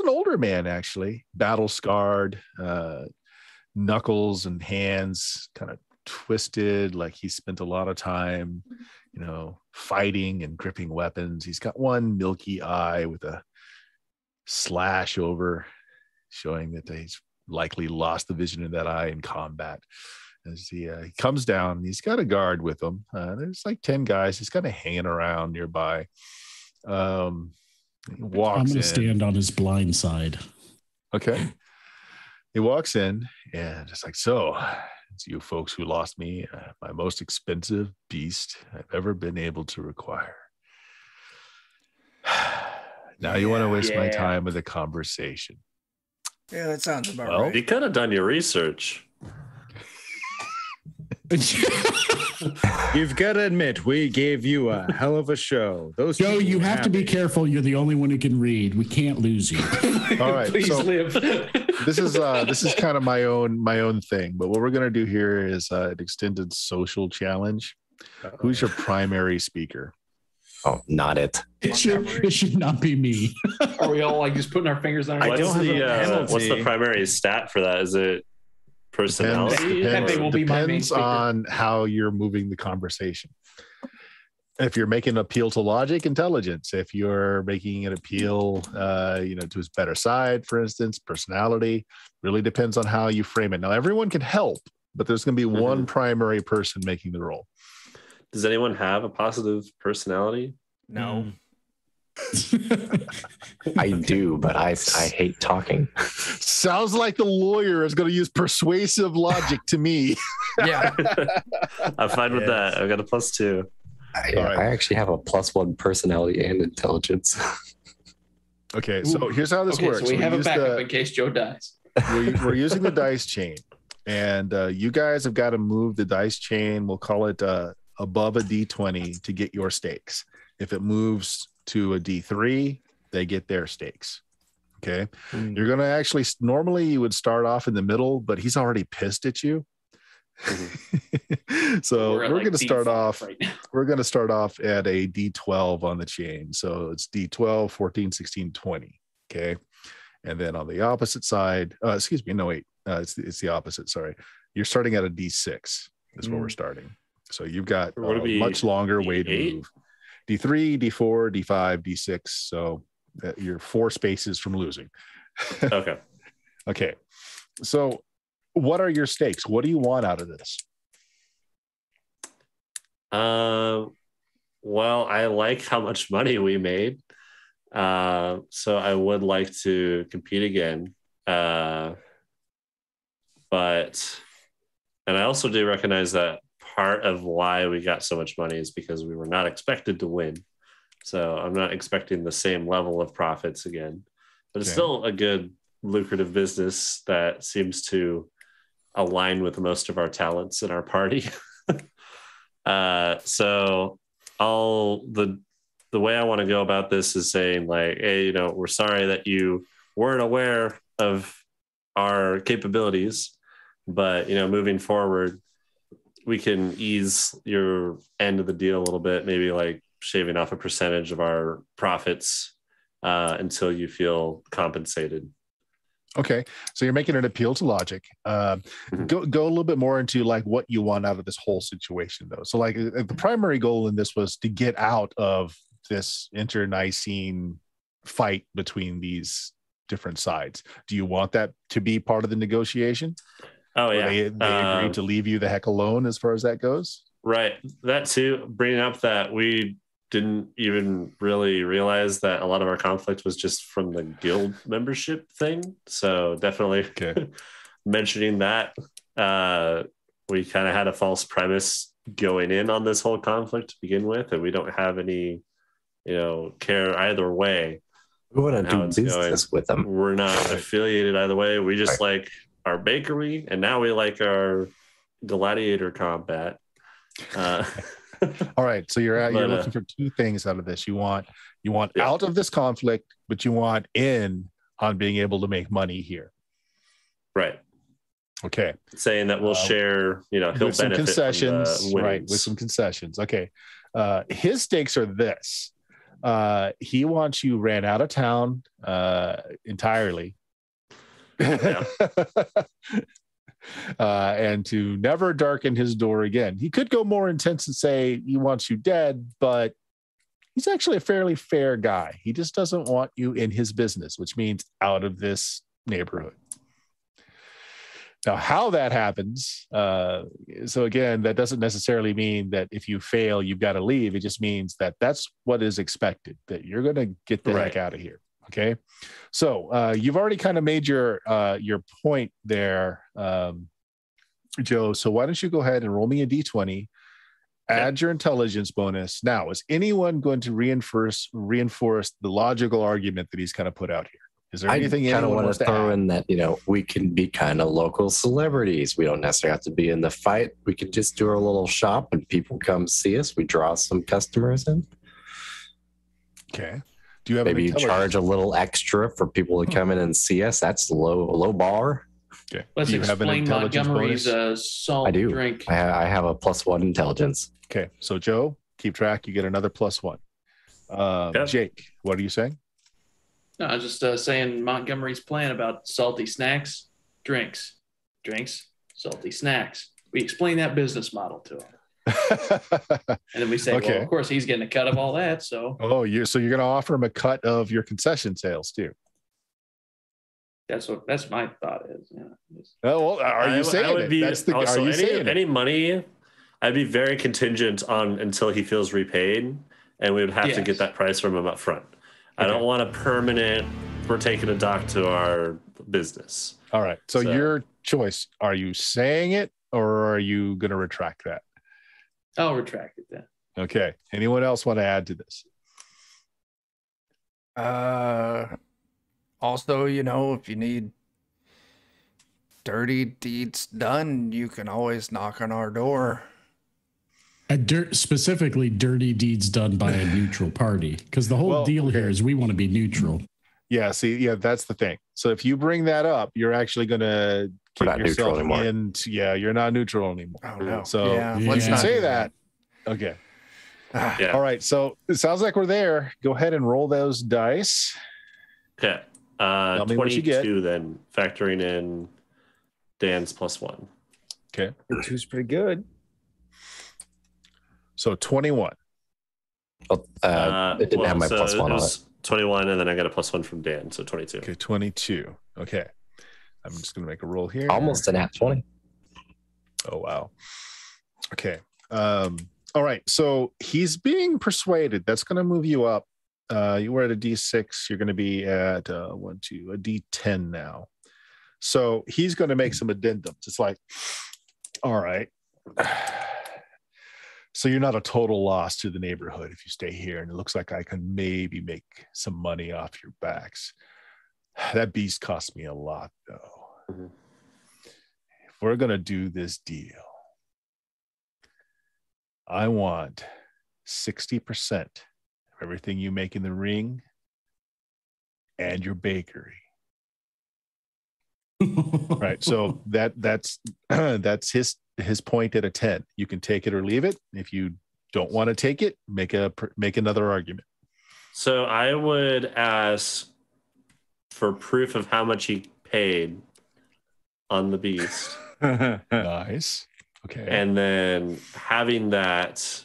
older man, actually, battle scarred, knuckles and hands kind of twisted, like he spent a lot of time, fighting and gripping weapons. He's got one milky eye with a slash over, showing that he's likely lost the vision of that eye in combat. As he comes down, he's got a guard with him. There's like 10 guys. He's kind of hanging around nearby. He walks I'm going in. to stand on his blind side. Okay. He walks in and it's like, so it's you folks who lost me, my most expensive beast I've ever been able to require. Now you want to waste my time with a conversation. Yeah, that sounds about Well, right. You could have done your research. You've got to admit, we gave you a hell of a show. Those Joe, people you were have to be happy. careful. You're the only one who can read. We can't lose you. All right. Please So live. this is kind of my own thing, but what we're going to do here is an extended social challenge. Who's your primary speaker? Oh, not it. It should not be me. Are we all like just putting our fingers on our don't have a What's the penalty. primary stat for that? Is it personality? Pepe will be my main Depends speaker. on how you're moving the conversation. If you're making an appeal to logic, intelligence. If you're making an appeal, to his better side, for instance, personality, really depends on how you frame it. Now, everyone can help, but there's going to be one primary person making the role. Does anyone have a positive personality? No. I do, but I hate talking. Sounds like the lawyer is going to use persuasive logic to me. Yeah. I'm fine with that. I've got a +2. I All right. actually have a +1 personality and intelligence. Okay, so here's how this works. So we have a backup in case Joe dies. We're using the dice chain, and you guys have got to move the dice chain. We'll call it above a D20 to get your stakes. If it moves to a D3, they get their stakes. Okay, you're going to actually normally you would start off in the middle, but he's already pissed at you. So we're going to start off. Right, we're going to start off at a D12 on the chain. So it's D12, 14, 16, 20. Okay. And then on the opposite side, it's the opposite. Sorry. You're starting at a D6 is where we're starting. So you've got a much longer way to move. D3, D4, D5, D6. So you're 4 spaces from losing. Okay. Okay. So what are your stakes? What do you want out of this? Well, I like how much money we made. So I would like to compete again. And I also do recognize that part of why we got so much money is because we were not expected to win. So I'm not expecting the same level of profits again, but it's still a good lucrative business that seems to align with most of our talents in our party. So the way I want to go about this is saying like, hey, we're sorry that you weren't aware of our capabilities, but moving forward, we can ease your end of the deal a little bit, maybe like shaving off a percentage of our profits until you feel compensated. Okay, so you're making an appeal to logic. Go a little bit more into like what you want out of this whole situation, though. So like the primary goal in this was to get out of this internecine fight between these different sides. Do you want that to be part of the negotiation? Oh yeah, they agreed to leave you the heck alone as far as that goes. Right, that too. Bringing up that we didn't even really realize that a lot of our conflict was just from the guild membership thing. So definitely mentioning that we kind of had a false premise going in on this whole conflict to begin with, and we don't have any, care either way. We want to do business with them. We're not affiliated either way. We just like our bakery, and now we like our gladiator combat. All right, so you're looking for 2 things out of this. You want out of this conflict, but you want in on being able to make money here. Right. Okay. Saying that we'll share, he'll with some benefit concessions, from the right? With some concessions. Okay. His stakes are this. He wants you ran out of town entirely. And to never darken his door again. He could go more intense and say he wants you dead, but he's actually a fairly fair guy. He just doesn't want you in his business, which means out of this neighborhood. Now, how that happens, so again, that doesn't necessarily mean that if you fail, you've got to leave. It just means that that's what is expected, that you're going to get the heck out of here. Okay. So you've already kind of made your point there, Joe. So why don't you go ahead and roll me a D20, add your intelligence bonus. Now, is anyone going to reinforce the logical argument that he's kind of put out here? Is there anything I kind of anyone want to throw in that, we can be kind of local celebrities. We don't necessarily have to be in the fight. We can just do our little shop and people come see us. We draw some customers in. Okay. Do you have maybe you charge a little extra for people to come in and see us? That's low bar. Okay. Let's explain Montgomery's salt drink. I have a +1 intelligence. Okay. So Joe, keep track. You get another +1. Jake, what are you saying? No, I was just saying Montgomery's plan about salty snacks, drinks, salty snacks. We explain that business model to him. And then we say, well, of course, he's getting a cut of all that. So, so you're going to offer him a cut of your concession sales too. That's my thought is. Yeah. Oh, well, are you saying it? That's the, also, are you saying any money? I'd be very contingent on until he feels repaid, and we would have to get that price from him up front. I don't want a permanent, we're taking a dock to our business. All right. So your choice, are you saying it or are you going to retract that? I'll retract it then. Okay. Anyone else want to add to this? Also, if you need dirty deeds done, you can always knock on our door. Specifically, dirty deeds done by a neutral party, because the whole deal here is we want to be neutral. Yeah, that's the thing. So if you bring that up, you're actually going to get yourself into, you're not neutral anymore. Oh, no. So let's not say that. Okay. Yeah. All right. So it sounds like we're there. Go ahead and roll those dice. Okay. Tell me what you get. 22 then, factoring in Dan's +1. Okay. 2's pretty good. So 21. Well, it didn't have my +1 on it. 21, and then I got a +1 from Dan, so 22. Okay, 22. Okay. I'm just going to make a roll here. Almost an at 20. Oh, wow. Okay. All right. So he's being persuaded. That's going to move you up. You were at a D6. You're going to be at a D10 now. So he's going to make some addendums. It's like, all right. So you're not a total loss to the neighborhood if you stay here. And it looks like I can maybe make some money off your backs. That beast cost me a lot, though. Mm-hmm. If we're going to do this deal, I want 60% of everything you make in the ring and your bakery. Right. So that's his point at a 10. You can take it or leave it. If you don't want to take it, make another argument. So I would ask for proof of how much he paid on the beast. Nice. Okay. And then having that,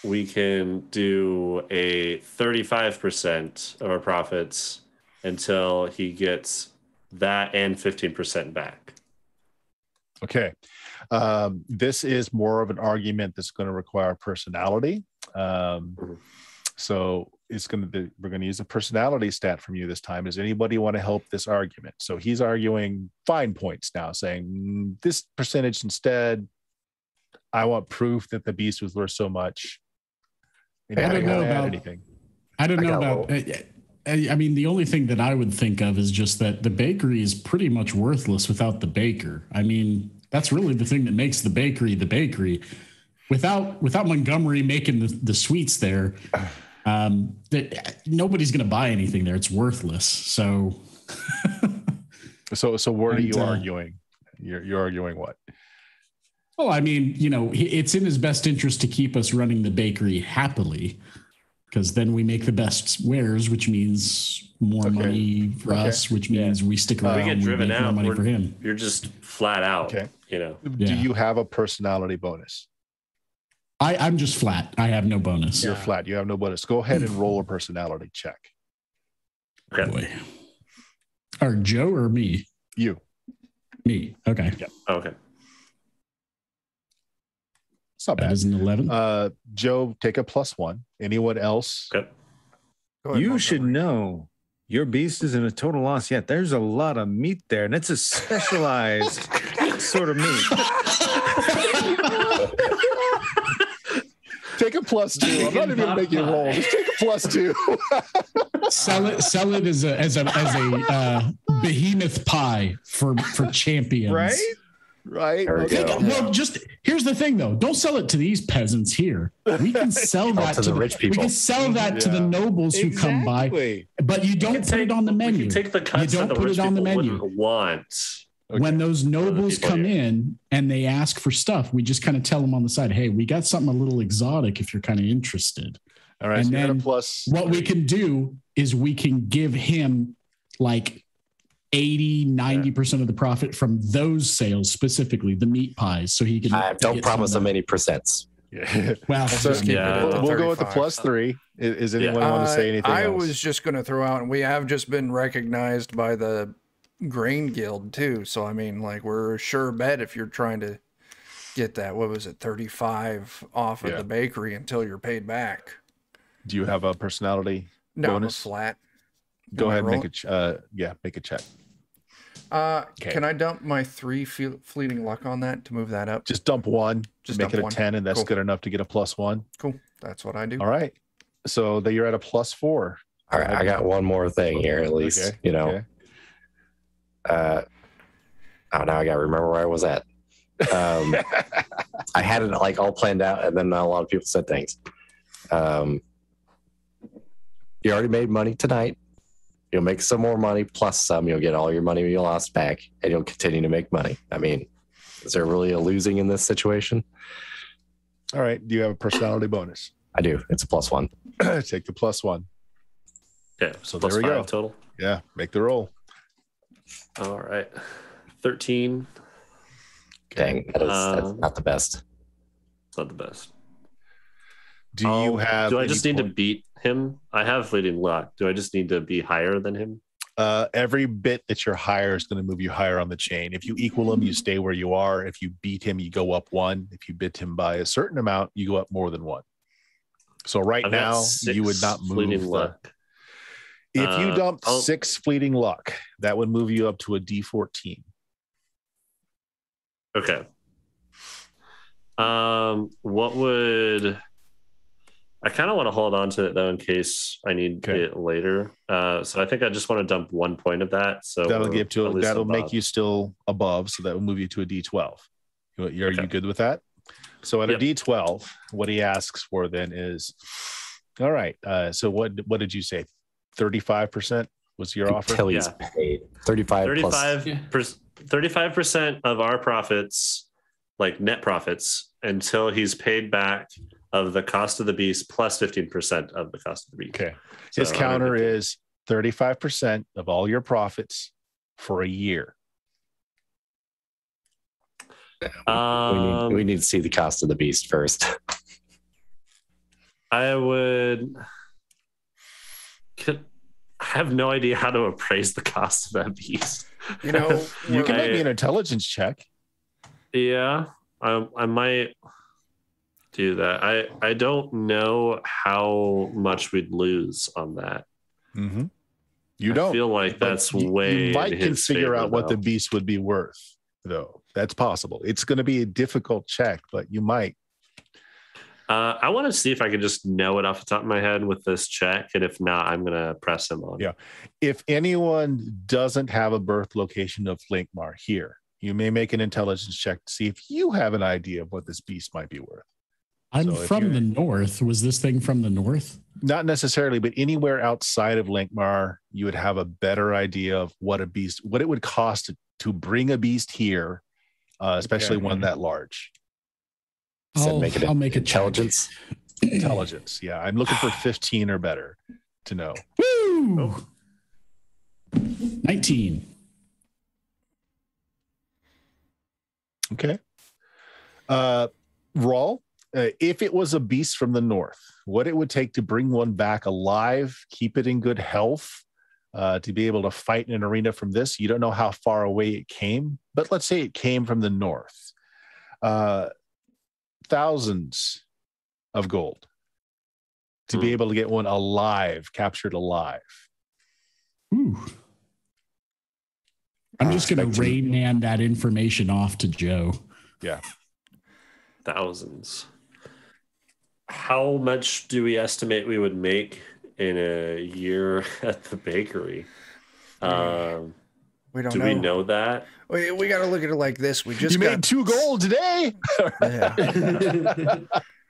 we can do a 35% of our profits until he gets that and 15% back. Okay. This is more of an argument that's going to require personality. So we're going to use a personality stat from you this time. Does anybody want to help this argument? So he's arguing fine points now, saying this percentage instead. I want proof that the beast was worth so much. I don't know about anything. I don't know about. I mean, the only thing that I would think of is just that the bakery is pretty much worthless without the baker. I mean, that's really the thing that makes the bakery the bakery. Without Montgomery making the sweets there, nobody's going to buy anything there. It's worthless. So what are you arguing? You're arguing what? Well, I mean, it's in his best interest to keep us running the bakery happily, because then we make the best wares, which means more money for us, which means we stick around. We get driven out. More money for him. You're just flat out. Okay. Do you have a personality bonus? I'm just flat. I have no bonus. You're flat. You have no bonus. Go ahead and roll a personality check. Okay. Boy. Or Joe or me? You. Me. Okay. Yeah. Okay. It's not bad. That is an 11. Joe, take a +1. Anyone else? Okay. You should know your beast isn't a total loss yet. There's a lot of meat there, and it's a specialized sort of meat. Take a +2. I'm not even going to make you roll. Just take a +2. Sell it as a behemoth pie for champions. Right. Okay. Well, just here's the thing, though. Don't sell it to these peasants here. We can sell that to the rich people. We can sell that to the nobles who come by, but you don't put it on the menu. You can take the cuts that the rich people wouldn't want. Okay. When those nobles come in and they ask for stuff, we just kind of tell them on the side, hey, we got something a little exotic if you're kind of interested. All right. And so then what we can do is we can give him like 80-90% of the profit from those sales, specifically the meat pies, so he can don't promise him any percents. Yeah. Well, we'll go with the +3. Is anyone want to say anything I else? was just going to throw out, and we have just been recognized by the Grain Guild too. So I mean, like, we're a sure bet if you're trying to get that. What was it, 35 off of the bakery until you're paid back? Do you have a personality bonus? No, flat. Go ahead and make a check. Can I dump my 3 fleeting luck on that to move that up? Just dump 1. Just make dump it a 1. 10, and that's Cool. good enough to get a +1. Cool. That's what I do. All right. So you're at a +4. All right, I got one more thing here, at least. Okay, You know, okay. now I got to remember where I was at. I had it like all planned out, and then a lot of people said things. You already made money tonight. You'll make some more money plus some. You'll get all your money you lost back, and you'll continue to make money. I mean, is there really a losing in this situation? All right. Do you have a personality bonus? I do. It's a +1. Take the +1. Okay, So plus there we 5 go. total. Yeah, make the roll. All right, 13. Dang, that's not the best. It's not the best. Do you have? Do I any just need to point- beat him? I have fleeting luck. Do I just need to be higher than him? Every bit that you're higher is going to move you higher on the chain. If you equal him, you stay where you are. If you beat him, you go up 1. If you beat him by a certain amount, you go up more than 1. So right I've got now, 6 you would not move. fleeting luck. If you dumped I'll- 6 fleeting luck, that would move you up to a D14. Okay. What would I kind of want to hold on to it though in case I need it later. So I think I just want to dump 1 point of that. So that'll make you still above. So that will move you to a D12. Are you good with that? So at a D12, what he asks for then is, all right. So what did you say? 35% was your offer? Until he's paid 35% of our profits, like net profits, until he's paid back of the cost of the beast plus 15% of the cost of the beast. Okay. His counter is 35% of all your profits for a year. We need to see the cost of the beast first. I have no idea how to appraise the cost of that beast. You know, you can make me an intelligence check. Yeah, I might do that. I don't know how much we'd lose on that. Mm-hmm. You don't. I feel like that's way. You might can figure out what the though. beast would be worth, though. That's possible. It's going to be a difficult check, but you might. I want to see if I can just know it off the top of my head with this check, and if not, I'm going to press him on. Yeah. If anyone doesn't have a birth location of Lankhmar here, you may make an intelligence check to see if you have an idea of what this beast might be worth. I'm from the north. Was this thing from the north? Not necessarily, but anywhere outside of Lankhmar, you would have a better idea of what it would cost to bring a beast here, especially one that large. I'll make intelligence. Intelligence. Yeah. I'm looking for 15 or better to know. Woo! 19. Okay. Rawl, if it was a beast from the north, what it would take to bring one back alive, keep it in good health, to be able to fight in an arena from this. You don't know how far away it came, but let's say it came from the north. Thousands of gold to be able to get one alive, captured alive. Ooh. I'm just going to Rayman that information off to Joe. Yeah. Thousands. How much do we estimate we would make in a year at the bakery? We don't do know. We know that? We got to look at it like this. We just made 2 gold today. Yeah.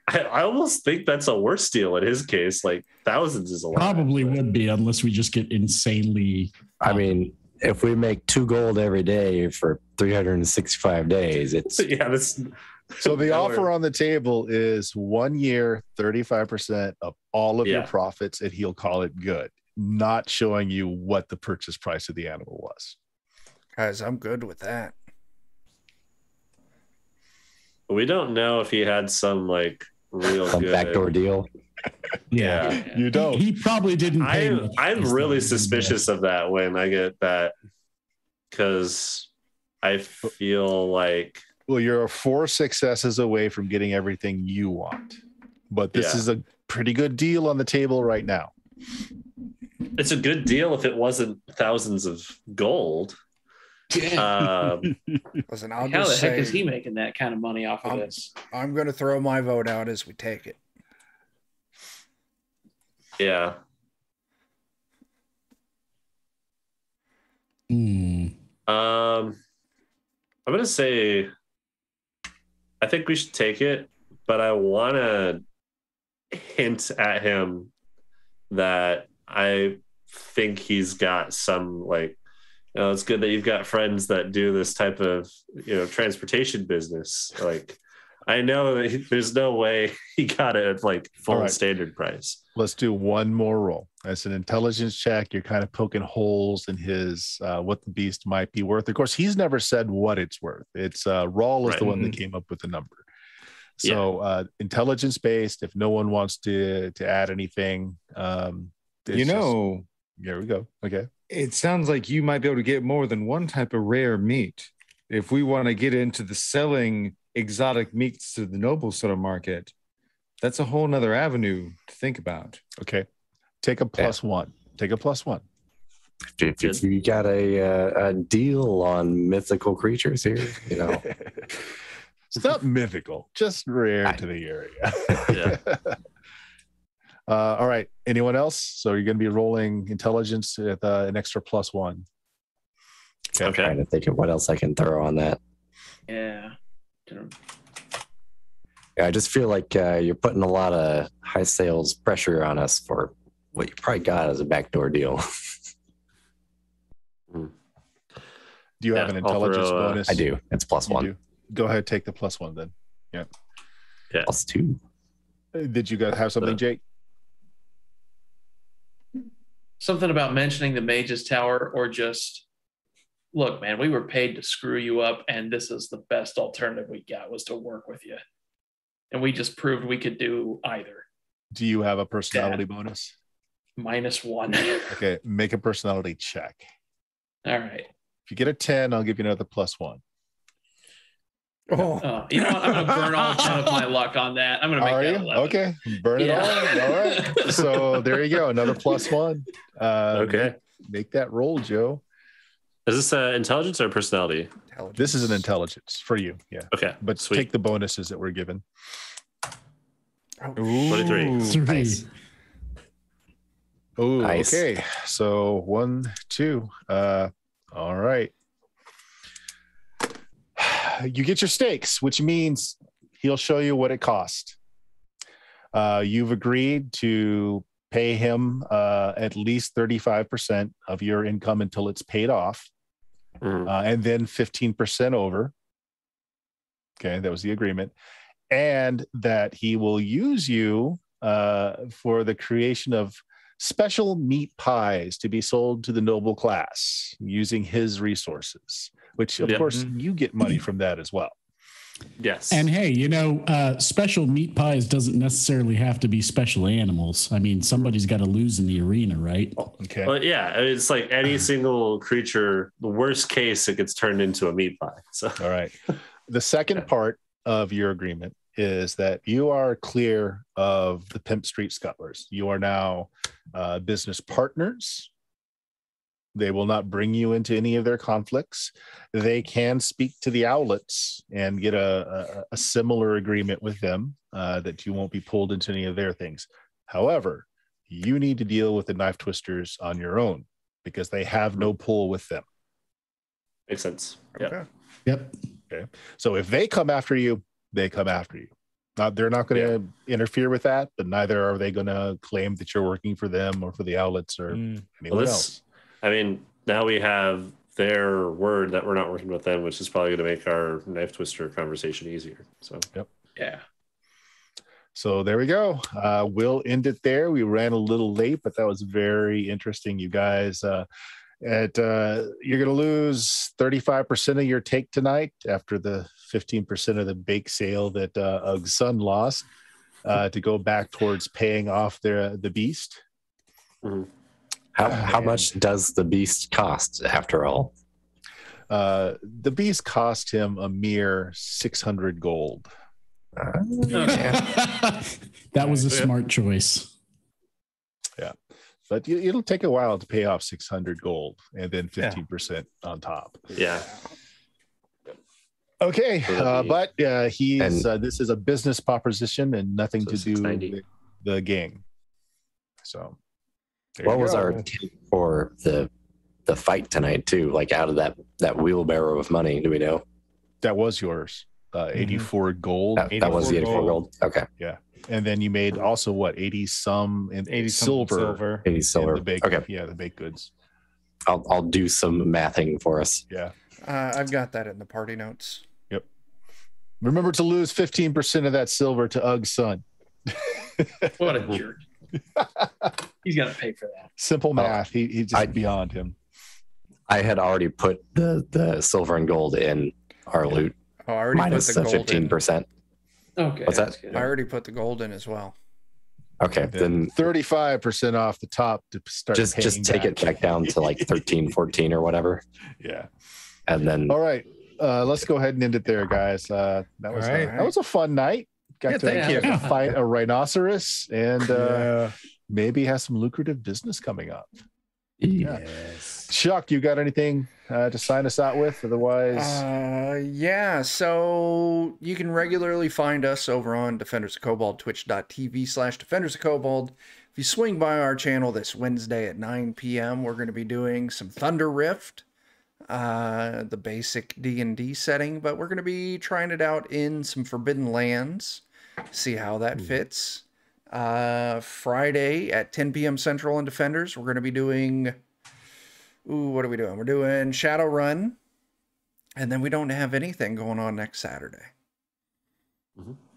I almost think that's a worse deal in his case. Like thousands is a lot. Probably would be, unless we just get insanely. I mean, if we make 2 gold every day for 365 days, it's So the offer on the table is 1 year, 35% of all of your profits, and he'll call it good, not showing you what the purchase price of the animal was. Guys, I'm good with that. We don't know if he had some like real good backdoor deal. Yeah. You don't. He probably didn't pay. I'm really suspicious of that when I get that, because I feel like. Well, you're 4 successes away from getting everything you want, but this is a pretty good deal on the table right now. It's a good deal if it wasn't thousands of gold. Listen, How the heck is he making that kind of money off of this? I'm going to throw my vote out as we take it. Yeah. I'm gonna say I think we should take it, but I want to hint at him that I think he's got some it's good that you've got friends that do this type of transportation business. Like, I know that there's no way he got it at like full standard price. Let's do one more roll. As an intelligence check, you're kind of poking holes in his what the beast might be worth. Of course, he's never said what it's worth. It's Rawl is the one that came up with the number. So intelligence based. If no one wants to add anything, here we go. Okay. It sounds like you might be able to get more than one type of rare meat. If we want to get into the selling exotic meats to the noble sort of market, that's a whole nother avenue to think about. Okay. Take a +1. Take a +1. If you got a deal on mythical creatures here, It's not mythical, just rare to the area. Yeah. All right. Anyone else? So you're going to be rolling intelligence at an extra +1. Okay. I'm trying to think of what else I can throw on that. Yeah. I just feel like you're putting a lot of high sales pressure on us for what you probably got as a backdoor deal. Do you have an intelligence bonus? I do. It's +1. Go ahead, take the +1 then. Yeah. +2. Did you guys have something, Jake? Something about mentioning the Mage's Tower, or just, look, man, we were paid to screw you up, and this is the best alternative we got, was to work with you. And we just proved we could do either. Do you have a personality bonus? -1. Okay, make a personality check. All right. If you get a 10, I'll give you another +1. You know what? I'm going to burn all 10 of my luck on that. I'm going to make that 11. Okay, burn it all. All right. So there you go, another +1. Okay. Make that roll, Joe. Is this intelligence or personality? This is an intelligence for you. Yeah. Okay. But take the bonuses that we're given. 23. Nice. Oh, Nice. Okay. So 1, 2. All right. You get your stakes, which means he'll show you what it cost. You've agreed to pay him at least 35% of your income until it's paid off, and then 15% over. Okay, that was the agreement. And that he will use you for the creation of special meat pies to be sold to the noble class using his resources, which of course you get money from that as well. Yes. And hey, special meat pies doesn't necessarily have to be special animals. I mean, somebody's got to lose in the arena, right? Okay. Well, yeah, it's like any single creature, the worst case, it gets turned into a meat pie. So, all right. The second part of your agreement is that you are clear of the Pimp Street Scuttlers. You are now business partners. They will not bring you into any of their conflicts. They can speak to the Owlets and get a similar agreement with them that you won't be pulled into any of their things. However, you need to deal with the Knife Twisters on your own because they have no pull with them. makes sense. Okay. Yep. Okay. So if they come after you, they come after you. They're not going to interfere with that, but neither are they going to claim that you're working for them or for the Owlets or anyone else. I mean, now we have their word that we're not working with them, which is probably going to make our Knife Twister conversation easier. So, Yeah. So there we go. We'll end it there. We ran a little late, but that was very interesting. You guys, you're going to lose 35% of your take tonight after the 15% of the bake sale that Ug's son lost to go back towards paying off the beast. Mm-hmm. How much does the beast cost after all? The beast cost him a mere 600 gold. That was a smart choice. Yeah. But it'll take a while to pay off 600 gold and then 15% on top. Yeah. Okay. But this is a business proposition and nothing to do with the gang. So what was our take for the the fight tonight too? Like out of that wheelbarrow of money, do we know? That was yours. 84 gold. That was the 84 gold. Okay. Yeah. And then you made also what, 80 some and 80 silver. 80 silver. The baked, okay. Yeah, the baked goods. I'll do some mathing for us. Yeah. I've got that in the party notes. Yep. Remember to lose 15% of that silver to Ug's son. What a jerk. He's got to pay for that. Simple math. He's just beyond him. I had already put the silver and gold in our loot. Oh, I already minus put the gold 15%. Okay. What's that? I already put the gold in as well. Okay, then 35% off the top to start. Just take it back down to like 13, 14 or whatever. Yeah. And then all right. Let's go ahead and end it there, guys. That was a fun night. Got to fight a rhinoceros and maybe have some lucrative business coming up. Yes. Chuck, you got anything to sign us out with? Otherwise, yeah. So you can regularly find us over on Defenders of Kobold, twitch.tv/Defenders of Kobold. If you swing by our channel this Wednesday at 9 p.m., we're going to be doing some Thunder Rift, the basic D&D setting, but we're going to be trying it out in some Forbidden Lands, see how that fits. Friday at 10 p.m. Central on Defenders, we're going to be doing... what are we doing? We're doing Shadowrun, and then we don't have anything going on next Saturday.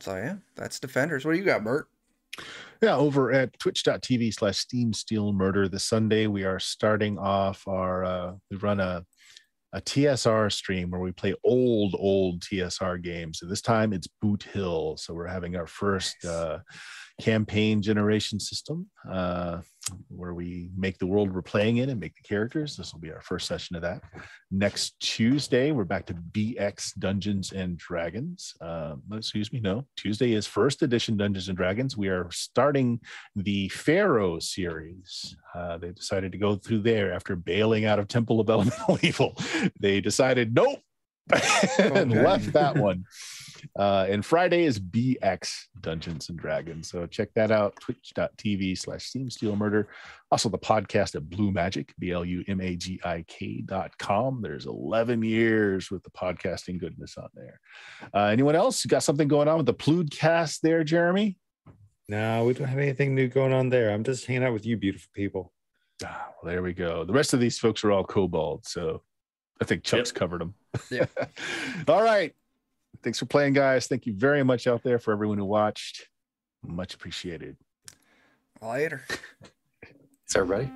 So yeah, that's Defenders. What do you got, Bert? Yeah, over at twitch.tv/SteamSteelMurder this Sunday, we are starting off our, we run a TSR stream where we play old TSR games. So this time it's Boot Hill. So we're having our first campaign generation system where we make the world we're playing in and make the characters. This will be our first session of that. Next Tuesday, we're back to BX Dungeons and Dragons. Tuesday is first edition Dungeons and Dragons. We are starting the Pharaoh series. They decided to go through there after bailing out of Temple of Elemental Evil. They decided nope and left that one. And Friday is BX Dungeons and Dragons. So check that out, twitch.tv/SteamSteelMurder. Also the podcast at Blue Magic, BLUMAGIK.com. There's 11 years with the podcasting goodness on there. Anyone else? You got something going on with the Pludcast there, Jeremy? No, we don't have anything new going on there. I'm just hanging out with you beautiful people. Well, there we go. The rest of these folks are all kobold, so I think Chuck's covered them. Yeah. All right. Thanks for playing, guys. Thank you very much out there for everyone who watched. Much appreciated. Later. Thanks, everybody.